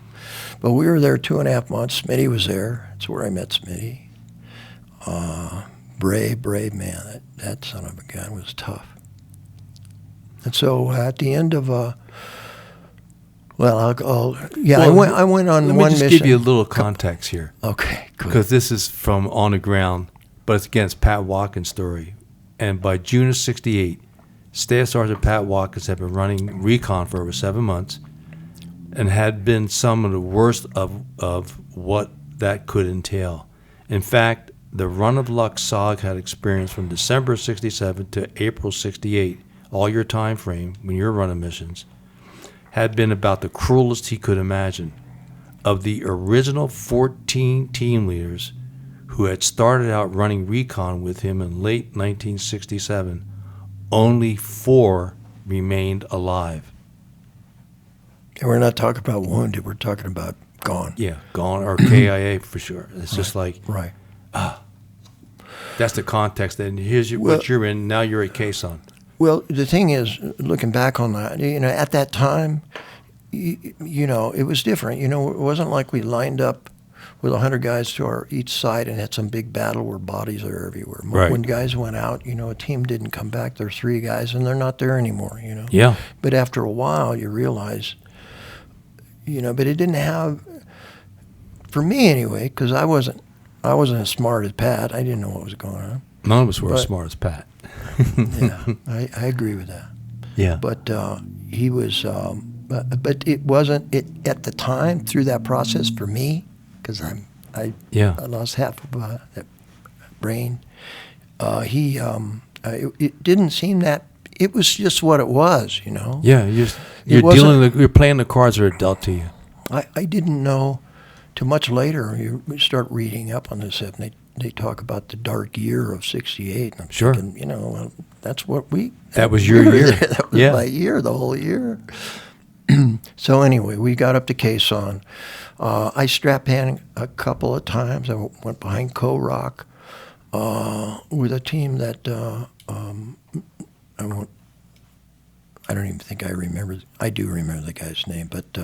But we were there 2.5 months. Smitty was there. That's where I met Smitty. Brave man. That son of a gun was tough. And so at the end of, I went on one mission. Let me just give you a little context here. Okay, good. Because this is from on the ground, but it's against Pat Watkins' story. And by June of 68, Staff Sergeant Pat Watkins had been running Recon for over 7 months and had been some of the worst of what that could entail. In fact, the run of luck SOG had experienced from December 67 to April 68, all your time frame when you're running missions, had been about the cruelest he could imagine. Of the original 14 team leaders who had started out running Recon with him in late 1967, only 4 remained alive. And we're not talking about wounded. We're talking about gone. Yeah, gone, or KIA for sure. It's just like, right. That's the context. And here's what you're in. Now you're at Khe Sanh. Well, the thing is, looking back on that, at that time, it was different. It wasn't like we lined up with 100 guys to each side and had some big battle where bodies are everywhere. Right. When guys went out, a team didn't come back. There are 3 guys, and they're not there anymore. Yeah. But after a while, you realize, but it didn't have, for me anyway, because I wasn't as smart as Pat. I didn't know what was going on. None of us were as smart as Pat. Yeah, I agree with that. Yeah. But he was, but it wasn't at the time through that process for me, because I lost half of that brain. It didn't seem that. It was just what it was, Yeah, you're playing the cards that are dealt to you. I didn't know till much later. You start reading up on this stuff, and they talk about the dark year of '68. And I'm sure. thinking, well, that's what That was your year. That was my year, the whole year. So anyway, we got up to Khe Sanh. I strap-handed a couple of times. I went behind Khe Rock with a team that I don't even think I remember. I do remember the guy's name, but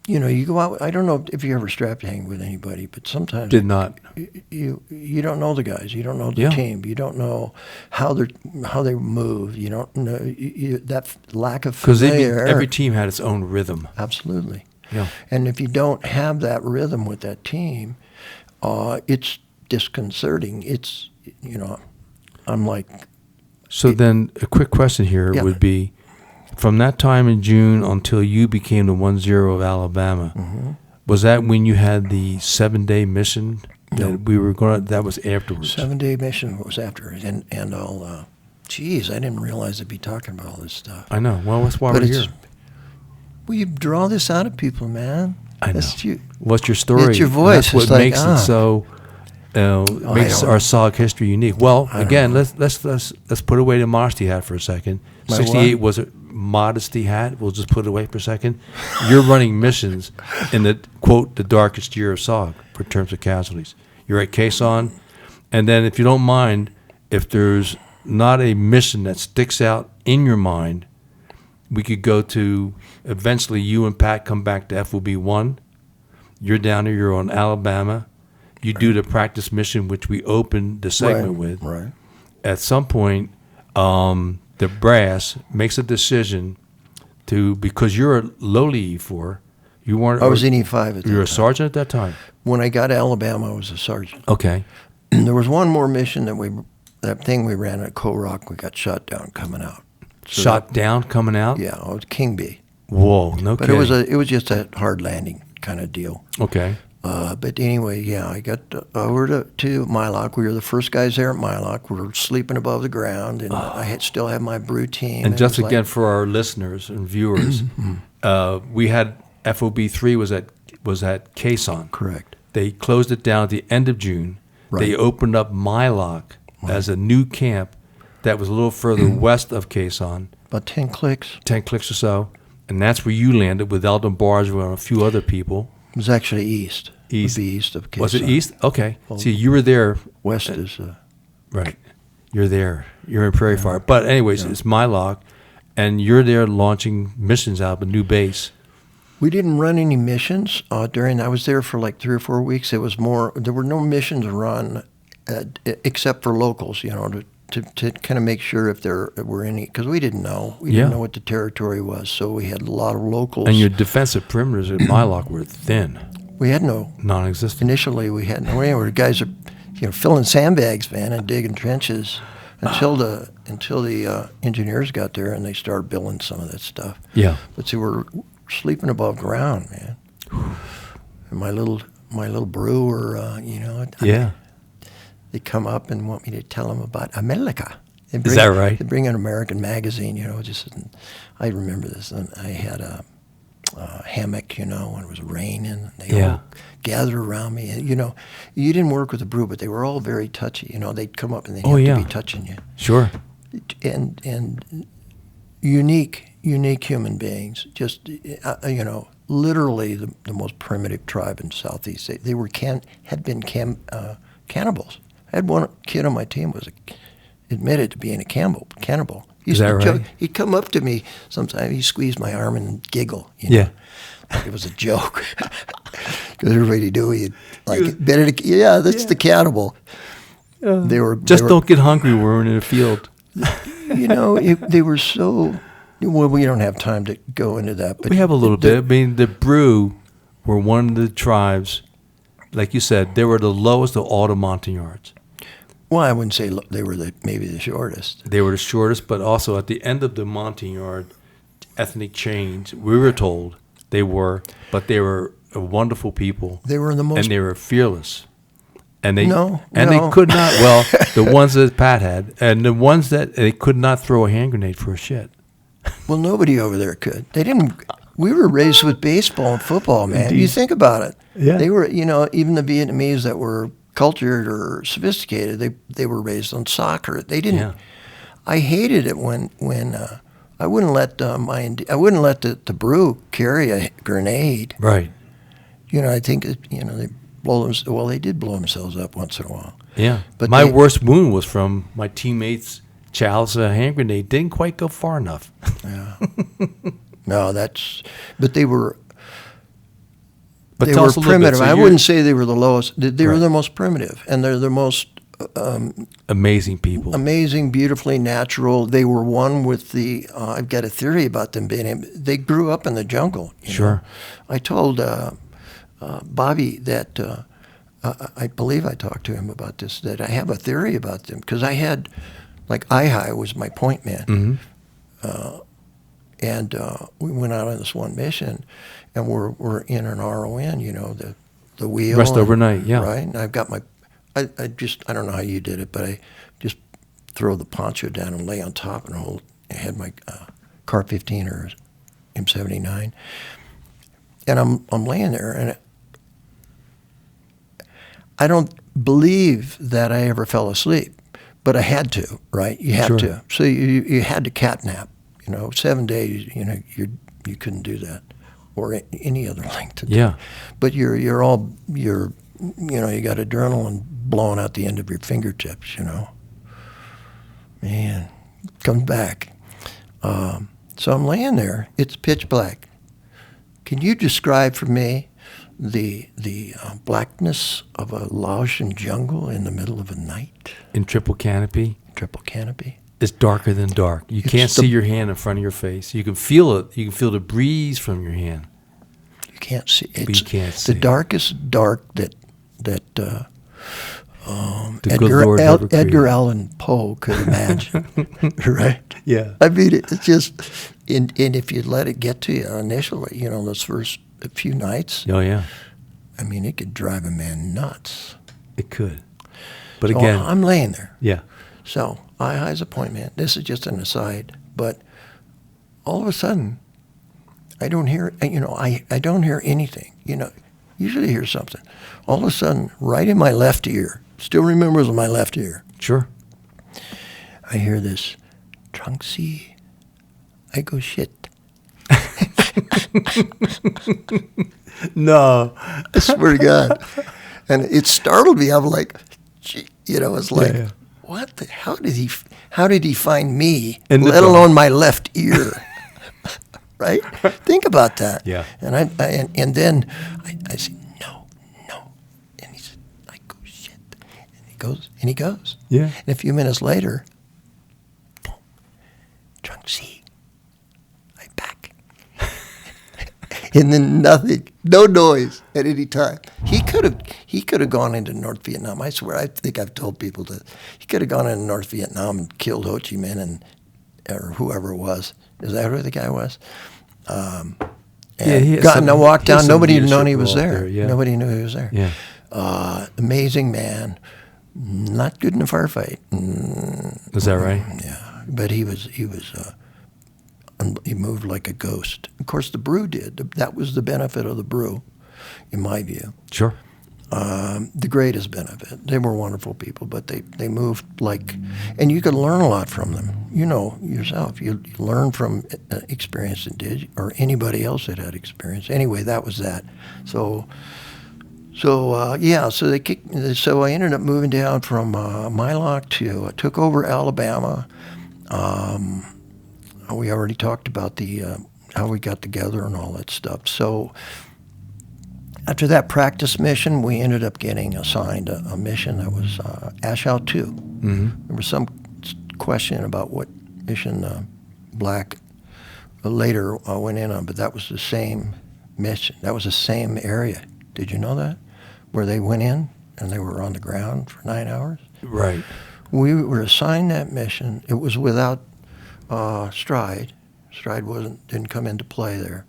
you go out. I don't know if you ever strap-hang with anybody, but sometimes did not. You don't know the guys. You don't know the team. You don't know how they move. You don't know that lack of familiarity. Because every team had its own rhythm. Absolutely. Yeah. And if you don't have that rhythm with that team, it's disconcerting. It's I'm like. So then a quick question here would be, from that time in June until you became the 1-0 of Alabama, was that when you had the 7-day mission that we were going to, that was afterwards? 7-day mission was after it. And I'll, I didn't realize I'd be talking about all this stuff. I know. Well, that's why we're here. Well, you draw this out of people, man. I know. What's your story? It's your voice. That's what makes it so... makes our SOG history unique. Well, again, let's put away the modesty hat for a second. 68 was a modesty hat. We'll just put it away for a second. You're running missions in the, quote, the darkest year of SOG for terms of casualties. You're at Khe Sanh, and then if you don't mind, if there's not a mission that sticks out in your mind, we could go to, eventually you and Pat come back to FOB 1. You're down there, you're on Alabama. You do the practice mission, which we opened the segment with. Right. At some point, the brass makes a decision to, because you're a lowly E4, you weren't. I was in E5 at that time. You were a sergeant at that time? When I got to Alabama, I was a sergeant. Okay. There was one more mission that thing we ran at Khe Rock. We got shot down coming out. So shot down coming out? Yeah, it was King B. Whoa, no kidding. But it was just a hard landing kind of deal. Okay. But anyway, I got over to Mylock. We were the first guys there at Mylock. We were sleeping above the ground, and I still have my brew team. And just again, for our listeners and viewers, we had FOB 3 was at Khe Sanh. Correct. They closed it down at the end of June. Right. They opened up Mylock as a new camp that was a little further west of Khe Sanh. About 10 clicks. 10 clicks or so. And that's where you landed with Eldon Barger and a few other people. It was actually east. East. It would be east of Khe Sanh. Was it east? Okay. See, you were there. West is... right. You're there. You're in Prairie Fire. But anyways, it's Mylock, and you're there launching missions out of a new base. We didn't run any missions during... I was there for like 3 or 4 weeks. It was more... There were no missions run except for locals, to kind of make sure if there were any... Because we didn't know. We didn't know what the territory was, so we had a lot of locals. And your defensive perimeters at Mylock were thin. We had no... Non-existent. Initially, we had no... The guys are, filling sandbags, man, and digging trenches until the engineers got there and they started building some of that stuff. Yeah. But see, we're sleeping above ground, man. And my little brewer, they come up and want me to tell them about America. Is that right? They bring an American magazine, I remember this. And I had a hammock, when it was raining. They all gathered around me. And, you didn't work with the brew, but they were all very touchy. They'd come up and they'd have to be touching you. Sure. And unique human beings. Just, literally the most primitive tribe in Southeast Asia. They were had been cannibals. I had one kid on my team admitted to being a cannibal. Is that right? He'd come up to me sometimes. He'd squeeze my arm and giggle. You know? Yeah. Like it was a joke. Because everybody knew he'd that's the cannibal. Don't get hungry when we're in the field. You know, they were so. Well, we don't have time to go into that. But we have a little bit. I mean, the Brew were one of the tribes. Like you said, they were the lowest of all the Montagnards. Well, I wouldn't say they were maybe the shortest. They were the shortest, but also at the end of the Montagnard ethnic change, we were told they were a wonderful people. They were the most, and they were fearless. And they No. they could not. Well, the ones that Pat had, and the ones that they could not throw a hand grenade for a shit. Well, nobody over there could. They didn't. We were raised with baseball and football, man. Indeed. You think about it. Yeah. They were, even the Vietnamese that were cultured or sophisticated, they were raised on soccer. They didn't. Yeah. I hated it when I wouldn't let the Brew carry a grenade. Right. I think they did blow themselves up once in a while. Yeah. But my worst wound was from my teammates. Child's hand grenade didn't quite go far enough. Yeah. No, but they were. But They were primitive. I wouldn't say they were the lowest. They were the most primitive, and they're the most amazing people. amazing, beautifully natural. They were one with the. I've got a theory about them they grew up in the jungle. Sure. know? I told Bobby that I believe I talked to him about this. That I have a theory about them because I had, like Ihai was my point man. Mm-hmm. And we went out on this one mission, and we're in an RON, the wheel. Rest overnight, yeah. Right? And I've got I don't know how you did it, but I just throw the poncho down and lay on top and I had my Car 15 or M79. And I'm laying there, and I don't believe that I ever fell asleep, but I had to, right? You had to. So you had to catnap. 7 days, you couldn't do that, or any other length of time. Yeah. But you got adrenaline blowing out the end of your fingertips. Man, comes back. So I'm laying there. It's pitch black. Can you describe for me the blackness of a Laotian jungle in the middle of a night? In triple canopy. Triple canopy. It's darker than dark. You can't see your hand in front of your face. You can feel it. You can feel the breeze from your hand. You can't see. But you can't see the darkest dark that the good Lord ever created. Edgar Allan Poe could imagine. Right? Yeah. I mean, it's just, and if you let it get to you initially, those first few nights. Oh, yeah. I mean, it could drive a man nuts. It could. But So again. I'm laying there. Yeah. So Ihai's a point man. This is just an aside, but all of a sudden, I don't hear. I don't hear anything. Usually hear something. All of a sudden, right in my left ear, still remembers my left ear. Sure. I hear this, Trunksy. I go shit. No. I swear to God. And it startled me. I'm like, gee, it's like. Yeah. What the? How did he find me? In the let dark. alone my left ear, right? Think about that. Yeah. And then I said no, and he said I go shit, and he goes. Yeah. And a few minutes later, boom, Trunksy, I back. And then nothing, no noise at any time. He could have gone into North Vietnam. I swear, I think I've told people that he could have gone into North Vietnam and killed Ho Chi Minh or whoever it was. Is that who the guy was? He walked down. Nobody knew he leadership was role there. yeah. Nobody knew he was there. Yeah. Amazing man. Not good in a firefight. Is that right? Yeah, but he moved like a ghost. Of course, the Brew did. That was the benefit of the Brew, in my view. Sure. The greatest benefit. They were wonderful people, but they moved like, and you could learn a lot from them. Yourself. You learn from experience that did, or anybody else that had experience. Anyway, that was that. So So so they kicked. So I ended up moving down from Mylock to took over Alabama. We already talked about the how we got together and all that stuff. So after that practice mission, we ended up getting assigned a mission that was Ashout 2. Mm-hmm. There was some question about what mission Black later went in on, but that was the same mission. That was the same area. Did you know that? Where they went in and they were on the ground for 9 hours? Right. We were assigned that mission. It was without Stride. Stride didn't come into play there.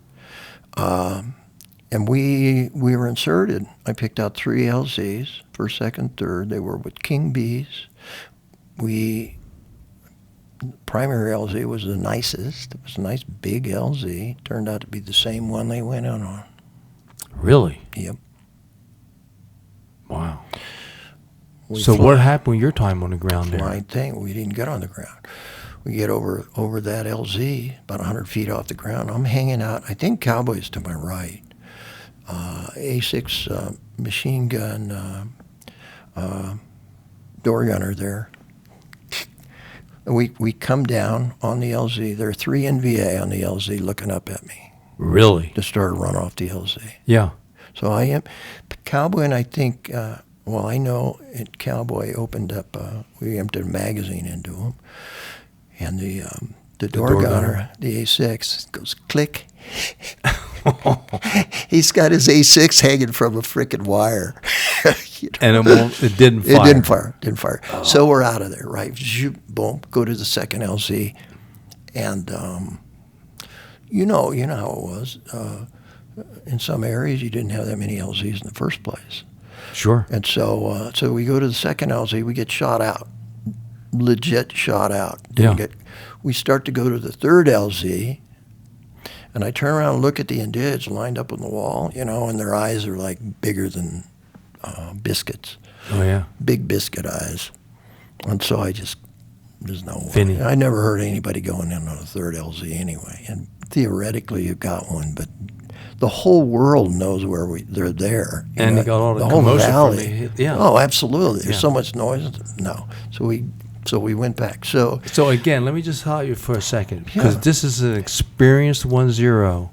And we were inserted. I picked out 3 LZs, first, second, third. They were with King Bees. Primary LZ was the nicest. It was a nice big LZ. Turned out to be the same one they went out on. Really? Yep. Wow. So what happened with your time on the ground there? Right thing. We didn't get on the ground. We get over that LZ, about 100 feet off the ground. I'm hanging out. I think Cowboy's to my right. A6 machine gun door gunner there. We come down on the LZ. There are 3 NVA on the LZ looking up at me. Really? To start to run off the LZ. Yeah. So I am Cowboy, and I think I know Cowboy opened up. We emptied a magazine into him, and the door gunner, the A6, goes click. He's got his A6 hanging from a frickin' wire. And it didn't fire. It didn't fire. Oh. So we're out of there, right? Boom, go to the second LZ. And, you know how it was. In some areas, you didn't have that many LZs in the first place. Sure. And so we go to the second LZ, we get shot out. Legit shot out. We start to go to the third LZ, and I turn around and look at the individuals lined up on the wall, and their eyes are like bigger than biscuits. Oh, yeah. Big biscuit eyes. And so there's no way. Finny. I never heard anybody going in on a third LZ anyway. And theoretically, you've got one, but the whole world knows where they're there. And they got all the whole commotion valley. Yeah. Oh, absolutely. There's so much noise. No. So we went back. So again, let me just halt you for a second, because this is an experienced 1-0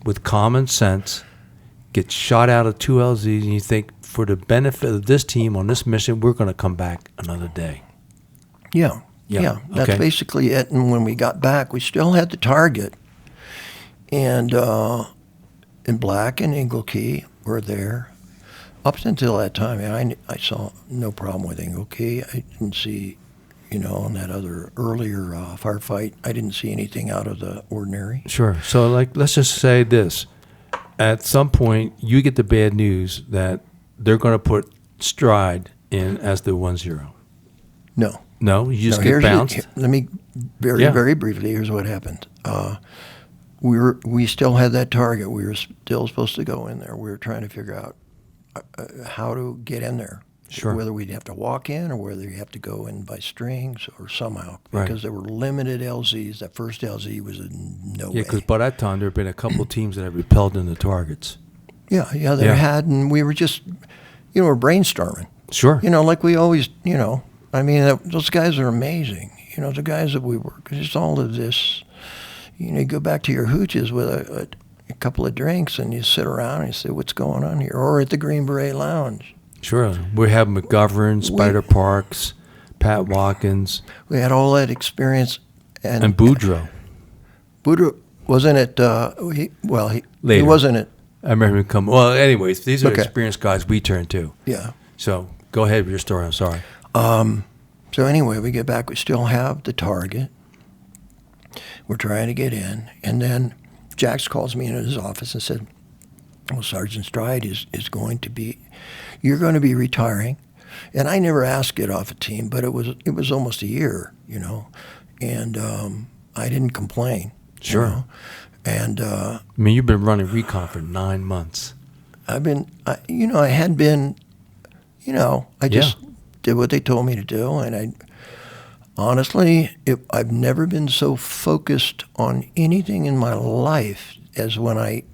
with common sense, gets shot out of 2 LZs, and you think, for the benefit of this team on this mission, we're going to come back another day. Yeah. That's basically it. And when we got back, we still had the target. And Black and Engelke were there. Up until that time, I saw no problem with Engelke. I didn't see, on that other earlier firefight, I didn't see anything out of the ordinary. Sure. So, let's just say this. At some point, you get the bad news that they're going to put Stride in as the 1-0. No, you just get bounced? Let me, very briefly, here's what happened. We still had that target. We were still supposed to go in there. We were trying to figure out how to get in there. Sure. Whether we'd have to walk in or whether you have to go in by strings or somehow. Right. Because there were limited LZs. That first LZ was no way. Yeah, because by that time there had been a couple of teams that had repelled into targets. Yeah, there had, and we were just, we're brainstorming. Sure. Like we always, I mean, those guys are amazing. The guys that we work, it's all of this. You go back to your hooches with a couple of drinks and you sit around and you say, what's going on here? Or at the Green Beret Lounge. Sure. We have McGovern, Spider Parks, Pat Watkins. We had all that experience. And Boudreaux. Boudreaux wasn't it, he wasn't it. I remember him come. Well, anyways, these are experienced guys we turn to. Yeah. So go ahead with your story. I'm sorry. So anyway, we get back. We still have the target. We're trying to get in. And then Jax calls me into his office and said, well, Sergeant Stride is going to be, you're going to be retiring. And I never asked it off a team, but it was almost a year, and I didn't complain. Sure. And I mean, you've been running Recon for 9 months. I had been, I just did what they told me to do, and honestly, I've never been so focused on anything in my life as when I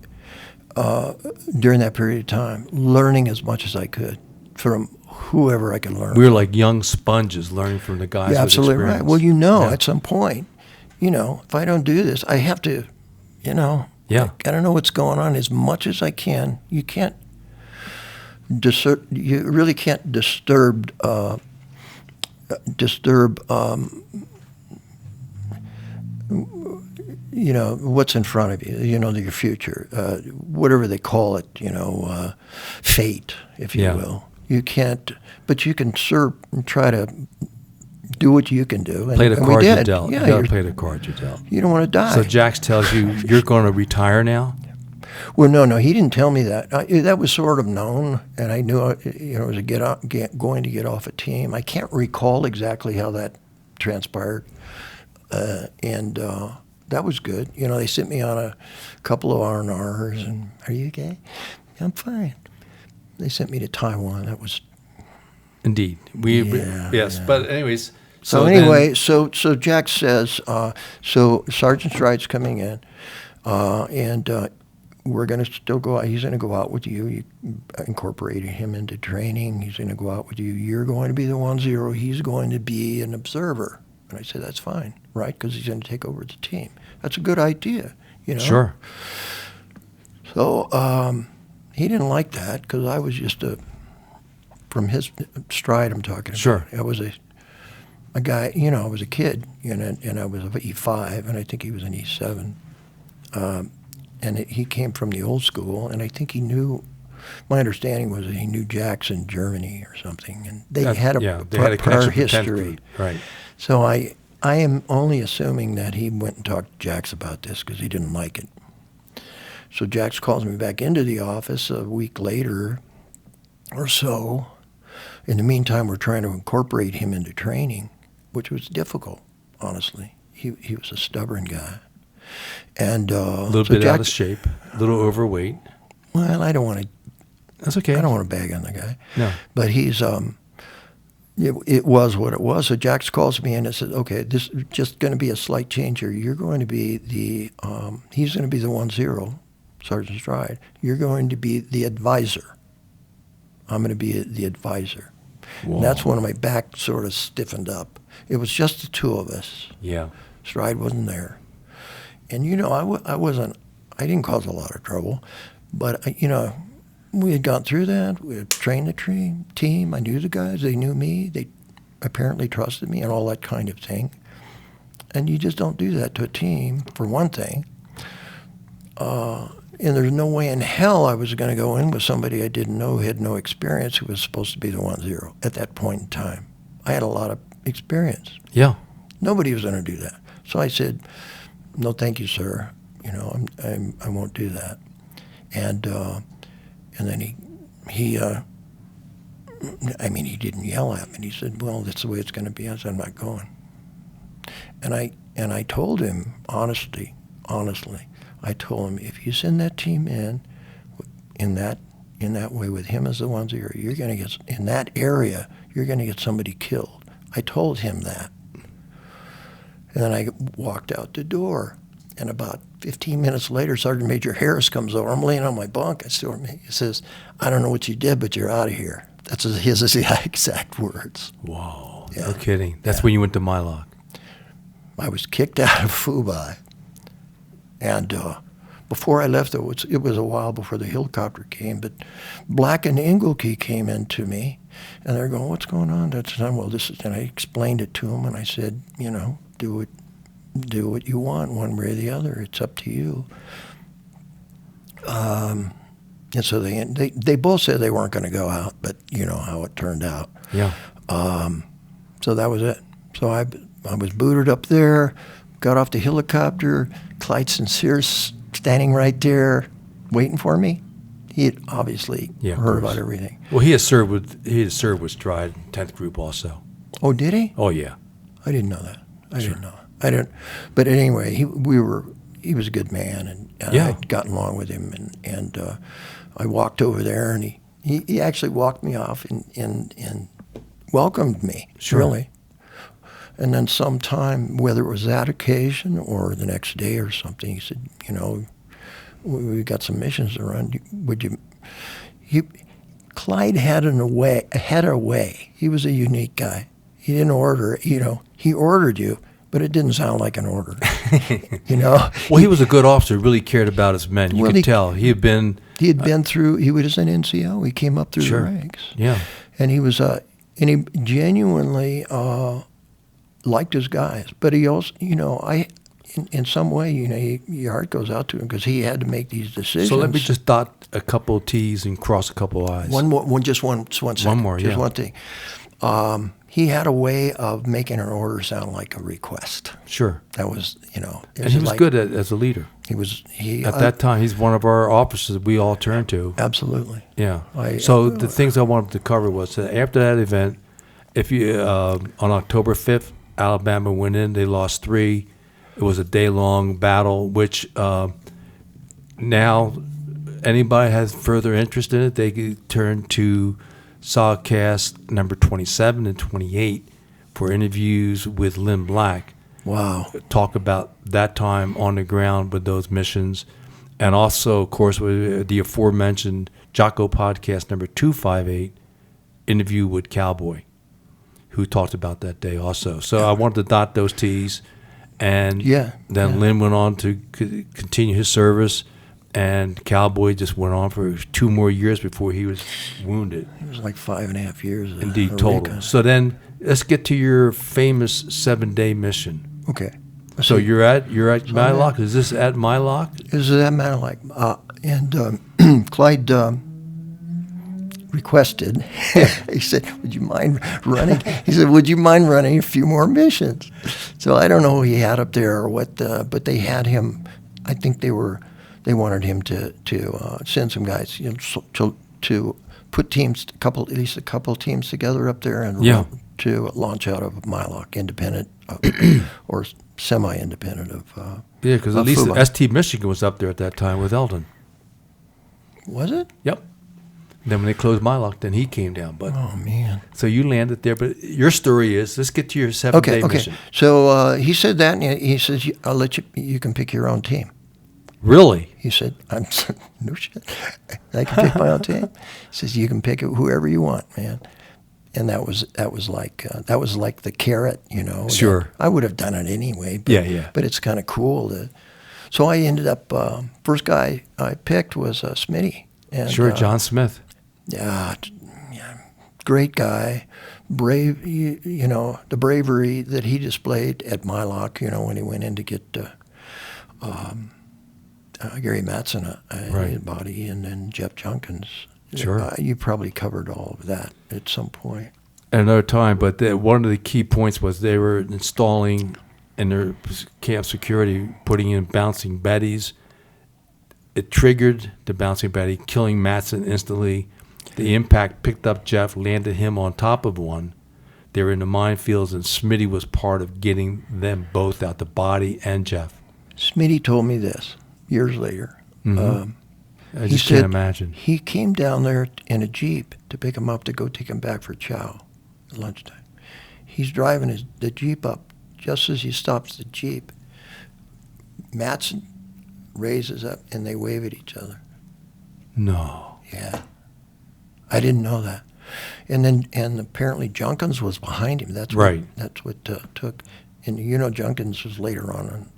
during that period of time, learning as much as I could from whoever I could learn. We were like young sponges learning from the guys with absolutely experience. right. Well, at some point, if I don't do this, I have to, I gotta know what's going on as much as I can. You can't you really can't disturb what's in front of you, your future, whatever they call it, fate, if you will. You can't, but you can try to do what you can do. Play the cards you dealt. Yeah, you got to play the cards you dealt. You don't want to die. So Jax tells you, you're going to retire now? Well, no, he didn't tell me that. That was sort of known, and I knew, it was going to get off a team. I can't recall exactly how that transpired, and that was good. They sent me on a couple of R&Rs, and are you okay? I'm fine. They sent me to Taiwan. That was indeed. Yes, but anyways. So Jack says, so Sergeant Stride's coming in, and we're going to still go out. He's going to go out with you. You incorporated him into training. He's going to go out with you. You're going to be the 1-0. He's going to be an observer. And I said, that's fine, right? Because he's going to take over the team. That's a good idea, Sure. So he didn't like that because I was just from his Stride I'm talking about. Sure. I was a guy, I was a kid, and I was an E5, and I think he was an E7. And he came from the old school, and I think he knew, my understanding was that he knew Jax in Germany or something, and they had a prior history. Right. So I am only assuming that he went and talked to Jax about this because he didn't like it. So Jax calls me back into the office a week later or so. In the meantime, we're trying to incorporate him into training, which was difficult, honestly. He was a stubborn guy. And a little bit out of shape, a little overweight. Well, I don't want to. That's okay. I don't want to bag on the guy. No. But he's it was what it was. So Jax calls me in and says, "Okay, this is just going to be a slight change here. You're going to be the he's going to be the 1-0, Sergeant Stride. You're going to be the advisor. I'm going to be the advisor." Whoa. And that's when my back sort of stiffened up. It was just the two of us. Yeah. Stride wasn't there. And, I didn't cause a lot of trouble, but, we had gone through that. We had trained the team. I knew the guys. They knew me. They apparently trusted me and all that kind of thing. And you just don't do that to a team, for one thing. And there's no way in hell I was going to go in with somebody I didn't know, who had no experience, who was supposed to be the 1-0 at that point in time. I had a lot of experience. Yeah. Nobody was going to do that. So I said, "No, thank you, sir. I won't do that." And then he didn't yell at me. He said, "Well, that's the way it's going to be." I said, "I'm not going." And I told him honestly, I told him, if you send that team in that way with him as the 1-0, you're going to get in that area. You're going to get somebody killed. I told him that. And then I walked out the door, and about 15 minutes later, Sergeant Major Harris comes over. I'm laying on my bunk. He says, "I don't know what you did, but you're out of here." That's his exact words. Whoa, yeah. No kidding. That's when you went to Mylock. I was kicked out of Fubai. And before I left, it was a while before the helicopter came, but Black and Engelke came in to me, and they're going, "What's going on?" And I explained it to them, and I said, do what you want, one way or the other. It's up to you. And so they both said they weren't going to go out, but you know how it turned out. Yeah. So that was it. So I was booted up there, got off the helicopter, Clyde Sincere's standing right there waiting for me. He had obviously heard about everything. Well, he had served with Stride, 10th Group also. Oh, did he? Oh, yeah. I didn't know that. I didn't know. But anyway, he was a good man, and I'd gotten along with him, and I walked over there, and he actually walked me off and welcomed me, really. And then sometime, whether it was that occasion or the next day or something, he said, we got some missions to run. Would you? Clyde had a way. He was a unique guy. He didn't order, he ordered you, but it didn't sound like an order, Well, he was a good officer, really cared about his men. You could tell. He had been through, he was an NCO. He came up through the ranks. Yeah. And he was, and he genuinely liked his guys. But he also, in some way, your heart goes out to him because he had to make these decisions. So let me just dot a couple of T's and cross a couple of I's. One second. One more, Just one thing. He had a way of making an order sound like a request. Sure. That was, and he was good as a leader. At that time, he's one of our officers that we all turn to. Absolutely. Yeah. The things I wanted to cover was that after that event, if you on October 5th, Alabama went in. They lost 3. It was a day-long battle, which now anybody has further interest in it, they could turn to SOGcast number 27 and 28 for interviews with Lynn Black. Wow. Talk about that time on the ground with those missions. And also, of course, with the aforementioned Jocko podcast number 258, interview with Cowboy, who talked about that day also. So I wanted to dot those T's. And then Lynn went on to continue his service, and Cowboy just went on for 2 more years before he was wounded. It was like 5.5 years. Indeed, total. Recon. So then let's get to your famous 7-day mission. Okay. So you're at Mylock. Is this at Mylock? This is at Mylock. And Clyde requested, he said, would you mind running? He said, would you mind running a few more missions? So I don't know who he had up there or what, but they had him. I think they wanted him to send some guys, to put teams, at least a couple teams together up there and to launch out of Mylock, independent or semi-independent of. Because at least the ST Michigan was up there at that time with Eldon. Was it? Yep. Then when they closed Mylock, then he came down. But oh man! So you landed there, but your story is, let's get to your 7-day mission. Okay. So he said that, and he says, "I'll let you. You can pick your own team." Really? He said, "No shit. I can pick my own team." He says, "You can pick whoever you want, man." And that was like the carrot, Sure. I would have done it anyway. But, yeah. But it's kind of cool So I ended up. First guy I picked was Smitty. And, John Smith. Yeah, great guy, brave. The bravery that he displayed at Mylock. When he went in to get Gary Mattson his body, and then Jeff Junkins. Sure, you probably covered all of that at some point. At another time, but one of the key points was they were installing in their camp security, putting in bouncing Bettys. It triggered the bouncing Betty, killing Mattson instantly. The impact picked up Jeff, landed him on top of one. They were in the minefields, and Smitty was part of getting them both out, the body and Jeff. Smitty told me this years later. Mm-hmm. I just can't imagine. He came down there in a Jeep to pick him up to go take him back for chow at lunchtime. He's driving the Jeep up. Just as he stops the Jeep, Mattson raises up and they wave at each other. No. Yeah. I didn't know that. And apparently Junkins was behind him. That's what took. And Junkins was later on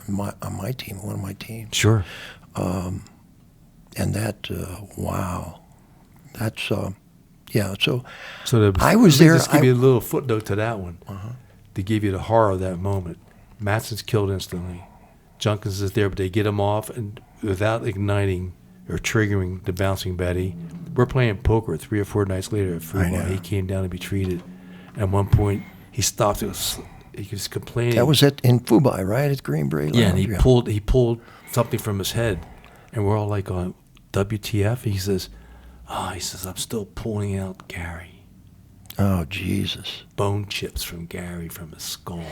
my team, one of my teams. Sure. And that wow. That's So I was there. Just give you a little footnote to that one to give you the horror of that moment. Mattson's killed instantly. Junkins is there, but they get him off, and without igniting or triggering the bouncing Betty, we're playing poker 3 or 4 nights later at Fuba. He came down to be treated. At one point, he stopped. He was complaining. That was in Fubai, right? At Greenbury Lounge. Yeah, and he pulled something from his head, and we're all like, on WTF? He says, I'm still pulling out Gary. Oh, Jesus. Bone chips from Gary from his skull.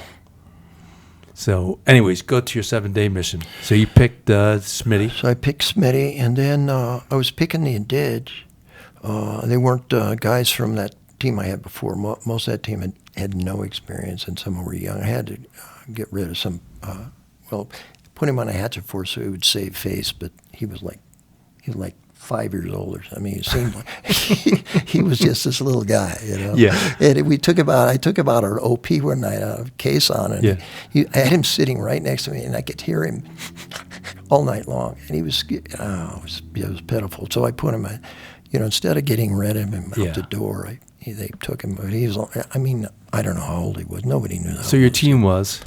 So, anyways, go to your 7-day mission. So you picked Smitty. So I picked Smitty, and then I was picking the Indige. They weren't guys from that team I had before. Most of that team had no experience, and some were young. I had to get rid of some. put him on a hatchet force so he would save face, but he was like 5 years older. I mean, it seemed like he was just this little guy, you know. Yeah. And I took him out an OP one night out of Khe Sanh, and I had him sitting right next to me, and I could hear him all night long, and it was pitiful. So I put him, instead of getting rid of him out the door, they took him. But he was, I don't know how old he was. Nobody knew that. So your team was?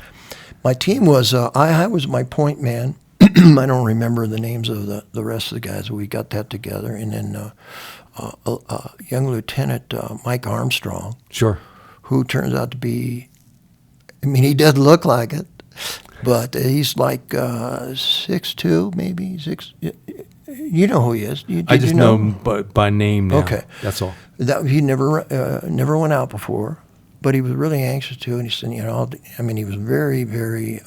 My team was, I was my point man. I don't remember the names of the rest of the guys. We got that together. And then young Lieutenant Mike Armstrong. Sure. Who turns out to be, he doesn't look like it, but he's like 6'2", maybe 6. You know who he is. I just know him by name now. Okay. That's all. He never went out before, but he was really anxious to. And he said, he was very, very...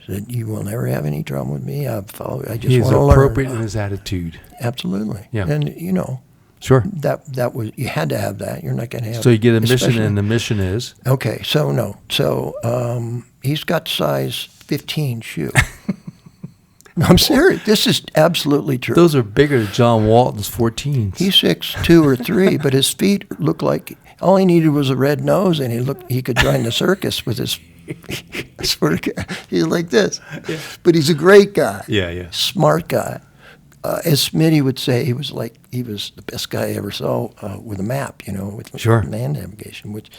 said, you will never have any trouble with me. I just want to learn. He's appropriate in his attitude. Absolutely. Yeah. And, sure. That was, you had to have that. You're not going to have. So you get a mission, and the mission is? Okay, so no. So he's got size 15 shoe. No, I'm serious. This is absolutely true. Those are bigger than John Walton's 14s. He's 6'2" or 3", but his feet look like, all he needed was a red nose, and he could join the circus with his I swear to God, he's like this. Yeah. But he's a great guy. Yeah. Smart guy. As Smitty would say, he was the best guy I ever saw with a map, with land navigation, which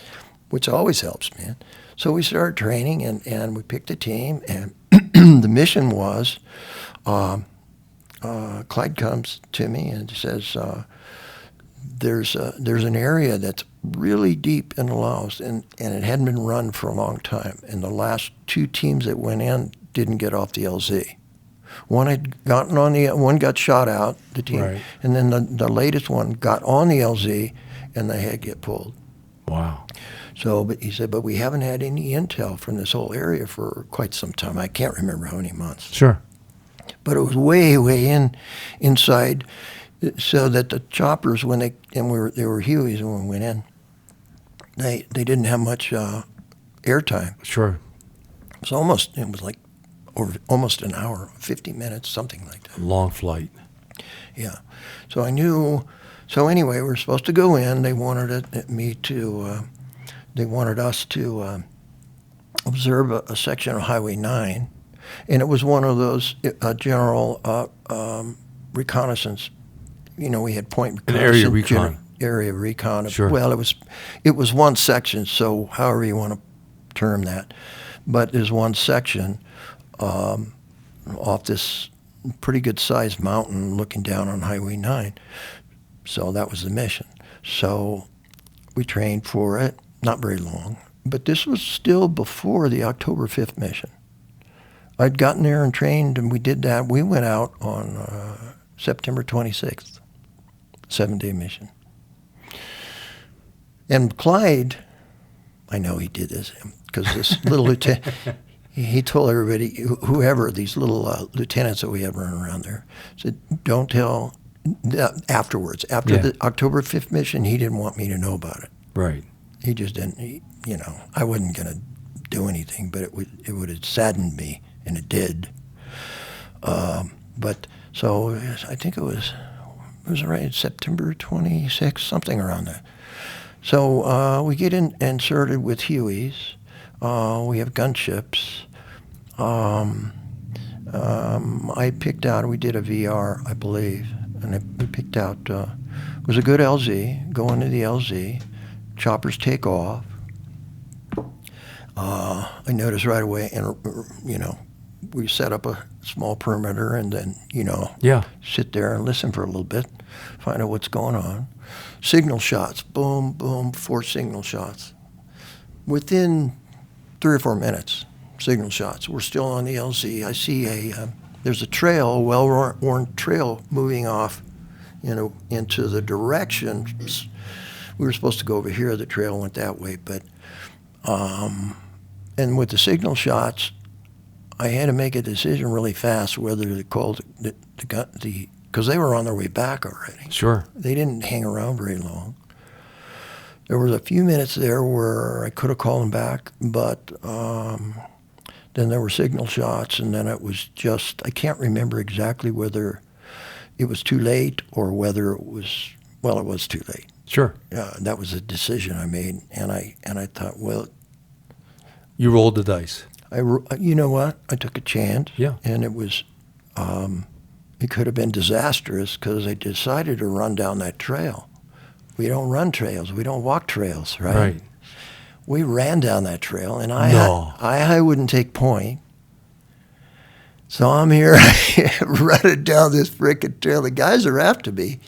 always helps, man. So we started training, and we picked a team, and the mission was, Clyde comes to me and says, there's an area that's really deep in Laos, and it hadn't been run for a long time. And the last 2 teams that went in didn't get off the LZ. One got shot out, the team, right. And then the latest one got on the LZ, and they had to get pulled. Wow. So, but he said, but we haven't had any intel from this whole area for quite some time. I can't remember how many months. Sure. But it was way inside, so that the choppers, they were Hueys when we went in, they didn't have much airtime. Sure. It was like almost an hour, 50 minutes, something like that. Long flight. Yeah. So I knew. So anyway, we were supposed to go in. They wanted us to observe a section of Highway 9, and it was one of those general reconnaissance. We had point reconnaissance. An area recon. Area recon. Sure. Well, it was one section, so however you want to term that. But there's one section off this pretty good-sized mountain looking down on Highway 9. So that was the mission. So we trained for it, not very long. But this was still before the October 5th mission. I'd gotten there and trained, and we did that. We went out on September 26th, 7-day mission. And Clyde, I know he did this, because this little lieutenant, he told everybody, whoever, these little lieutenants that we had running around there, said, don't tell, afterwards, after the October 5th mission, he didn't want me to know about it. Right. He just didn't, I wasn't going to do anything, but it would have saddened me, and it did. But so I think it was right, September 26th, something around that. So we get inserted with Hueys. We have gunships. I picked out, we did a VR, I believe, and we picked out, it was a good LZ, go into the LZ, choppers take off. I noticed right away, and we set up a small perimeter, and then, sit there and listen for a little bit, find out what's going on. Signal shots, boom, boom, 4 signal shots. Within 3 or 4 minutes, signal shots. We're still on the LZ. I see there's a trail, a well-worn trail moving off, into the direction. We were supposed to go over here. The trail went that way, but and with the signal shots, I had to make a decision really fast whether to call the because they were on their way back already. Sure. They didn't hang around very long. There was a few minutes there where I could have called them back, but the then there were signal shots, and then it was just, I can't remember exactly whether it was too late or whether it was, well, it was too late. Sure. That was a decision I made, and I thought, well, You rolled the dice. you know what? I took a chance. Yeah. And it was, it could have been disastrous because I decided to run down that trail. We don't run trails. We don't walk trails, right? Right. We ran down that trail, and I wouldn't take point. So I'm here running down this frickin' trail. The guys are after me.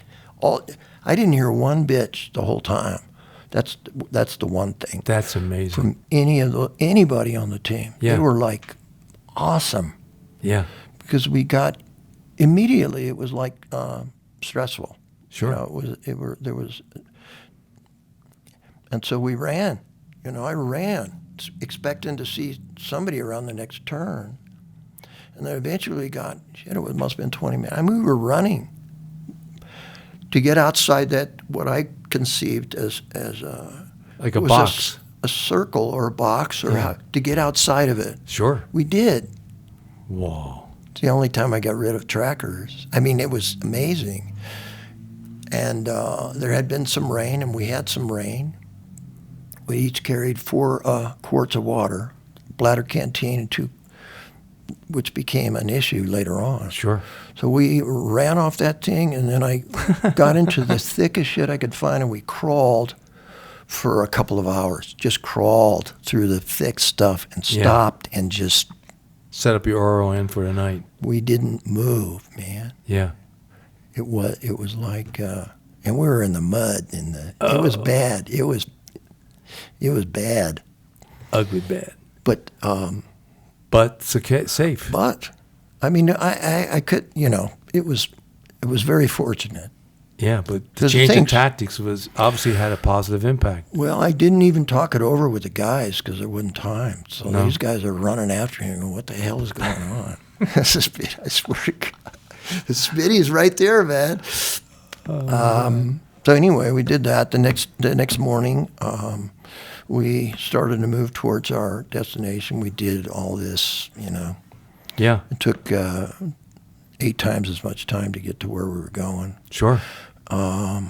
I didn't hear one bitch the whole time. That's the one thing. That's amazing. From anybody on the team. Yeah. They were like awesome. Yeah. Because we got immediately, it was like stressful. Sure. There was, and so we ran. I ran, expecting to see somebody around the next turn, and then eventually it must have been 20 minutes. I mean, we were running to get outside that, what I conceived as like a box, a circle or a box, or to get outside of it. Sure. We did. Whoa. It's the only time I got rid of trackers. I mean, it was amazing. And there had been some rain, and we had some rain. We each carried 4 quarts of water, bladder canteen, and 2, which became an issue later on. Sure. So we ran off that thing, and then I got into the thickest shit I could find, and we crawled for a couple of hours. Just crawled through the thick stuff and stopped and just set up your RON for the night. We didn't move, man. Yeah. It was like, and we were in the mud, it was bad. It was bad. Ugly bad. But safe. But I mean, I could, it was very fortunate. Yeah, but the change in tactics was obviously had a positive impact. Well, I didn't even talk it over with the guys because there wasn't time. So these guys are running after me and going, what the hell is going on? I swear to God. The Smitty's right there, man. So anyway, we did that. The next morning, we started to move towards our destination. We did all this, Yeah. It took 8 times as much time to get to where we were going. Sure. And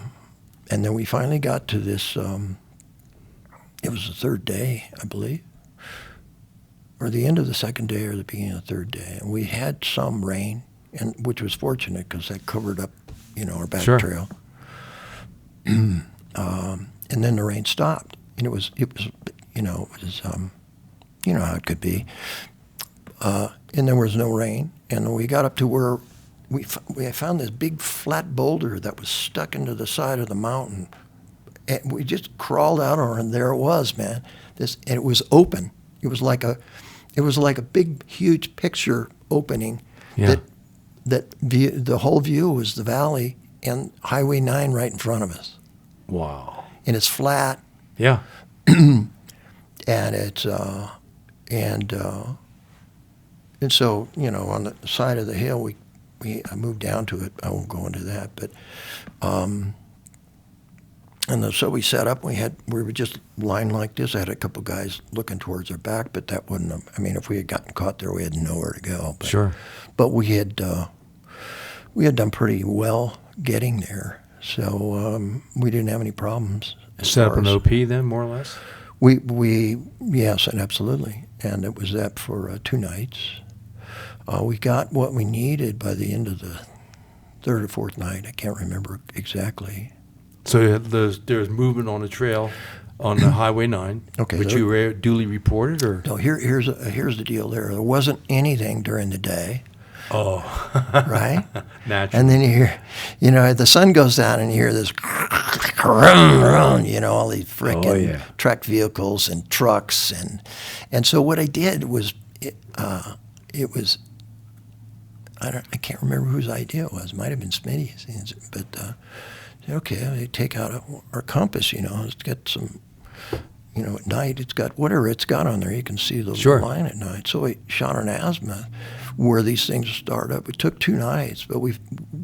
then we finally got to this, it was the 3rd day, I believe, or the end of the 2nd day or the beginning of the 3rd day. And we had some rain, which was fortunate because that covered up, our back trail. And then the rain stopped. And it was you know how it could be. And there was no rain. And we got up to where we found this big flat boulder that was stuck into the side of the mountain. And we just crawled out on it, and there it was, man. And it was open. It was like a big, huge picture opening. Yeah. The whole view was the valley and Highway 9 right in front of us. Wow. And it's flat. Yeah. And it's and so on the side of the hill I moved down to it. I won't go into that, but so we set up. We were just lying like this. I had a couple guys looking towards our back, but that wouldn't. If we had gotten caught there, we had nowhere to go. But, sure. But we had done pretty well getting there, so we didn't have any problems. Set up an OP then, more or less? Yes, and absolutely. And it was that for 2 nights. We got what we needed by the end of the 3rd or 4th night. I can't remember exactly. So there's movement on the trail on the Highway 9, which you duly reported? Or? No, here's the deal there. There wasn't anything during the day. Oh. Right? Natural. And then you hear, the sun goes down and you hear this, all these frickin' track vehicles and trucks. And so what I did was, it was, I can't remember whose idea it was. It might have been Smitty's. But, okay, they take out our compass, it's got some, at night it's got whatever it's got on there. You can see the line at night. So we shot an azimuth where these things start up. It took 2 nights, but we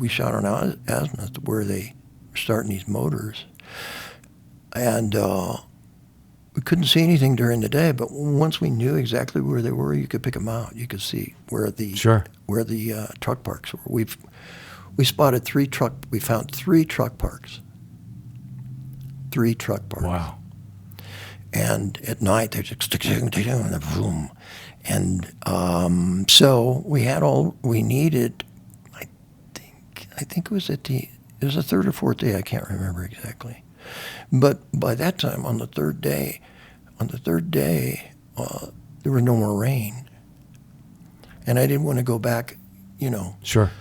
shot an azimuth where they were starting these motors. And we couldn't see anything during the day, but once we knew exactly where they were, you could pick them out. You could see where the truck parks were. We spotted we found 3 truck parks. 3 truck parks. Wow. And at night, they're just boom. And so we had all we needed. I think it was the third or fourth day. I can't remember exactly. But by that time, on the third day, there was no more rain. And I didn't want to go back, Sure.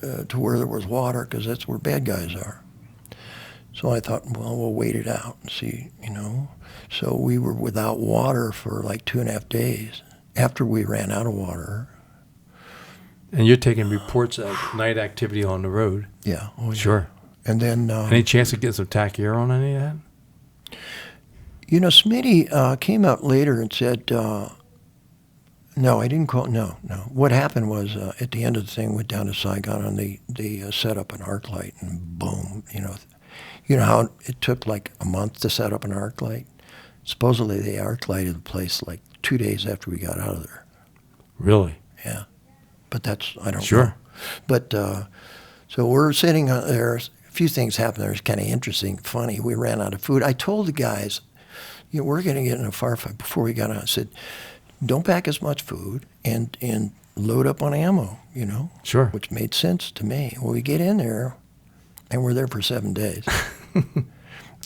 To where there was water, because that's where bad guys are. So I thought, well, we'll wait it out and see, So we were without water for like 2.5 days after we ran out of water. And you're taking reports of night activity on the road. Yeah. Oh, yeah. Sure. And then... any chance of getting some TAC air on any of that? Smitty came out later and said, no, I didn't call, no. What happened was at the end of the thing, went down to Saigon and they set up an arc light and boom, You know how it took like a month to set up an arc light? Supposedly they arc lighted the place like 2 days after we got out of there. Really? Yeah. But I don't know. Sure. But, so we're sitting there. A few things happened there. It's kind of interesting, funny. We ran out of food. I told the guys, we're going to get in a firefight. Before we got on, I said, don't pack as much food and load up on ammo, Sure. Which made sense to me. Well, we get in there, and we're there for 7 days.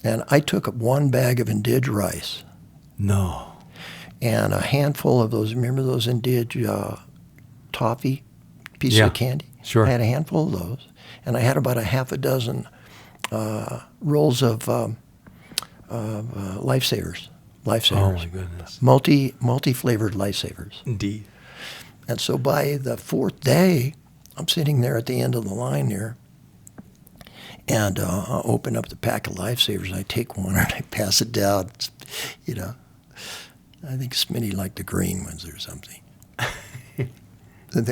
And I took up 1 bag of Indige rice. No. And a handful of those, remember those Indige toffee pieces of candy? Sure. I had a handful of those. And I had about a half a dozen rolls of Lifesavers. Oh, my goodness. Multi-flavored Lifesavers. Indeed. And so by the 4th day, I'm sitting there at the end of the line there, and I open up the pack of Lifesavers, and I take one and I pass it down. I think Smitty liked the green ones or something.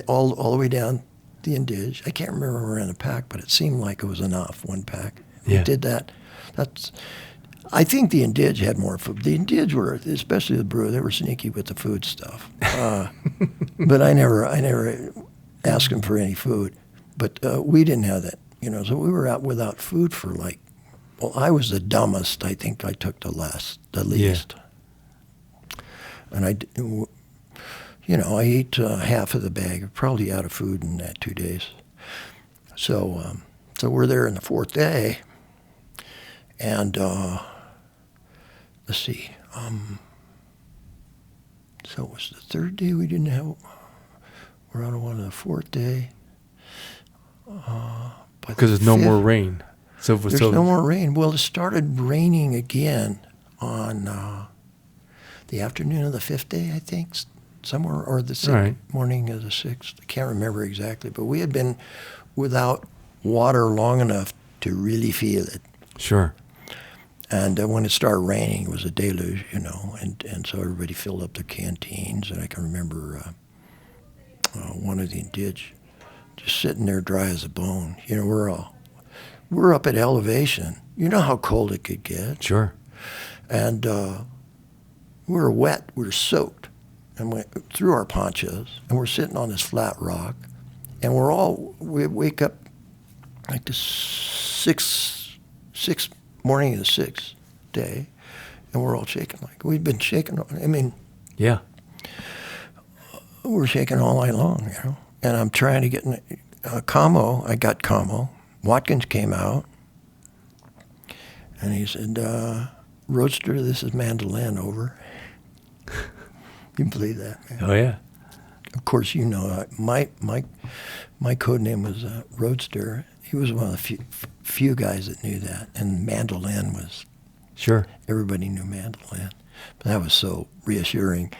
all the way down the Indige. I can't remember where in the pack, but it seemed like it was enough, 1 pack. Yeah. We did that. I think the Indige had more food. The Indige were, especially the brew, they were sneaky with the food stuff. But I never asked them for any food. But we didn't have that, So we were out without food for I was the dumbest. I think I took the least. Yeah. And I ate half of the bag. Probably out of food in that 2 days. So we're there in the 4th day, and let's see. So it was the 3rd day we didn't have. We're on one of the 4th day. Because there's no more rain. There's no more rain. Well, it started raining again on the afternoon of the 5th day, I think, somewhere, or the morning of the 6th. I can't remember exactly, but we had been without water long enough to really feel it. Sure. And when it started raining, it was a deluge, and so everybody filled up their canteens. And I can remember one of the Indige just sitting there dry as a bone. We're up at elevation. You know how cold it could get. Sure. And we were wet. We were soaked. And we threw our ponchos, and we're sitting on this flat rock. And we wake up like the sixth morning of the 6th day, and we're all shaking like we've been shaking. Yeah, we're shaking all night long, And I'm trying to get Camo. I got Camo. Watkins came out, and he said, "Roadster, this is Mandolin, over." You can believe that, man. Oh yeah. Of course, my code name was Roadster. He was one of the few guys that knew that, and Mandolin was. Sure. Everybody knew Mandolin, but that was so reassuring.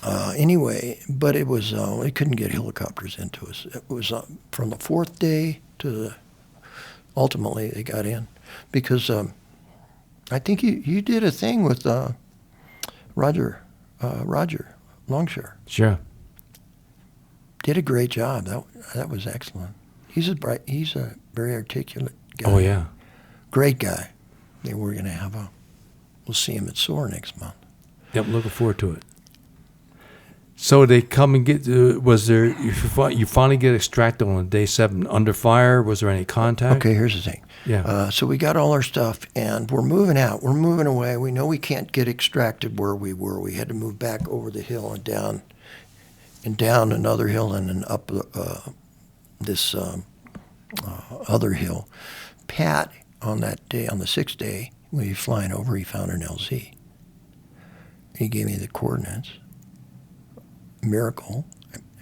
Anyway, but it was we couldn't get helicopters into us. It was from the 4th day to ultimately they got in, because I think you did a thing with Roger Longshore. Sure. Did a great job. That was excellent. He's a very articulate guy. Oh yeah. Great guy. They were going to have a we'll see him at SOAR next month. Yep, looking forward to it. So they come and get. Was there? You finally get extracted on day 7 under fire. Was there any contact? Okay, here's the thing. Yeah. So we got all our stuff, and we're moving out. We're moving away. We know we can't get extracted where we were. We had to move back over the hill and down another hill, and then up this other hill. Pat, on that day, on the 6th day, when he was flying over, he found an LZ. He gave me the coordinates. Miracle.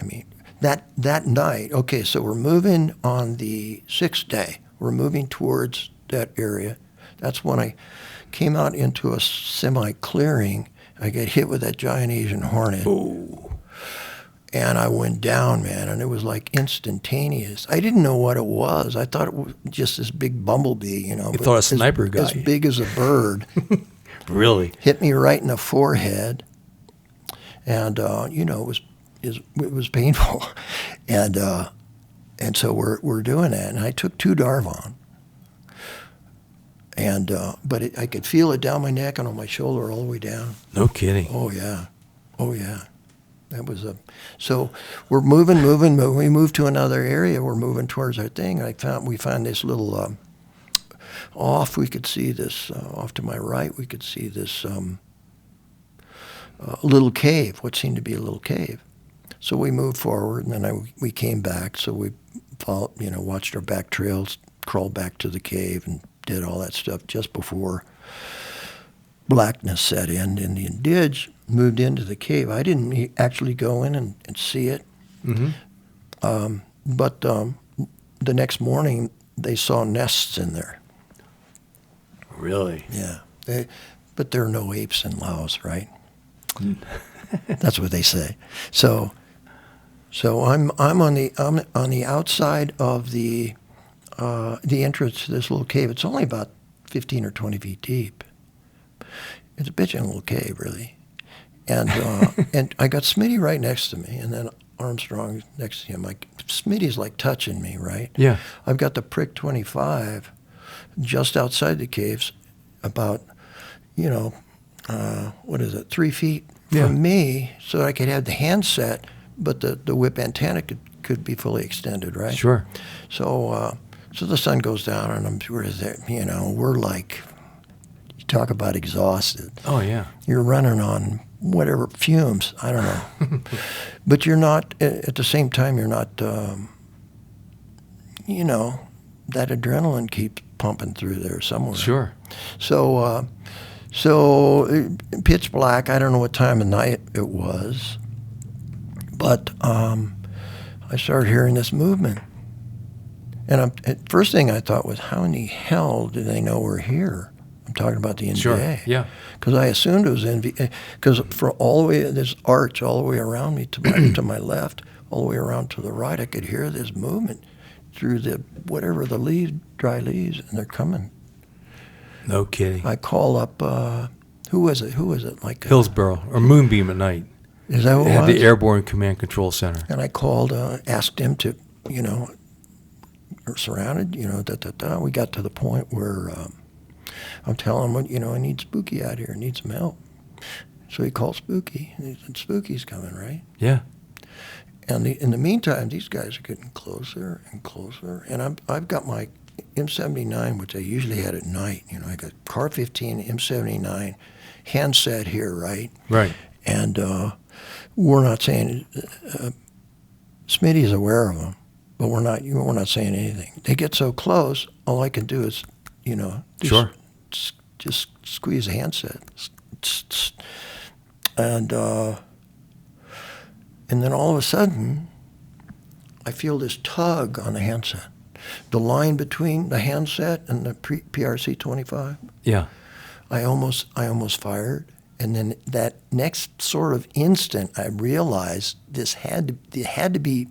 I mean, that night, okay, so we're moving on the 6th day. We're moving towards that area. That's when I came out into a semi-clearing. I got hit with that giant Asian hornet. Ooh. And I went down, man, and it was like instantaneous. I didn't know what it was. I thought it was just this big bumblebee, you know. You thought a sniper guy. As big as a bird. Really? Hit me right in the forehead. And, you know, it was painful. And so we're doing that. And I took 2 Darvon. And, but I could feel it down my neck and on my shoulder all the way down. No kidding. Oh, yeah. Oh, yeah. That was so we're moving. We moved to another area. We're moving towards our thing. We found this little, off we could see this, off to my right, we could see this, little cave, what seemed to be a little cave. So we moved forward, and then we came back. So we followed, you know, watched our back trails, crawled back to the cave, and did all that stuff just before blackness set in. Indian Didge moved into the cave. I didn't actually go in and see it. Mm-hmm. But the next morning, they saw nests in there. Really? Yeah. But there are no apes in Laos, right? That's what they say. So I'm on the outside of the entrance to this little cave. It's only about 15 or 20 feet deep. It's a bitchin' little cave, really. And and I got Smitty right next to me, and then Armstrong next to him. Like Smitty's like touching me, right? Yeah. I've got the prick 25 just outside the caves, about, you know, 3 feet from me, so I could have the handset, but the whip antenna could be fully extended, right? Sure. So the sun goes down, and we're like, you talk about exhausted. Oh, yeah. You're running on whatever fumes, I don't know. But you're not, at the same time, you're not, you know, that adrenaline keeps pumping through there somewhere. Sure. So pitch black. I don't know what time of night it was, but I started hearing this movement, and first thing I thought was, how in the hell do they know we're here? I'm talking about the NVA. Sure. Yeah. Because I assumed it was NVA. Because for all the way, this arch all the way around me to my left, all the way around to the right, I could hear this movement through the dry leaves, and they're coming. No kidding. I call up, who was it? Like Hillsborough, or Moonbeam at night. Is that what It it had was? the Airborne Command Control Center. And I called, asked him to, you know, we're surrounded, you know, We got to the point where I'm telling him, you know, I need Spooky out here. I need some help. So he called Spooky, and he said, Spooky's coming, right? Yeah. And in the meantime, these guys are getting closer and closer. And I've got my M79, which I usually had at night. You know, I got Car 15, M79, handset here, right? Right. And we're not saying, Smitty's aware of them, but we're not saying anything. They get so close, all I can do is, you know, just squeeze the handset. And then all of a sudden, I feel this tug on the handset. The line between the handset and the PRC-25. Yeah. I almost fired, and then that next sort of instant, I realized it had to be.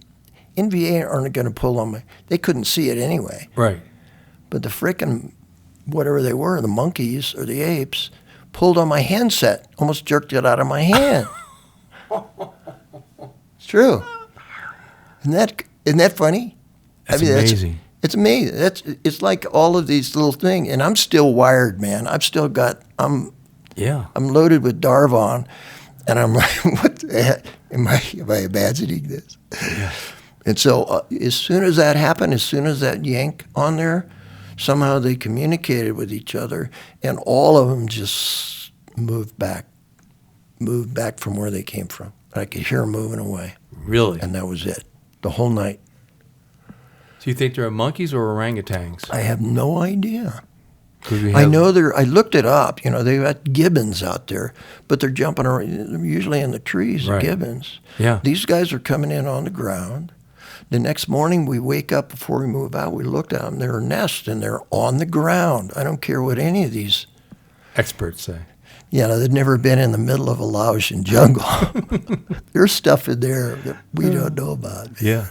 NVA aren't going to pull on they couldn't see it anyway. Right. But the frickin' whatever they were, the monkeys or the apes, pulled on my handset, almost jerked it out of my hand. It's true. Isn't that funny? That's amazing. It's amazing. It's like all of these little things, and I'm still wired, man. I'm Yeah. I'm loaded with Darvon, and I'm like, what the heck? Am I imagining this? Yeah. And so as soon as that happened, as soon as that yank on there, somehow they communicated with each other, and all of them just moved back from where they came from. I could hear them moving away. Really? And that was it, the whole night. So you think they're monkeys or orangutans? I have no idea. I I looked it up. They've got gibbons out there, but they're jumping around, they're usually in the trees, Right. gibbons. Yeah. These guys are coming in on the ground. The next morning, we wake up before we move out. We looked at them. They're a nest, and they're on the ground. I don't care what any of these experts say. they've never been in the middle of a Laotian jungle. There's stuff in there that we don't know about. Yeah.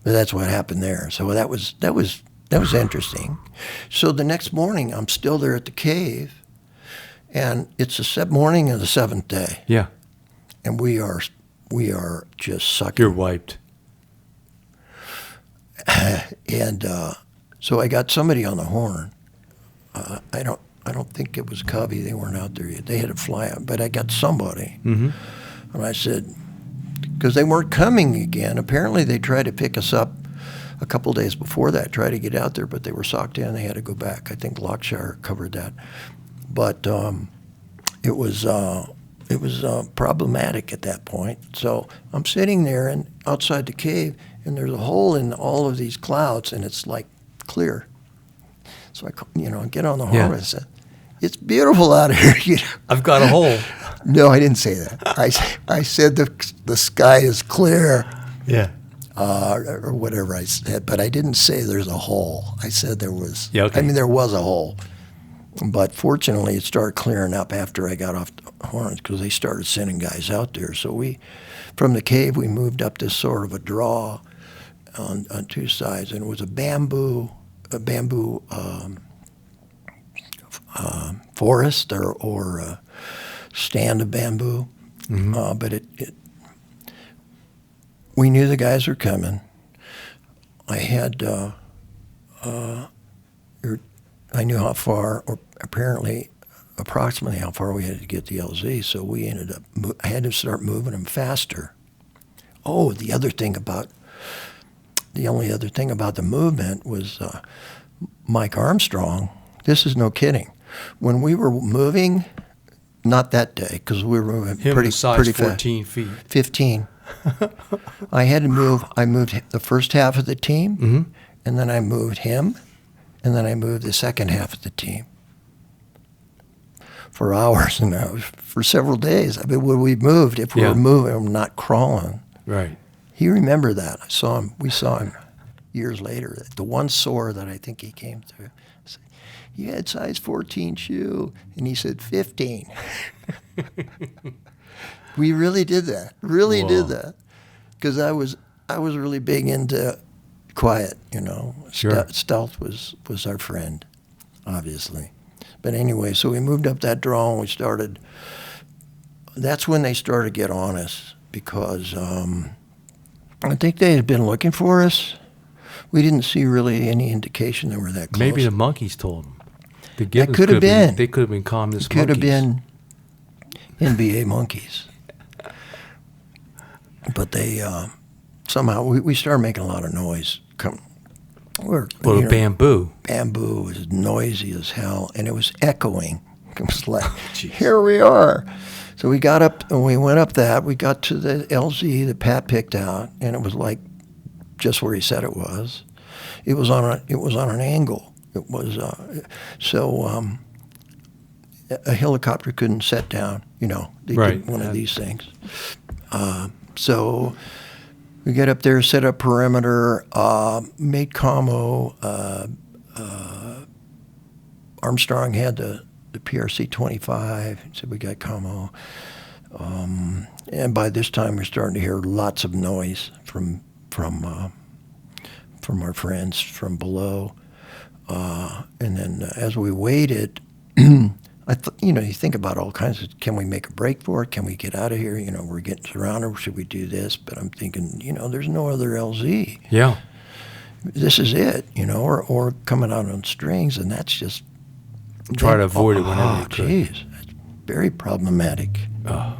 But that's what happened there. So that was interesting. So the next morning, I'm still there at the cave, and it's the morning of the 7th day. Yeah. And we are just sucking. You're wiped. And so I got somebody on the horn. I don't think it was Covey. They weren't out there yet. They had to fly out, but I got somebody. Mm-hmm. And I said, because they weren't coming again. Apparently they tried to pick us up a couple days before that, tried to get out there, but they were socked in. They had to go back. I think Lockshire covered that. But it was problematic at that point. So I'm sitting there and outside the cave, and there's a hole in all of these clouds, and it's like clear. So I get on the horn and said, "It's beautiful out here." I've got a hole. No, I didn't say that. I said the sky is clear. Yeah. Or whatever I said, but I didn't say there's a hole. I said there was. Yeah, okay. I mean, there was a hole, but fortunately, it started clearing up after I got off the horns because they started sending guys out there. So from the cave, we moved up this sort of a draw on two sides, and it was a bamboo forest or a stand of bamboo, but we knew the guys were coming. I had, I knew how far, or approximately how far we had to get the LZ, so we I had to start moving them faster. Oh, the only other thing about the movement was Mike Armstrong. This is no kidding. When we were moving, not that day, because we were moving pretty fast. 14 feet. 15. I had to move. I moved the first half of the team, and then I moved him, and then I moved the second half of the team for hours and hours, for several days. I mean, when we moved, if we were moving, not crawling. Right. He remembered that. I saw him. We saw him years later. The one sore that I think he came through. I said, "You had size 14 shoe," and he said 15. We really did that. Really did that, because I was really big into quiet. Sure. Stealth was our friend, obviously. But anyway, so we moved up that draw and we started. That's when they started to get on us, because I think they had been looking for us. We didn't see really any indication they were that close. Maybe the monkeys told them. The gibbons could have been. They could have been calmness Could monkeys. have been NBA monkeys. But they somehow we started making a lot of noise. Bamboo. Bamboo was noisy as hell, and it was echoing. It was like, here we are. So we got up and we went up that. We got to the LZ that Pat picked out, and it was like just where he said it was. It was on an angle. It was a helicopter couldn't set down. They did one of these things. So we get up there, set up perimeter, made commo. Armstrong had the PRC 25. Said we got commo. And by this time, we're starting to hear lots of noise from our friends from below. And then as we waited, you think about all kinds of, can we make a break for it? Can we get out of here? We're getting surrounded. Should we do this? But I'm thinking, there's no other LZ. Yeah. This is it, or coming out on strings, and that's just... Try to avoid it whenever you could. Geez. very problematic. Oh.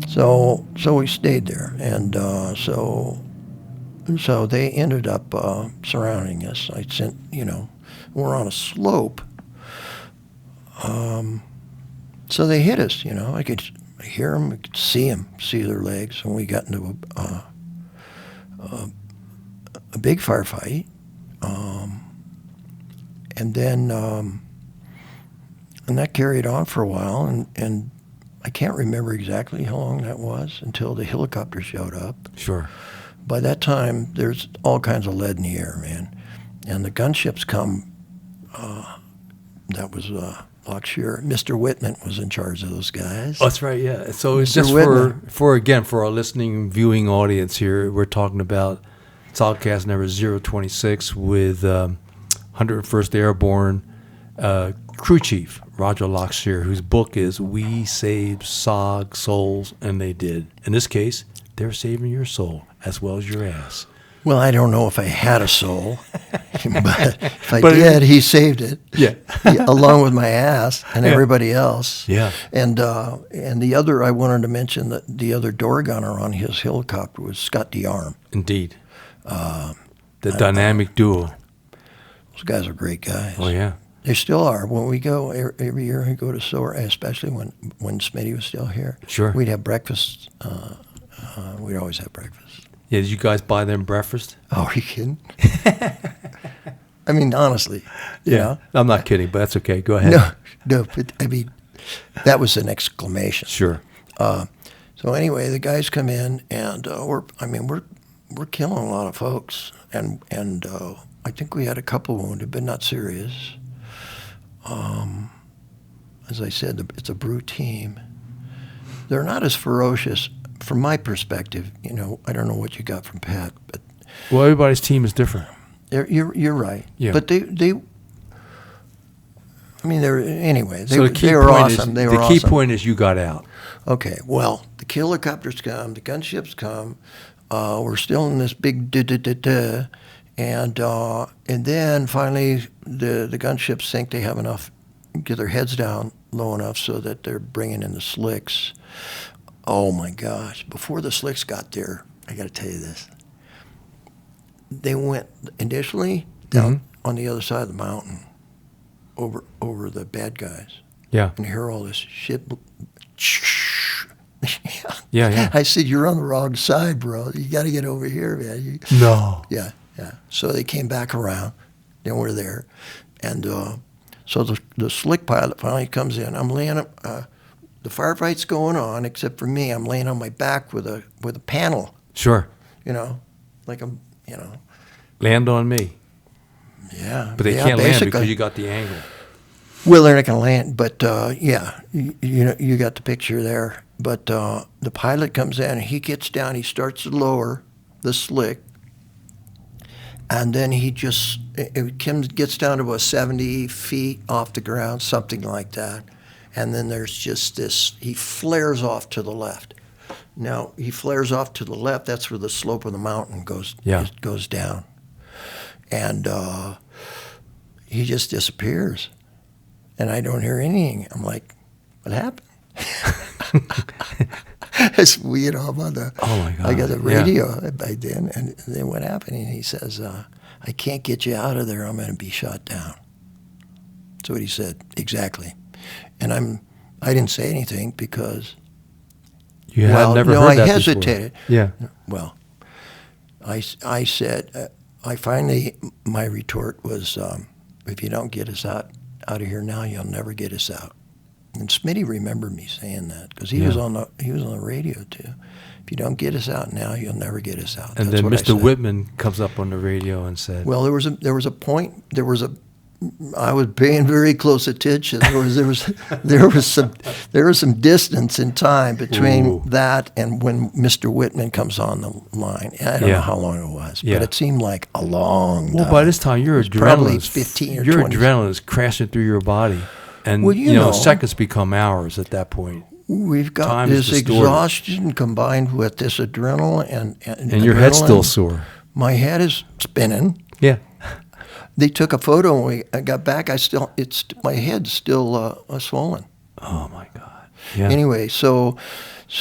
So we stayed there, and so they ended up surrounding us. I sent, we're on a slope. So they hit us, I could hear them, I could see them, see their legs, and we got into a big firefight. And then, and that carried on for a while, and I can't remember exactly how long that was until the helicopter showed up. Sure. By that time, there's all kinds of lead in the air, man. And the gunships come, that was Lockshear. Mr. Whitman was in charge of those guys. Oh, that's right, yeah. So it's Mr. just Whitman. for our listening, viewing audience here, we're talking about SOGcast number 026 with 101st Airborne Crew Chief Roger Lockshear, whose book is We Saved SOG Souls, and They Did. In this case, they're saving your soul as well as your ass. Well, I don't know if I had a soul, but if I did, he saved it. Yeah. Along with my ass and everybody else. Yeah. And the other, I wanted to mention that the other door gunner on his helicopter was Scott DeArm. Indeed. The dynamic duo. Those guys are great guys. Oh, yeah. They still are. When we go, every year we go to SOAR, especially when Smitty was still here. Sure. We'd have breakfast. We'd always have breakfast. Yeah, did you guys buy them breakfast? Oh, are you kidding? I mean, honestly. Yeah. I'm not kidding, but that's okay. Go ahead. No, but I mean, that was an exclamation. Sure. So anyway, the guys come in, and we're killing a lot of folks, and I think we had a couple wounded, but not serious. As I said, it's a brute team. They're not as ferocious, from my perspective. I don't know what you got from Pat, but Well, everybody's team is different. you're right. Yeah. But they anyway. They So the were awesome. They were key awesome. point is you got out. Okay, well, the helicopters come, the gunships come. We're still in this big da-da-da-da. And then finally the gunships think they have enough, get their heads down low enough so that they're bringing in the slicks. Oh, my gosh. Before the slicks got there, I got to tell you this. They went initially down on the other side of the mountain over the bad guys. Yeah. And hear all this shit. Yeah. I said, you're on the wrong side, bro. You got to get over here, man. No. Yeah. So they came back around. Then we're there. And so the slick pilot finally comes in. I'm laying up. The firefight's going on, except for me. I'm laying on my back with a panel. Sure. Like I'm, Land on me. Yeah. But they can't land because you got the angle. Well, they're not going to land, but you got the picture there. But the pilot comes in, and he gets down, he starts to lower the slick, and then he just gets down to about 70 feet off the ground, something like that. And then there's just this, he flares off to the left. Now, he flares off to the left, that's where the slope of the mountain goes down. And he just disappears. And I don't hear anything. I'm like, what happened? It's weird. I'm on the. Oh my God! I got the radio by then, and then what happened? And he says, "I can't get you out of there. I'm going to be shot down." That's what he said exactly. And I didn't say anything because. You had never heard that I hesitated. Before. Yeah. Well, I said, my retort was, if you don't get us out of here now, you'll never get us out. And Smitty remembered me saying that because he was on the radio too. If you don't get us out now, you'll never get us out. And That's then what Mr. Whitman comes up on the radio and said, "Well, there was a point. I was paying very close attention. There was some distance in time between that and when Mr. Whitman comes on the line. I don't know how long it was, but it seemed like a long time. Well, by this time your probably adrenaline 15 or your 20. adrenaline is crashing through your body, and seconds become hours at that point. We've got Time this is distorted. exhaustion combined with this adrenaline and your head's still sore. My head is spinning. Yeah. They took a photo when I got back. My head's still swollen. Oh my God. Yeah. Anyway, so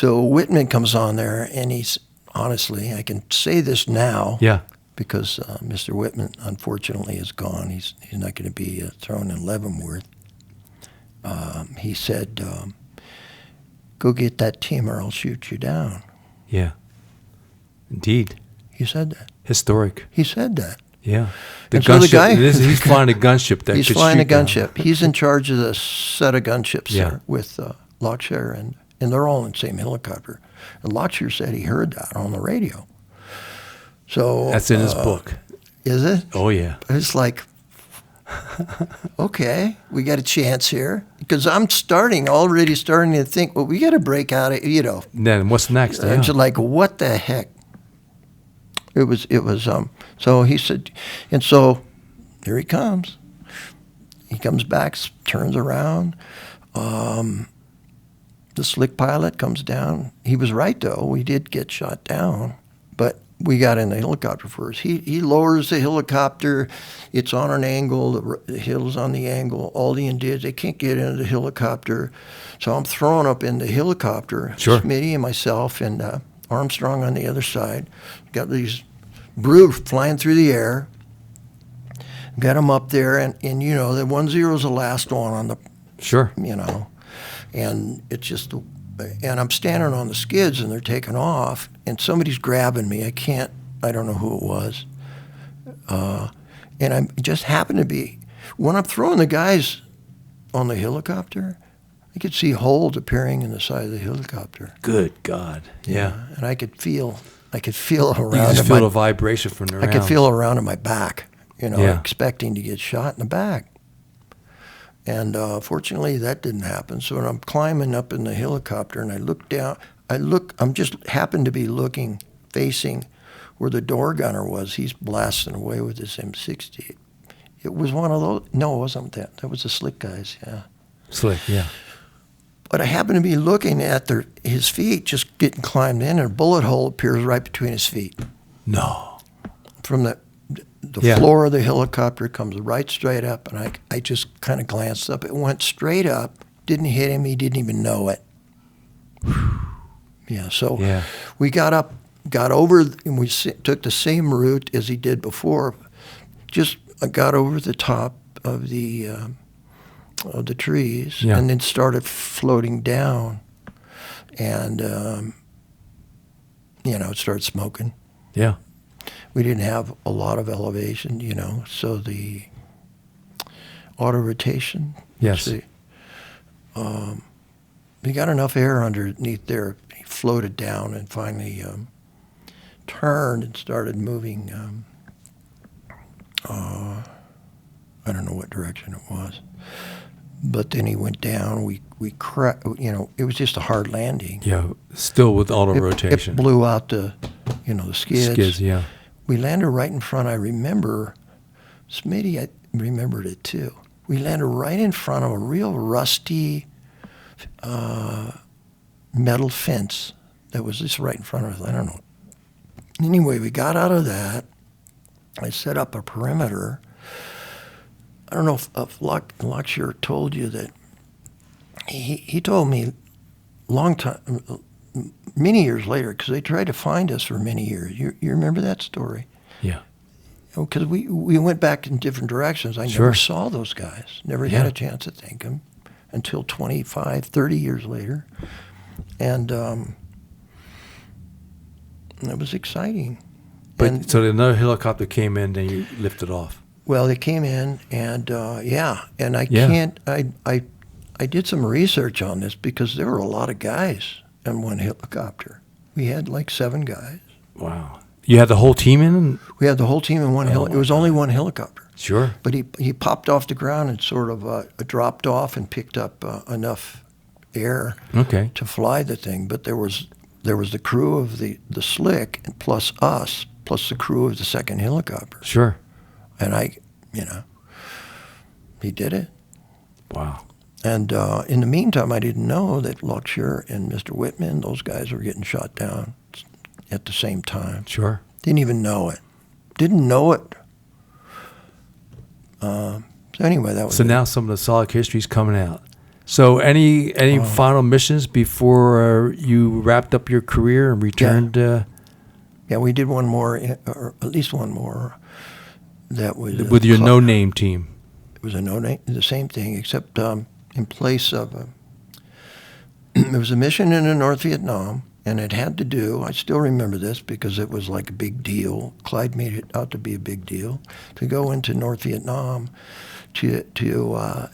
Whitman comes on there, and he's, honestly, I can say this now. Yeah. Because Mr. Whitman, unfortunately, is gone. He's not going to be thrown in Leavenworth. He said, "Go get that team, or I'll shoot you down." Yeah. Indeed. He said that. Historic. He said that. Yeah. And so the guy, he's flying a gunship that he's could flying a shoot down. gunship. He's in charge of the set of gunships Yeah. there with Lockshire, and they're all in the same helicopter. And Lockshire said he heard that on the radio. So That's in his book. Is it? Oh yeah. It's like, okay, we got a chance here, because I'm already starting to think, well, we got to break out of, Then what's next? I'm just like, what the heck? It was. So he said, and so here he comes. He comes back, turns around. The slick pilot comes down. He was right, though. We did get shot down, but we got in the helicopter first. He lowers the helicopter. It's on an angle. The hill's on the angle. All the Indians, they can't get into the helicopter. So I'm thrown up in the helicopter. Sure. Smitty and myself and Armstrong on the other side. Got these brutes flying through the air. Got them up there, and the 1-0 is the last one on the, Sure. and it's just, and I'm standing on the skids, and they're taking off, and somebody's grabbing me. I don't know who it was. And I just happened to be, when I'm throwing the guys on the helicopter, I could see holes appearing in the side of the helicopter. Good God. Yeah. And I could feel around. You just feel the vibration from the rounds. I could feel around in my back, Yeah. expecting to get shot in the back. And fortunately, that didn't happen. So when I'm climbing up in the helicopter and I look down, I'm just happened to be looking, facing where the door gunner was. He's blasting away with his M60. It was one of those. No, it wasn't that. That was the slick guys, yeah. Slick, yeah. But I happened to be looking at his feet just getting climbed in, and a bullet hole appears right between his feet. No. From the Yeah. floor of the helicopter comes right straight up, and I just kind of glanced up. It went straight up, didn't hit him. He didn't even know it. Yeah, so Yeah. we got up, got over, and we took the same route as he did before. Just got over the top of the trees, Yeah. and then started floating down, and it started smoking. Yeah. We didn't have a lot of elevation, so the auto rotation. Yes. We got enough air underneath there. He floated down and finally turned and started moving. I don't know what direction it was, but then he went down. We it was just a hard landing. Yeah. Still with auto rotation. It blew out the skids. Skids, yeah. We landed right in front. I remember, Smitty, I remembered it too. We landed right in front of a real rusty metal fence that was just right in front of us. I don't know. Anyway, we got out of that. I set up a perimeter. I don't know if Lockshire told you that. He told me many years later, because they tried to find us for many years. You remember that story? Yeah. Because we went back in different directions. I Sure. never saw those guys. Never Yeah. had a chance to thank them until 25, 30 years later. And it was exciting. But so another helicopter came in, then you lifted off. Well, they came in, and and I Yeah. can't. I did some research on this because there were a lot of guys in one helicopter. We had like 7 guys. Wow. You had the whole team in? We had the whole team in one It was only one helicopter. Sure. But he popped off the ground and sort of dropped off and picked up enough air Okay. to fly the thing. But there was the crew of the Slick, and plus us, plus the crew of the second helicopter. Sure. And he did it. Wow. And in the meantime, I didn't know that Lockshire and Mr. Whitman, those guys were getting shot down at the same time. Sure. Didn't even know it. Didn't know it. So anyway, that was So it. now some of the solid history's coming out. So any final missions before you wrapped up your career and returned? Yeah, we did one more, or at least one more. That was with your no-name team. It was a no-name, the same thing, except in place of there was a mission in the North Vietnam, and it had to do, I still remember this because it was like a big deal. Clyde made it out to be a big deal, to go into North Vietnam to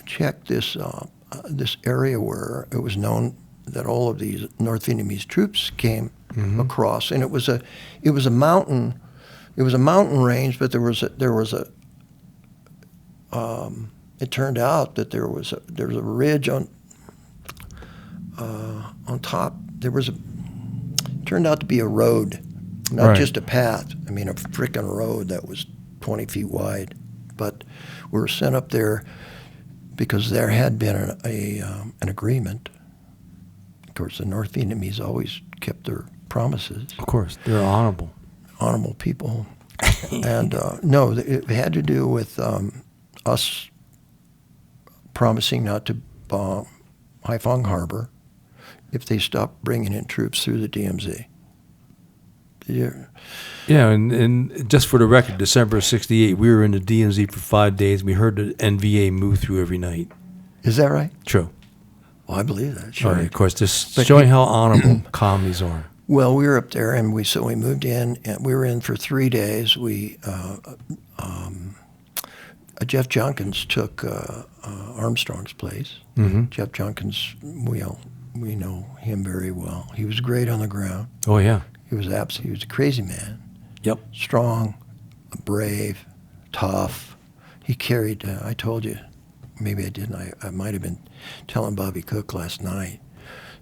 check this this area where it was known that all of these North Vietnamese troops came across, and it was a mountain range, but there was a it turned out that there was a ridge on top. Turned out to be a road, not just a path. I mean, a frickin' road that was 20 feet wide. But we were sent up there because there had been an agreement. Of course, the North Vietnamese always kept their promises. Of course, they're honorable people. And no, it had to do with us promising not to bomb Haiphong Harbor if they stopped bringing in troops through the DMZ. Yeah, and just for the record, December of '68, we were in the DMZ for 5 days. We heard the NVA move through every night. Is that right? True. Well, I believe that. Sure. Of course, just showing how honorable commies are. Well, we were up there, and we moved in, and we were in for 3 days. We Jeff Junkins took Armstrong's place. Mm-hmm. Jeff Junkins, we know him very well. He was great on the ground. Oh yeah. He was a crazy man. Yep. Strong, brave, tough. He carried. I told you, maybe I didn't. I might have been telling Bobby Cook last night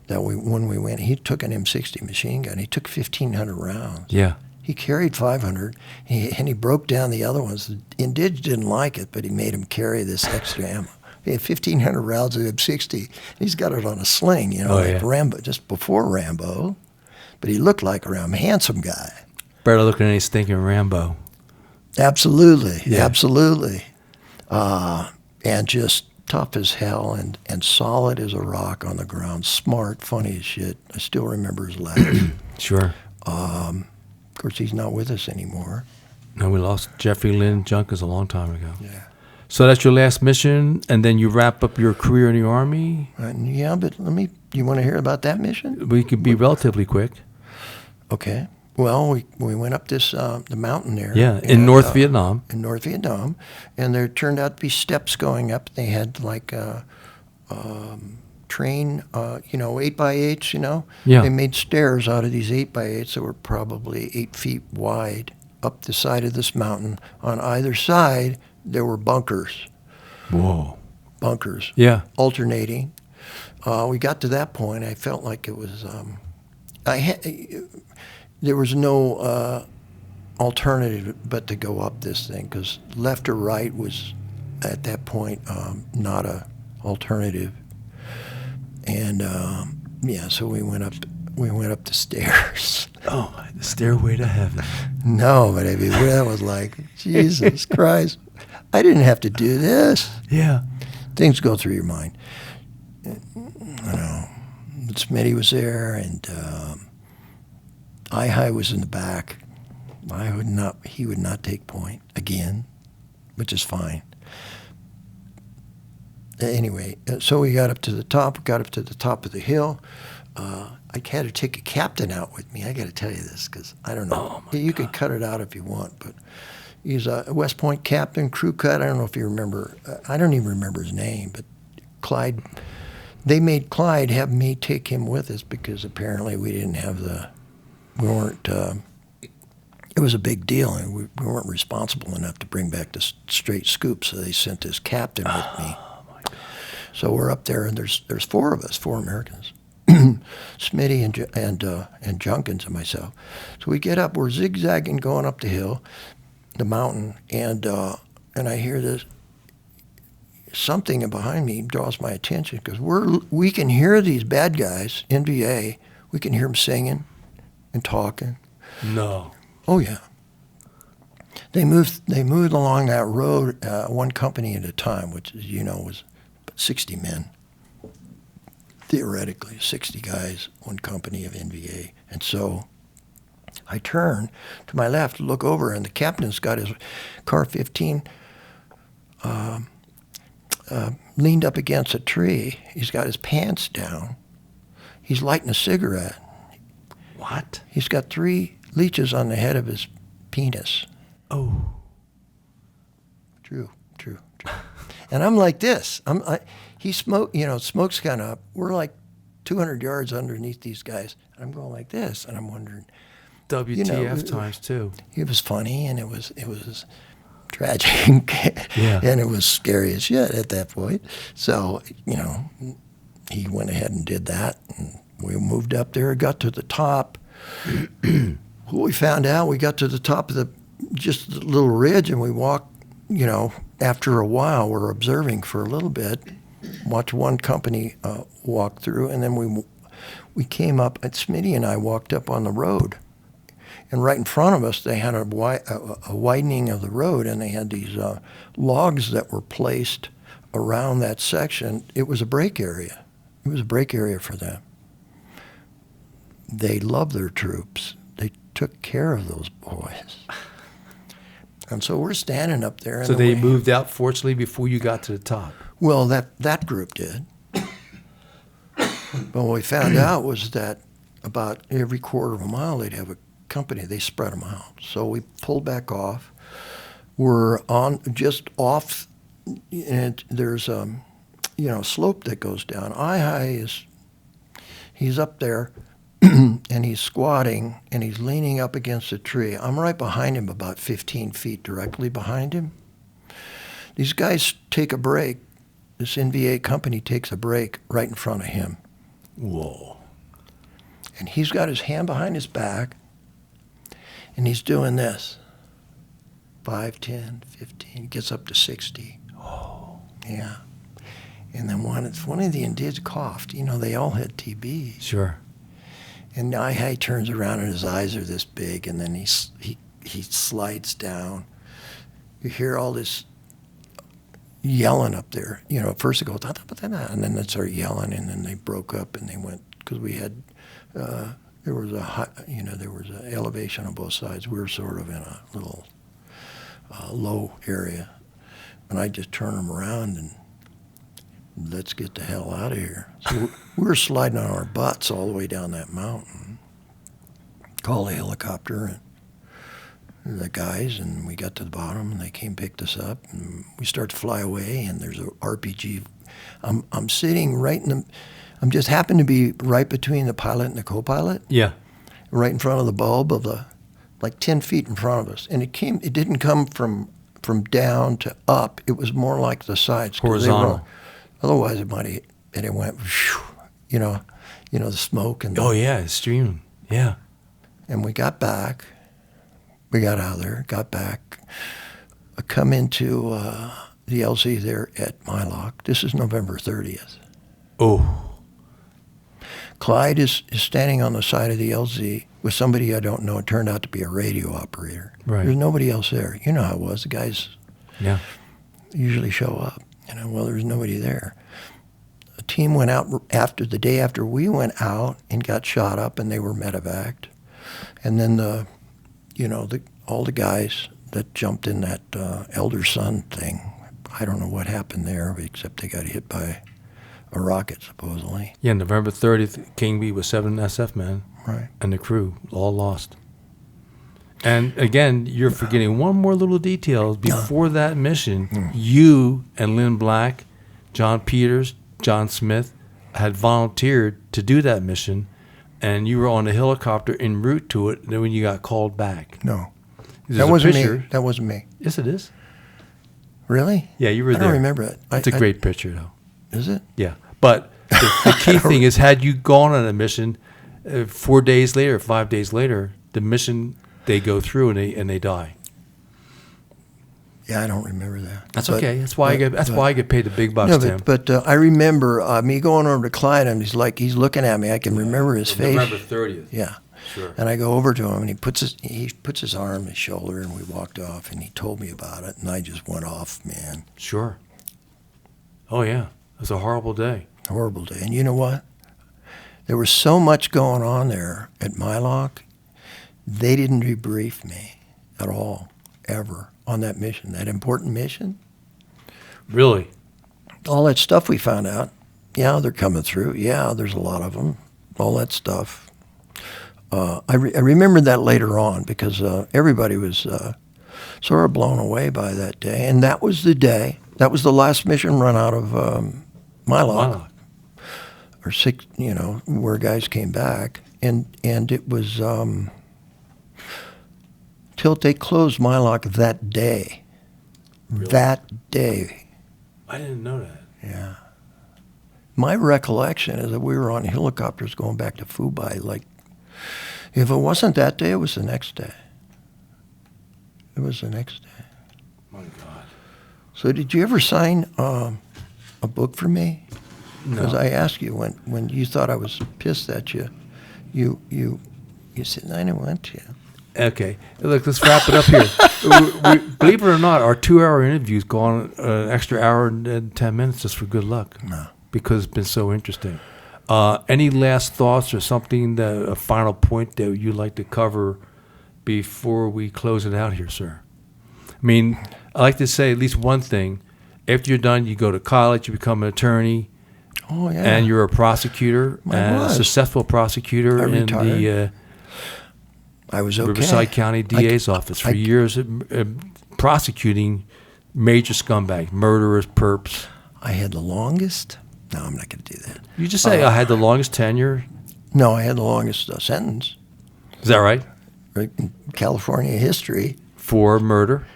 that when we went, he took an M60 machine gun. He took 1,500 rounds. Yeah. He carried 500, and he broke down the other ones. The Indians didn't like it, but he made him carry this extra ammo. He had 1,500 rounds of M60. He's got it on a sling, like Rambo, just before Rambo. But he looked like a handsome guy. Better looking than any stinking Rambo. Absolutely, yeah. Absolutely. And just tough as hell and solid as a rock on the ground. Smart, funny as shit. I still remember his laugh. Sure. Of course, he's not with us anymore. No, we lost Jeffrey Lynn Junkins a long time ago. Yeah. So that's your last mission, and then you wrap up your career in the Army? Yeah, but you want to hear about that mission? We could be relatively quick. Okay. Well, we went up this the mountain there. Yeah, in North Vietnam. In North Vietnam, and there turned out to be steps going up. They had like a train, 8x8s, Yeah. They made stairs out of these 8x8s that were probably 8 feet wide up the side of this mountain. On either side, there were bunkers. Whoa. Bunkers. Yeah. Alternating. We got to that point. I felt like it was. There was no alternative but to go up this thing because left or right was at that point not a alternative. And so we went up the stairs. Oh, the stairway to heaven. No, but I mean that was like Jesus Christ. I didn't have to do this. Yeah. Things go through your mind. Smitty was there, and I was in the back. He would not take point again, which is fine. Anyway, so we got up to the top of the hill. I had to take a captain out with me. I got to tell you this because I don't know. You could cut it out if you want, but he's a West Point captain, crew cut. I don't know if you remember. I don't even remember his name, but Clyde. They made Clyde have me take him with us because apparently we weren't. It was a big deal, and we weren't responsible enough to bring back the straight scoop. So they sent this captain with me. So we're up there, and there's 4 of us, 4 Americans, Smitty and Junkins and myself. So we get up, we're zigzagging going up the hill, the mountain, and I hear this. Something behind me draws my attention because we can hear these bad guys, NVA. We can hear them singing and talking. No. Oh yeah. They moved along that road, one company at a time, which was 60 men. theoretically 60 guys, one company of NVA. And so I turn to my left, look over, and the captain's got his car 15 leaned up against a tree. He's got his pants down. He's lighting a cigarette. What? He's got 3 leeches on the head of his penis. Oh. True. And I'm like this. He smokes kind of up. We're like 200 yards underneath these guys. And I'm going like this, and I'm wondering. WTF times 2. It was funny, and it was tragic, Yeah. and it was scary as shit at that point. So, he went ahead and did that, and we moved up there, got to the top. We found out we got to the top of just the little ridge, and we walked, after a while, we're observing for a little bit, watched one company walk through, and then we came up, and Smitty and I walked up on the road. And right in front of us, they had a widening of the road, and they had these logs that were placed around that section. It was a break area. It was a break area for them. They loved their troops. They took care of those boys. And so we're standing up there. So they moved out, fortunately, before you got to the top. Well, that group did. But what we found out was that about every quarter of a mile, they'd have a company. They spread them out. So we pulled back off. We're just off, and there's a slope that goes down. He's up there, and he's squatting, and he's leaning up against a tree. I'm right behind him, about 15 feet directly behind him. These guys take a break. This NVA company takes a break right in front of him. Whoa. And he's got his hand behind his back, and he's doing this. 5, 10, 15, gets up to 60. Oh. Yeah. And then one of the Indians coughed. They all had TB. Sure. And he turns around, and his eyes are this big, and then he slides down. You hear all this yelling up there. First it goes, da, da, da, da, and then they start yelling, and then they broke up, and they went, because we had, there was an elevation on both sides. We were sort of in a little low area. And I just turned them around and let's get the hell out of here. So we were sliding on our butts all the way down that mountain. Called a helicopter and the guys, and we got to the bottom, and they came picked us up, and we start to fly away, and there's a RPG. I'm sitting right I'm just happened to be right between the pilot and the co-pilot. Yeah. Right in front of the bulb of like 10 feet in front of us. And it didn't come from down to up. It was more like the sides. Horizontal. Otherwise it went, whew, the smoke. And Oh, yeah, it's streaming. Yeah. And we got back. We got out of there, got back. I come into the LZ there at Mylock. This is November 30th. Oh. Clyde is standing on the side of the LZ with somebody I don't know. It turned out to be a radio operator. Right. There's nobody else there. You know how it was. The guys usually show up. Well, there's nobody there. A team went out the day after we went out and got shot up, and they were medevaced. And then all the guys that jumped in that elder son thing, I don't know what happened there, except they got hit by a rocket, supposedly. Yeah, November 30th, Kingby was 7 SF men. Right. And the crew, all lost. And again, you're forgetting one more little detail. Before that mission, you and Lynn Black, John Peters, John Smith had volunteered to do that mission, and you were on a helicopter en route to it, and then when you got called back. No. There's That a wasn't picture. me. That wasn't me. Yes, it is. Really? Yeah, you were there. I don't remember it. It's a great picture, though. Is it? Yeah. But the key thing is, had you gone on a mission 4 days later, 5 days later, the mission, they go through and they die. Yeah, I don't remember that. That's okay. That's why I get paid the big bucks, Tim. But I remember me going over to Clyde, and he's looking at me. I can remember his face. November 30th. Yeah. Sure. And I go over to him, and he puts his arm on his shoulder, and we walked off, and he told me about it, and I just went off, man. Sure. Oh, yeah. It was a horrible day. Horrible day. And you know what? There was so much going on there at Mylock. They didn't debrief me at all, ever, on that mission, that important mission. Really? All that stuff we found out, yeah, they're coming through. Yeah, there's a lot of them. All that stuff. I remember that later on because everybody was sort of blown away by that day. And that was the day. That was the last mission run out of Mylock. Or six, where guys came back. And it was till they closed Mylock that day. Really? That day. I didn't know that. Yeah. My recollection is that we were on helicopters going back to Fubai. Like, if it wasn't that day, it was the next day. It was the next day. My God. So did you ever sign a book for me? No. Because I asked you when you thought I was pissed at you, you said, I didn't want to. Okay. Look, let's wrap it up here. Believe it or not, our 2-hour interview's gone an extra hour and 10 minutes just for good luck. No. Because it's been so interesting. Any last thoughts or something, a final point that you'd like to cover before we close it out here, sir? I mean, I like to say at least one thing. After you're done, you go to college, you become an attorney, Oh, yeah. and you're a prosecutor, and a successful prosecutor in the I was okay. Riverside County DA's office for years, prosecuting major scumbags, murderers, perps. I had the longest. No, I'm not going to do that. You just say I had the longest tenure. No, I had the longest sentence. Is that right? In California history. For murder?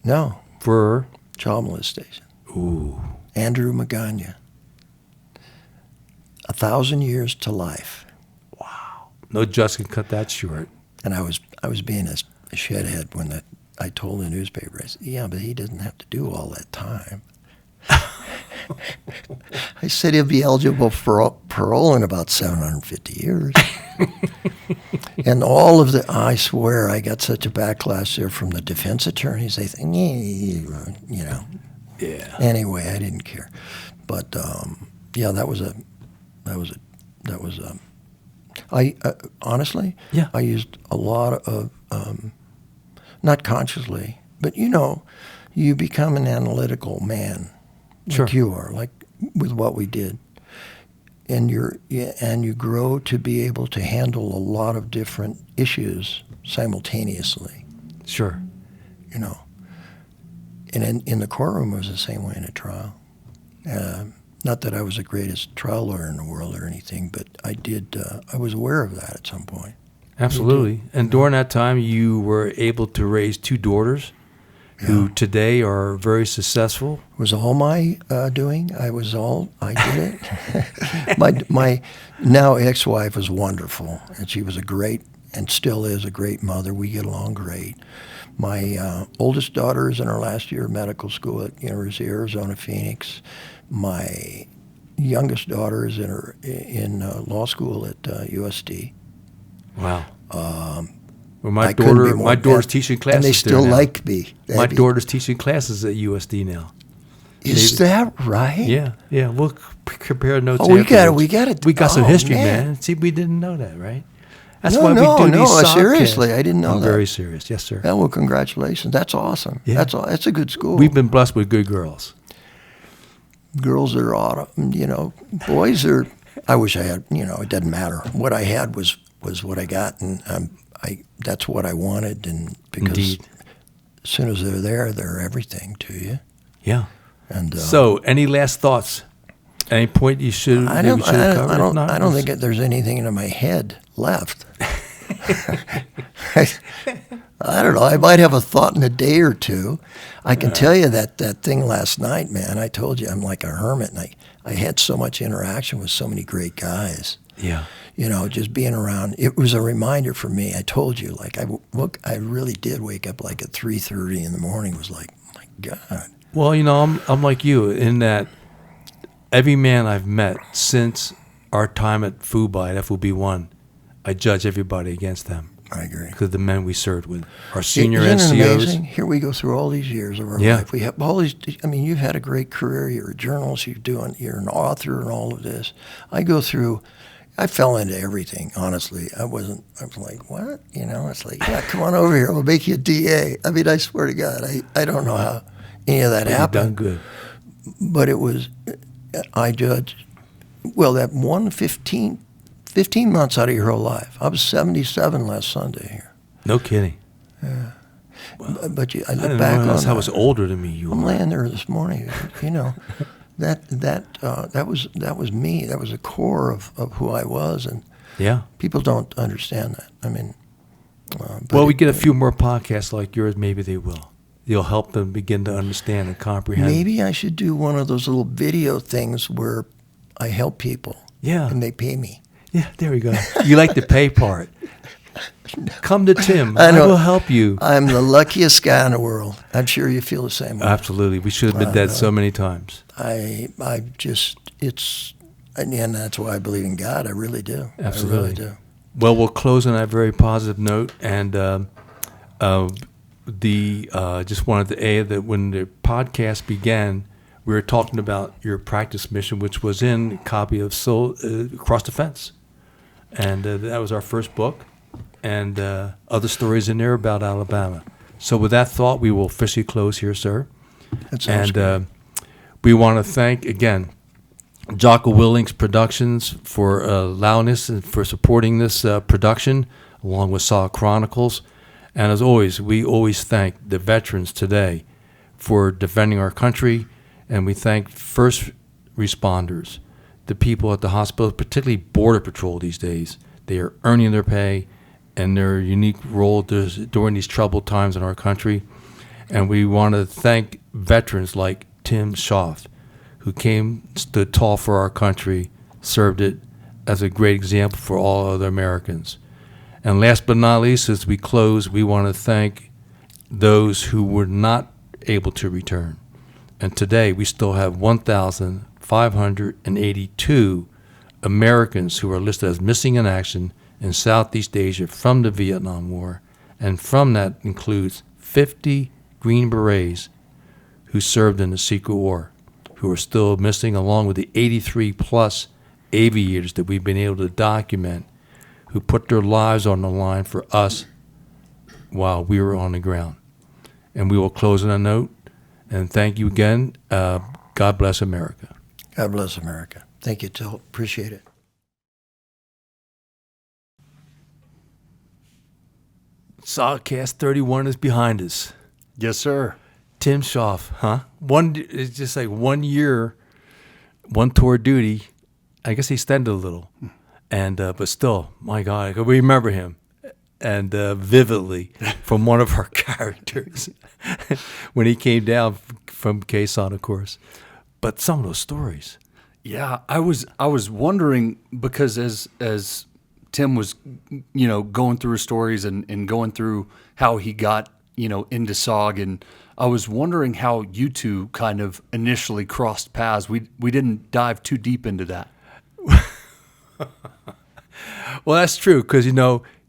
No. For? Child molestation. Ooh. Andrew Magana. 1,000 years to life. Wow. No judge can cut that short. And I was being a shithead when I told the newspaper, I said, yeah, but he doesn't have to do all that time. I said he'll be eligible for parole in about 750 years. And I swear, I got such a backlash there from the defense attorneys. They think, Yeah. Anyway, I didn't care. But, I honestly, I used a lot of, not consciously, but you become an analytical man. Sure. Like you are, like with what we did, and you grow to be able to handle a lot of different issues simultaneously. Sure. And in the courtroom, it was the same way in a trial. Not that I was the greatest trial lawyer in the world or anything, but I was aware of that at some point. Absolutely. And during that time, you were able to raise 2 daughters. Who today are very successful. It was all my doing. I did it. my now ex-wife was wonderful, and she was and still is a great mother. We get along great. My oldest daughter is in her last year of medical school at University of Arizona, Phoenix. My youngest daughter is in law school at USD. Wow. Well, my daughter's teaching classes. And they still like me. My daughter's teaching classes at USD now. Is that right? Yeah. We'll compare notes. Oh, we got it. We got some history, man. See, we didn't know that, right? That's why we do these SOGcasts. Seriously, I didn't know that. I'm very serious. Yes, sir. Yeah, well, congratulations. That's awesome. Yeah. That's a good school. We've been blessed with good girls. Girls are awesome. Boys are. I wish I had. It doesn't matter. What I had was what I got, and that's what I wanted, and because Indeed. as soon as they're everything to you. Yeah. And so, any last thoughts? Any point you should? I don't think there's anything in my head left. I don't know. I might have a thought in a day or two. I can tell you that thing last night, man. I told you I'm like a hermit, and I had so much interaction with so many great guys. Yeah. Just being around, it was a reminder for me. I told you, like, I really did wake up like at 3:30 in the morning. It was like, oh my God. Well, I'm like you in that every man I've met since our time at FUBI, FUB1, I judge everybody against them. I agree. Because the men we served with, our senior Isn't it NCOs. amazing? Here we go through all these years of our life. We have all these. I mean, you've had a great career. You're a journalist. You're an author, and all of this. I go through I fell into everything, honestly. I was like, what? It's like, yeah, come on over here. I'll make you a DA. I mean, I swear to God, I don't know how any of that happened. You've done good. But it was, I judged, well, that 15 months out of your whole life. I was 77 last Sunday here. No kidding. Yeah. Well, but I I look didn't back realize on how much older than me you I'm were. laying there this morning, that was me. That was the core of who I was, and Yeah. people don't understand that. I mean, Well, we get a few more podcasts like yours, maybe they will. You'll help them begin to understand and comprehend. maybe I should do one of those little video things where I help people. Yeah. And they pay me. Yeah, there we go. You like the pay part. Come to Tim. I know. I will help you. I'm the luckiest guy in the world. I'm sure you feel the same way. Absolutely. We should have been dead so many times. And that's why I believe in God. I really do. Absolutely. I really do. Well, we'll close on that very positive note, and just wanted to add that when the podcast began, we were talking about your practice mission, which was in a copy of Across the Fence, and that was our first book, and other stories in there about Alabama. So with that thought, we will officially close here, sir. That sounds And we want to thank, again, Jocko Willings Productions for allowing us and for supporting this production, along with Saw Chronicles. And as always, we always thank the veterans today for defending our country, and we thank first responders, the people at the hospital, particularly Border Patrol these days. They are earning their pay and their unique role during these troubled times in our country. And we want to thank veterans like Tim Schaaf, who stood tall for our country, served it as a great example for all other Americans. And last but not least, as we close, we want to thank those who were not able to return. And today we still have 1,582 Americans who are listed as missing in action in Southeast Asia from the Vietnam War. And from that includes 50 Green Berets who served in the secret war, who are still missing, along with the 83-plus aviators that we've been able to document, who put their lives on the line for us while we were on the ground. And we will close on a note, and thank you again. God bless America. God bless America. Thank you, Till. Appreciate it. SOGCast031 is behind us. Yes, sir. Tim Schaaf, huh? It's just like 1 year, one tour of duty. I guess he extended a little, and but still, my God, we remember him, and vividly from one of our characters when he came down from Khe Sanh, of course. But some of those stories. Yeah, I was wondering, because as Tim was, going through his stories and going through how he got, into SOG, and I was wondering how you two kind of initially crossed paths. We didn't dive too deep into that. Well, that's true, because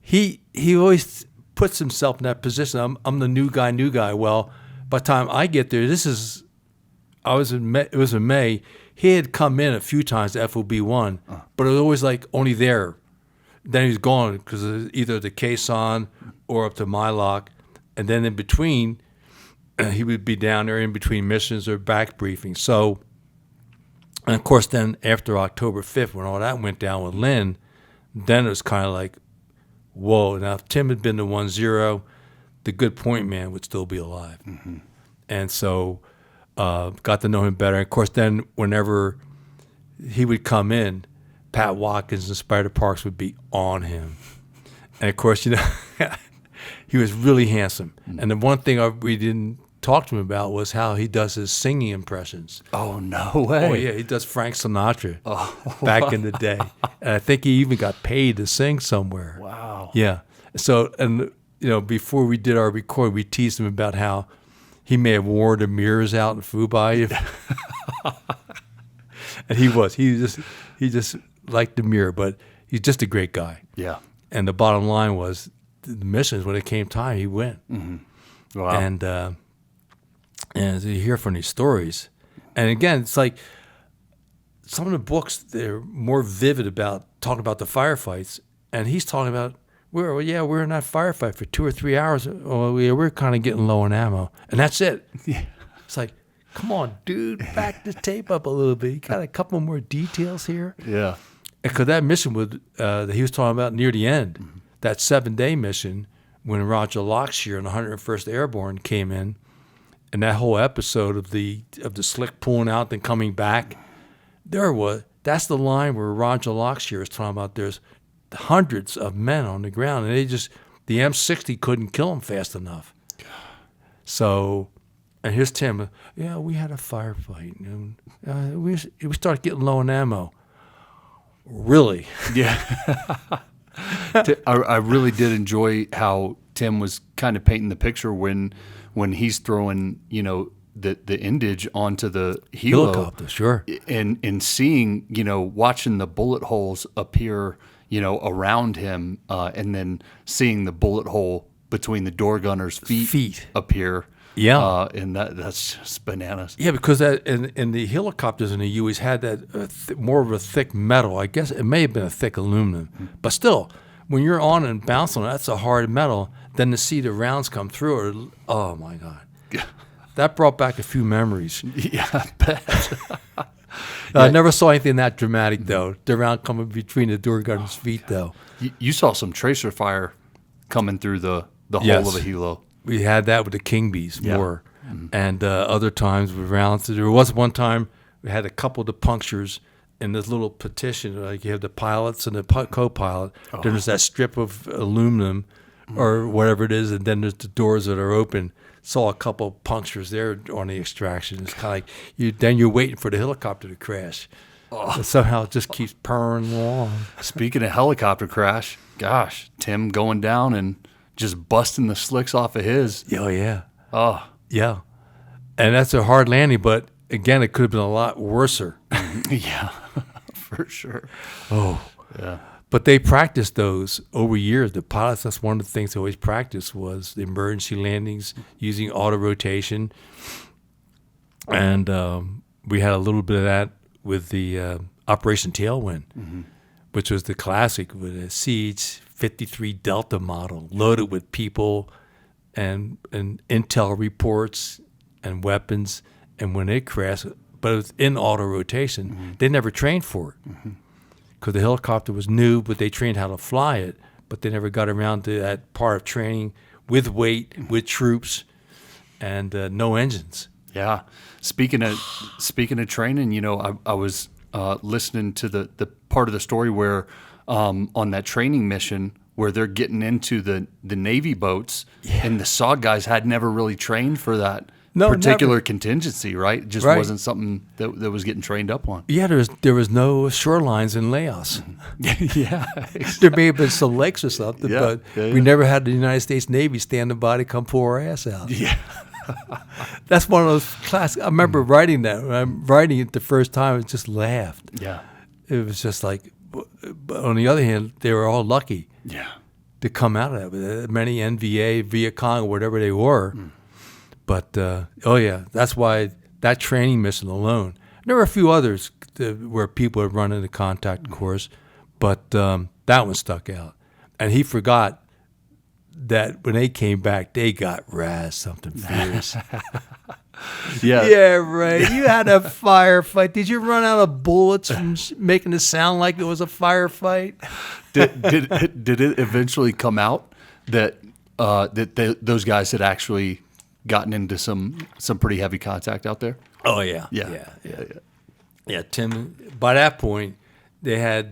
he always puts himself in that position. I'm the new guy. Well, by the time I get there, it was in May. He had come in a few times to FOB1, but it was always like only there. Then he was gone because either to Khe Sanh or up to Mylock, and then in between, he would be down there in between missions or back briefings. So, and of course, then after October 5th, when all that went down with Lynn, then it was kind of like, whoa. Now, if Tim had been to 1-0, the good point man would still be alive. Mm-hmm. And so got to know him better. And of course, then whenever he would come in, Pat Watkins and Spider Parks would be on him. And of course, he was really handsome. And the one thing we didn't talk to him about was how he does his singing impressions. Oh, no way. Oh, yeah, he does Frank Sinatra back in the day. And I think he even got paid to sing somewhere. Wow. Yeah. So, and, before we did our recording, we teased him about how he may have worn the mirrors out in Fubai. And he just liked the mirror, but he's just a great guy. Yeah. And the bottom line was, the missions, when it came time, he went. Mm-hmm. Wow. And you hear from these stories. And again, it's like some of the books, they're more vivid about talking about the firefights, and he's talking about we're in that firefight for 2 or 3 hours. Oh yeah, we're kind of getting low on ammo, and that's it. Yeah. It's like, come on, dude, back the tape up a little bit. You got a couple more details here. Yeah. Because that mission that he was talking about near the end, that 7-day mission when Roger Lockshear and the 101st Airborne came in, and that whole episode of the slick pulling out and coming back, that's the line where Roger Lockshear is talking about there's hundreds of men on the ground, and the M60 couldn't kill them fast enough. So, and here's Tim. Yeah, we had a firefight, and we started getting low on ammo. Really? Yeah. I really did enjoy how Tim was kind of painting the picture when he's throwing, the endage onto the helicopter, sure, and seeing, watching the bullet holes appear, around him, and then seeing the bullet hole between the door gunner's feet appear. Yeah, and that's just bananas. Yeah, because in the helicopters in the U, he's had that more of a thick metal. I guess it may have been a thick aluminum, but still, when you're on and bouncing, that's a hard metal. Then to see the rounds come through, oh my God, that brought back a few memories. Yeah, I bet. I never saw anything that dramatic though. The round coming between the door gunner's feet though. You saw some tracer fire coming through the hole of a helo. We had that with the King Bees more, and other times with rounds. There was one time we had a couple of the punctures in this little partition. Like you have the pilots and the co-pilot. Oh. Then there's that strip of aluminum or whatever it is, and then there's the doors that are open. Saw a couple of punctures there on the extraction. It's kind of like you're waiting for the helicopter to crash. Oh. Somehow it just keeps purring along. Speaking of helicopter crash, gosh, Tim going down and just busting the slicks off of his. Oh, yeah. Oh. Yeah. And that's a hard landing, but again, it could have been a lot worser. Yeah, for sure. Oh. Yeah. But they practiced those over years. The pilots, that's one of the things they always practiced was the emergency landings using auto rotation. And we had a little bit of that with the Operation Tailwind, which was the classic with a CH-53 Delta model loaded with people and intel reports and weapons. And when it crashed, but it was in auto rotation, they never trained for it. Because the helicopter was new, but they trained how to fly it, but they never got around to that part of training with weight, with troops, and no engines. Yeah. Speaking of training, I was listening to the part of the story where on that training mission where they're getting into the Navy boats, and the SOG guys had never really trained for that. Particular contingency, right? It just wasn't something that was getting trained up on. Yeah, there was no shorelines in Laos. Yeah. There may have been some lakes or something, but we never had the United States Navy standing by to come pull our ass out. Yeah. That's one of those classic. I remember writing that. When I'm writing it the first time, I just laughed. Yeah. It was just like, but on the other hand, they were all lucky to come out of it. Many NVA, Viet Cong, or whatever they were. But, that's why that training mission alone. There were a few others where people had run into contact, of course, but that one stuck out. And he forgot that when they came back, they got razzed something fierce. Yeah, right. You had a firefight. Did you run out of bullets from making it sound like it was a firefight? Did it eventually come out that those guys had actually gotten into some pretty heavy contact out there? Oh yeah. Tim, by that point, they had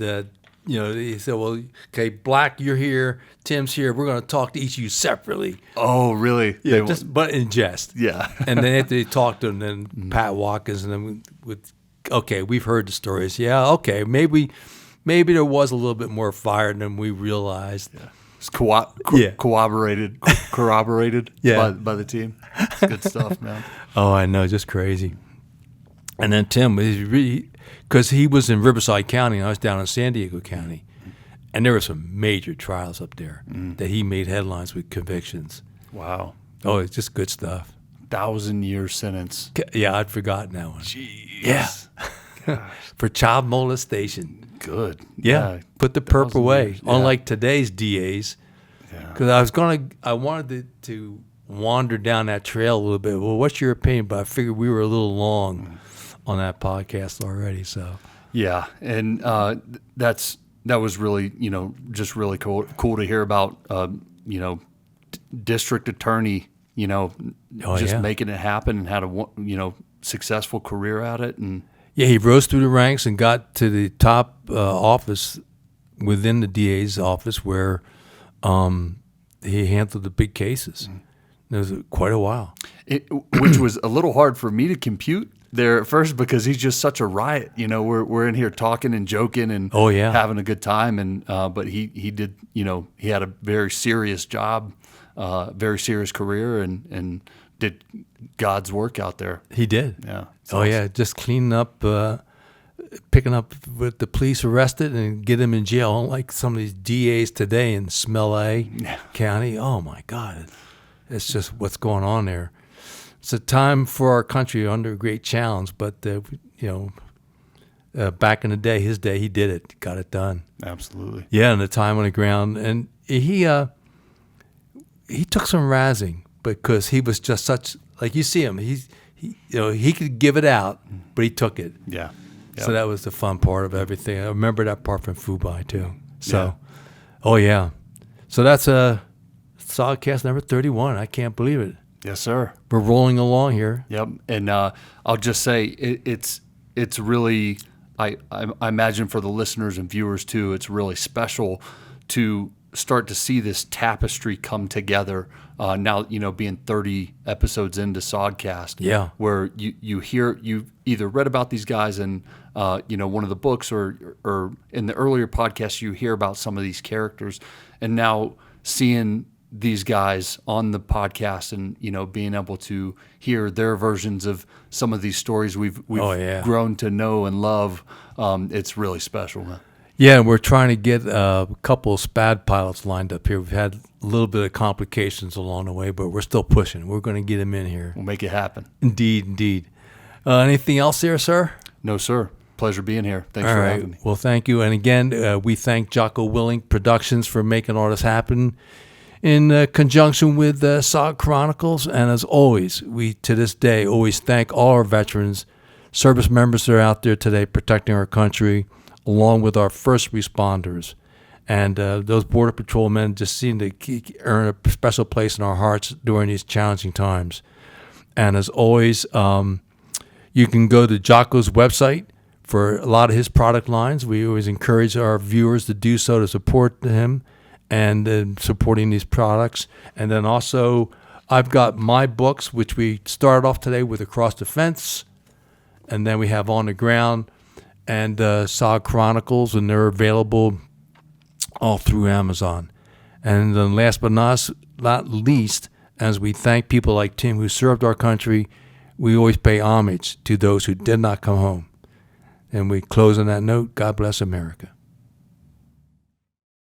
they said, well, okay, Black, you're here, Tim's here. We're going to talk to each of you separately. Oh, really? Yeah, but in jest. Yeah. And then after they talked to them, then Pat Watkins, and then okay, we've heard the stories. Yeah, okay, maybe there was a little bit more fire than we realized. Yeah. It's corroborated by the team. It's good stuff, man. Oh, I know, just crazy. And then Tim, because he was in Riverside County and I was down in San Diego County, and there were some major trials up there that he made headlines with convictions. Wow. Oh, it's just good stuff. 1,000-year sentence. Yeah, I'd forgotten that one. Jeez. Yeah. For child molestation. Good. Yeah, put the perp away. Yeah. Unlike today's DAs, because I wanted to wander down that trail a little bit. Well, what's your opinion? But I figured we were a little long on that podcast already. So yeah, and that was really just really cool to hear about. District attorney, making it happen and had a successful career at it. And yeah, he rose through the ranks and got to the top office within the DA's office where he handled the big cases. It was quite a while. Which was a little hard for me to compute there at first because he's just such a riot. We're in here talking and joking and having a good time. And but he did, he had a very serious job, very serious career, and did God's work out there. He did. Yeah. Yeah, just cleaning up, picking up with the police arrested and get him in jail. Unlike some of these DAs today in Smelly County. Oh my God. It's just what's going on there. It's a time for our country under great challenge, but back in the day, his day, he did it, got it done. Absolutely. Yeah, and the time on the ground, and he took some razzing because he was just such, like you see him, he could give it out, but he took it. Yeah. Yep. So that was the fun part of everything. I remember that part from Fubai too. So, Oh yeah, so that's SOGcast number 31. I can't believe it. Yes, sir. We're rolling along here. Yep. And I'll just say it's really, I imagine for the listeners and viewers too, it's really special to start to see this tapestry come together now, being 30 episodes into SOGcast. Yeah. Where you either read about these guys in, one of the books or in the earlier podcasts, you hear about some of these characters, and now seeing these guys on the podcast and, being able to hear their versions of some of these stories we've grown to know and love. It's really special, man. Yeah, and we're trying to get a couple of SPAD pilots lined up here. We've had a little bit of complications along the way, but we're still pushing. We're going to get them in here. We'll make it happen. Indeed. Anything else there, sir? No, sir. Pleasure being here. Thanks for having me. Well, thank you. And again, we thank Jocko Willink Productions for making all this happen in conjunction with SOG Chronicles. And as always, we, to this day, always thank all our veterans, service members that are out there today protecting our country, along with our first responders. And those Border Patrol men just seem to earn a special place in our hearts during these challenging times. And as always, you can go to Jocko's website for a lot of his product lines. We always encourage our viewers to do so, to support him and supporting these products. And then also, I've got my books, which we started off today with Across the Fence, and then we have On the Ground and SOG Chronicles, and they're available all through Amazon. And then last but not least, as we thank people like Tim who served our country, we always pay homage to those who did not come home. And we close on that note. God bless America.